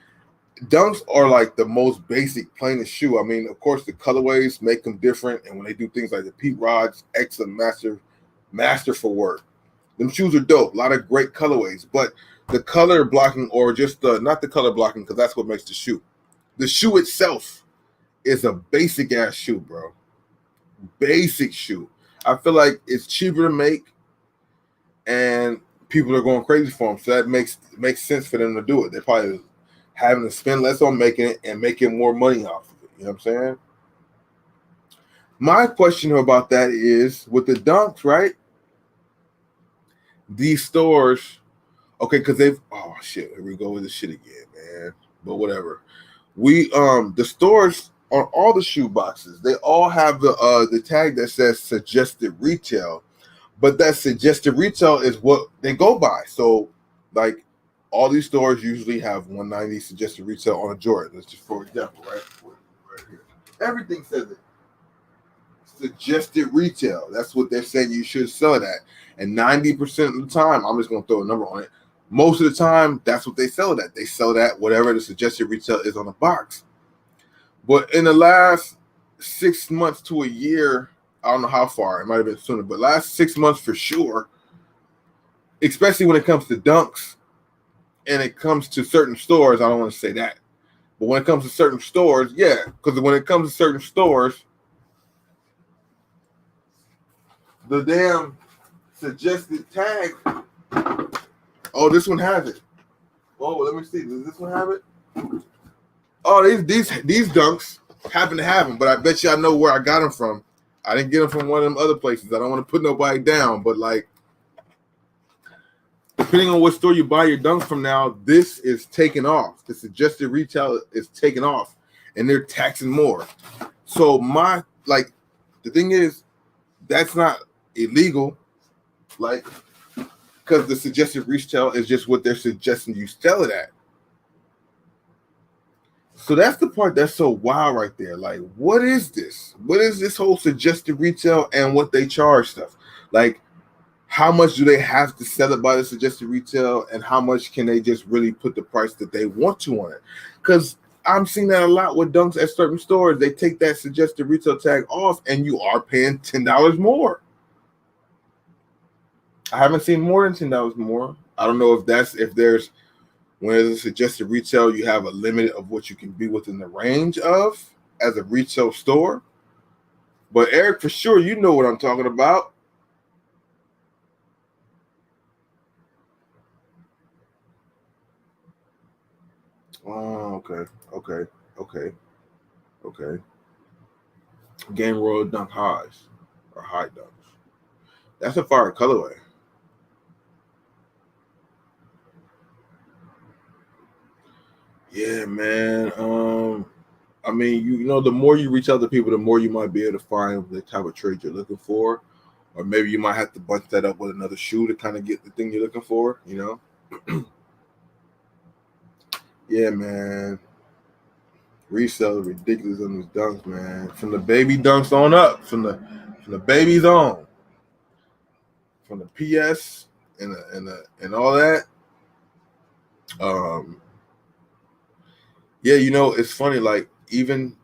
dunks are like the most basic, plainest shoe. I mean, of course, the colorways make them different, and when they do things like the P.O.BOX, excellent masterful work. Them shoes are dope. A lot of great colorways, but the color blocking, or just not the color blocking, because that's what makes the shoe. The shoe itself is a basic ass shoe, bro. Basic shoe. I feel like it's cheaper to make, and people are going crazy for them. So that makes sense for them to do it. They're probably having to spend less on making it and making more money off of it. You know what I'm saying? My question about that is, with the dunks, right? These stores, okay, because oh shit, here we go with this shit again, man. But whatever. The stores on all the shoe boxes, they all have the tag that says suggested retail. But that suggested retail is what they go by. So, like, all these stores usually have 190 suggested retail on a Jordan. That's just for example, right here. Everything says it. Suggested retail. That's what they're saying you should sell it at. And 90% of the time, I'm just going to throw a number on it. Most of the time, that's what they sell it at. They sell it at whatever the suggested retail is on the box. But in the last 6 months to a year, I don't know how far, it might have been sooner, but last 6 months for sure, especially when it comes to dunks and it comes to certain stores. I don't want to say that, but when it comes to certain stores, yeah, because when it comes to certain stores, the damn suggested tag. Oh, this one has it. Oh, let me see. Does this one have it? Oh, these dunks happen to have them, but I bet you I know where I got them from. I didn't get them from one of them other places. I don't want to put nobody down, but like, depending on what store you buy your dunks from now, this is taken off. The suggested retail is taken off, and they're taxing more. So the thing is, that's not illegal, like, because the suggested retail is just what they're suggesting you sell it at. So that's the part that's so wild right there. Like, what is this? What is this whole suggested retail and what they charge stuff? Like, how much do they have to sell it by the suggested retail, and how much can they just really put the price that they want to on it? Because I'm seeing that a lot with dunks at certain stores. They take that suggested retail tag off, and you are paying $10 more. I haven't seen more than $10 more. I don't know if there's when there's a suggested retail, you have a limit of what you can be within the range of as a retail store. But Eric, for sure, you know what I'm talking about. Oh, okay. Game Royal Dunk Highs or High Dunks. That's a fire colorway. Yeah, man. I mean, you know, the more you reach out to people, the more you might be able to find the type of trade you're looking for, or maybe you might have to bunch that up with another shoe to kind of get the thing you're looking for. You know. Yeah, man. Resell is ridiculous on these dunks, man. From the baby dunks on up, from the babies on, from the PS and all that. Um, yeah, you know, it's funny. Like even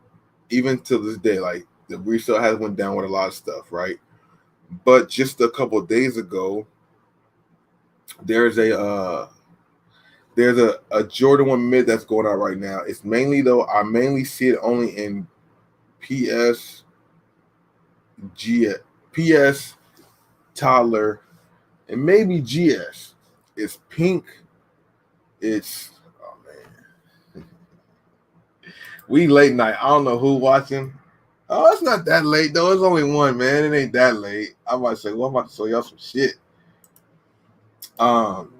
to this day, like the resale has went down with a lot of stuff, right? But just a couple of days ago, there's a Jordan 1 mid that's going out right now. It's mainly though, I mainly see it only in PS, PS, toddler, and maybe GS. It's pink. It's oh man. We late night. I don't know who watching. Oh, it's not that late though. It's only one, man. It ain't that late. I might say, well, I'm about to show y'all some shit. Um,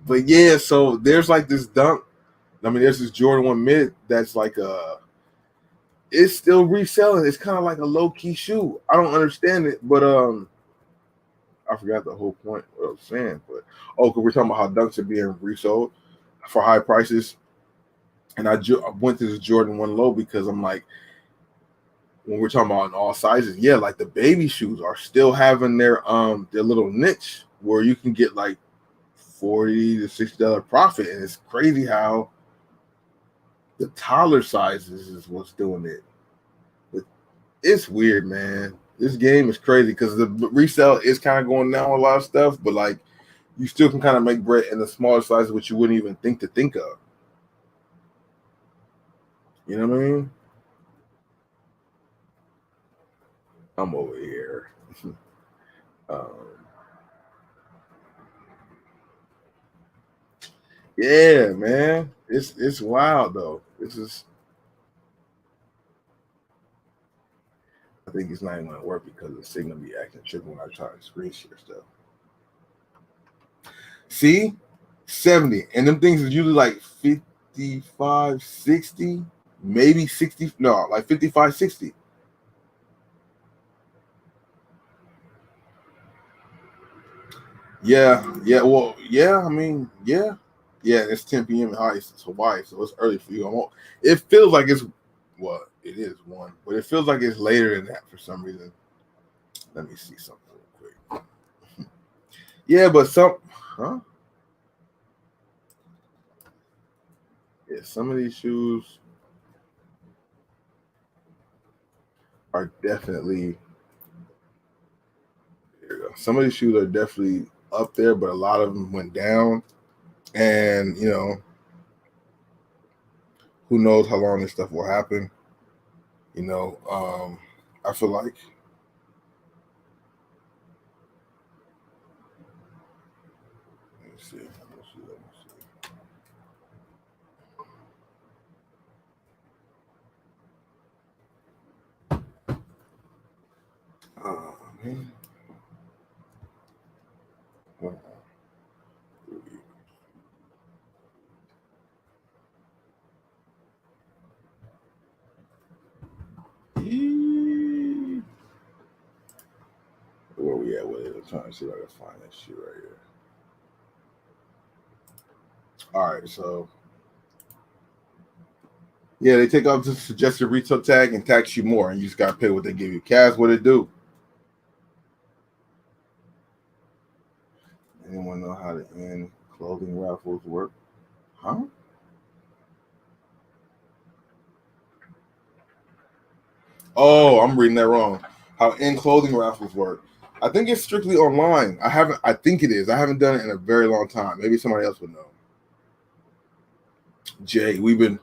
but yeah, so there's like this dunk. I mean, there's this Jordan 1 mid that's like it's still reselling. It's kind of like a low key shoe. I don't understand it, but I forgot the whole point what I was saying. But because we're talking about how dunks are being resold for high prices, and I went to this Jordan 1 low because I'm like, when we're talking about in all sizes, yeah, like the baby shoes are still having their little niche where you can get like $40 to $60 profit, and it's crazy how the toddler sizes is what's doing it. But it's weird, man. This game is crazy because the resale is kind of going down with a lot of stuff, but like you still can kind of make bread in the smaller sizes, which you wouldn't even think of. You know what I mean? I'm over here. um, yeah, man. It's wild though. This is I think it's not even gonna work because the signal be acting trippy when I try to screen share stuff. See? 70. And them things is usually like 55, 60, maybe 60. No, like 55, 60. Yeah. Well, yeah, I mean, yeah. Yeah, it's 10 p.m. in Hawaii, so it's early for you. It feels like it's well, it is 1, but it feels like it's later than that for some reason. Let me see something real quick. Yeah, but yeah, some of these shoes. are definitely, there you go. Some of these shoes are definitely up there, but a lot of them went down. And, you know, who knows how long this stuff will happen. You know, I feel like, let me see. Oh, man. Where we at with it? I'm trying to see if I can find that shit right here. All right, so yeah, they take off the suggested retail tag and tax you more, and you just gotta pay what they give you. Kaz, what it do? Anyone know how to end clothing raffles work? Huh? Oh, I'm reading that wrong. How end clothing raffles work? I think it's strictly online. I think it is. I haven't done it in a very long time. Maybe somebody else would know. Jay, we've been.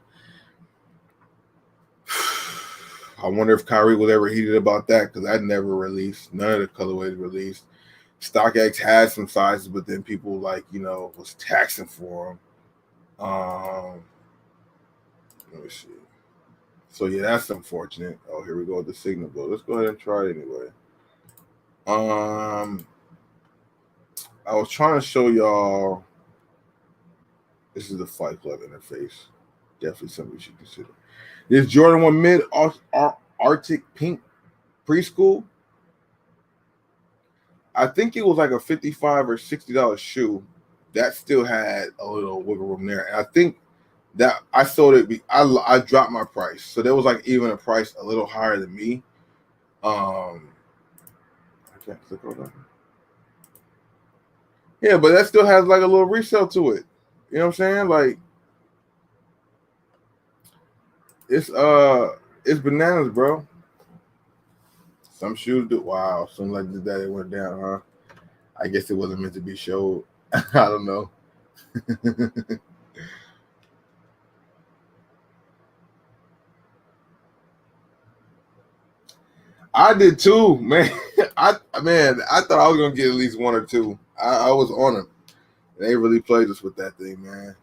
I wonder if Kyrie was ever heated about that because that never released. None of the colorways released. StockX had some sizes, but then people was taxing for them. Let me see. So yeah, that's unfortunate. Oh, here we go with the signal book. Let's go ahead and try it anyway. I was trying to show y'all. This is the Fight Club interface. Definitely something you should consider. This Jordan 1 Mid Arctic Pink preschool. I think it was like a $55 or $60 shoe. That still had a little wiggle room there. And I think that I sold it. I dropped my price. So there was like even a price a little higher than me. I can't click on that. Yeah, but that still has like a little resale to it. You know what I'm saying? Like it's bananas, bro. Some shoes do. Wow, something like that it went down, huh? I guess it wasn't meant to be showed. I don't know. I did too, man. I thought I was gonna get at least one or two. I was on them. They really played us with that thing, man.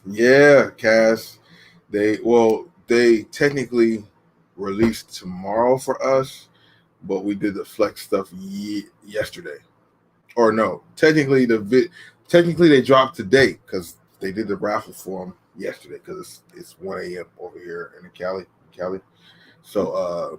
Yeah, Cass. They technically released tomorrow for us, but we did the flex stuff yesterday. Or no, technically technically they dropped today because they did the raffle for them yesterday because it's 1 a.m. over here in Cali. So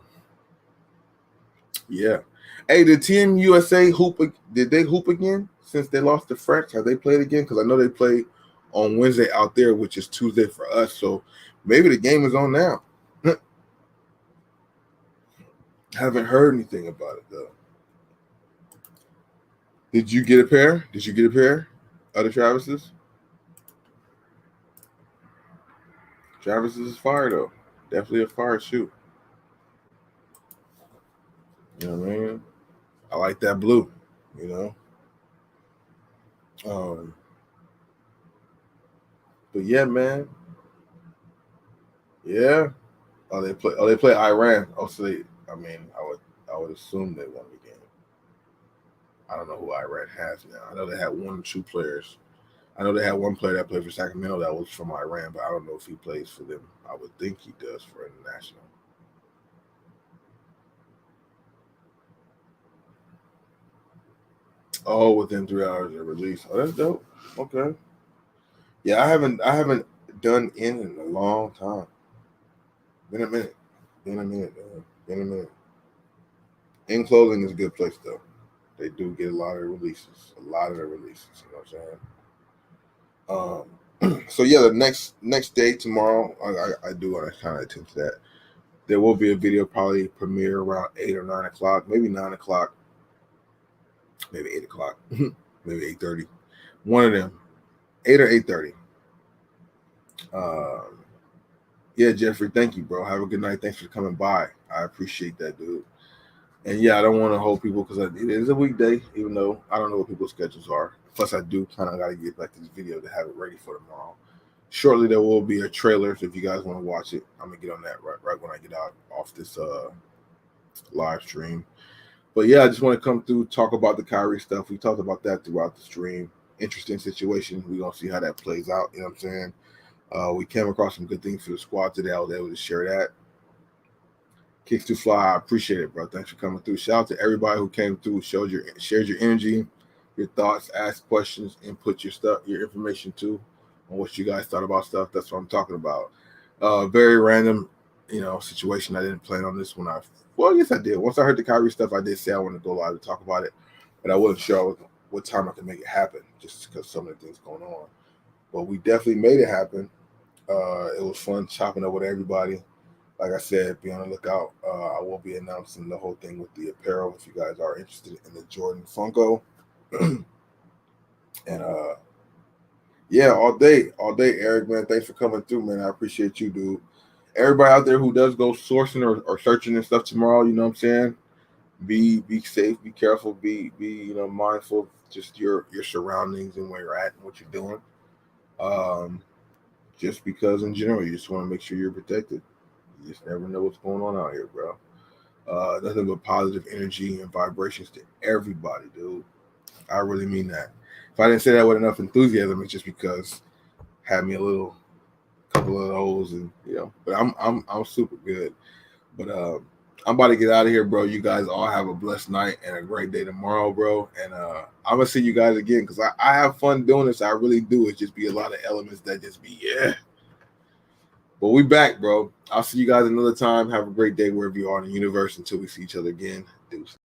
yeah. Hey, did Team USA hoop? Did they hoop again since they lost to French? Have they played again? Because I know they play on Wednesday out there, which is Tuesday for us. So maybe the game is on now. Haven't heard anything about it though. Did you get a pair? Did you get a pair of the Travis's? Travis's is fire though. Definitely a fire shoe. You know what I mean? I like that blue. You know. But yeah, man. Yeah. They play Iran. Oh, so I would assume they won the game. I don't know who Iran has now. I know they had one or two players. I know they had one player that played for Sacramento that was from Iran, but I don't know if he plays for them. I would think he does for international. Oh, within 3 hours of release. Oh, that's dope. Okay. Yeah, I haven't done in a long time. Been a minute. Been a minute. Been a minute. In clothing is a good place though. They do get a lot of releases. A lot of the releases. You know what I'm saying? So yeah, the next day tomorrow, I do want to kind of attend to that. There will be a video probably premiere around 8 or 9 o'clock, maybe 9 o'clock, maybe 8 o'clock, maybe 8:30. One of them, 8 or 8:30. Um, Yeah, Jeffrey, thank you, bro. Have a good night. Thanks for coming by. I appreciate that, dude. And yeah, I don't want to hold people because it is a weekday, even though I don't know what people's schedules are. Plus, I do kind of got to get back to this video to have it ready for tomorrow. Shortly, there will be a trailer, so if you guys want to watch it, I'm gonna get on that right when I get out off this live stream. But yeah, I just want to come through, talk about the Kyrie stuff. We talked about that throughout the stream. Interesting situation. We're gonna see how that plays out. You know what I'm saying? We came across some good things for the squad today. I was able to share that. Kicks to fly. I appreciate it, bro. Thanks for coming through. Shout out to everybody who came through, shared your energy, your thoughts, asked questions, input your stuff, your information too, on what you guys thought about stuff. That's what I'm talking about. Very random, situation. I didn't plan on this when well, yes, I did. Once I heard the Kyrie stuff, I did say I wanted to go live to talk about it, but I wasn't sure what time I could make it happen, just because some of the things going on. But we definitely made it happen. It was fun chopping up with everybody. Like I said, be on the lookout. I will be announcing the whole thing with the apparel if you guys are interested in the Jordan Funko. And yeah, all day, Eric, man. Thanks for coming through, man. I appreciate you, dude. Everybody out there who does go sourcing or searching and stuff tomorrow, you know what I'm saying? Be safe, be careful, be mindful of just your surroundings and where you're at and what you're doing. Just because in general, you just want to make sure you're protected. You just never know what's going on out here, bro. Nothing but positive energy and vibrations to everybody, dude. I really mean that. If I didn't say that with enough enthusiasm, it's just because had me a couple of those, and But I'm super good. But I'm about to get out of here, bro. You guys all have a blessed night and a great day tomorrow, bro. And I'm gonna see you guys again because I have fun doing this. I really do. It just be a lot of elements that just be But we back, bro. I'll see you guys another time. Have a great day wherever you are in the universe until we see each other again. Deuce.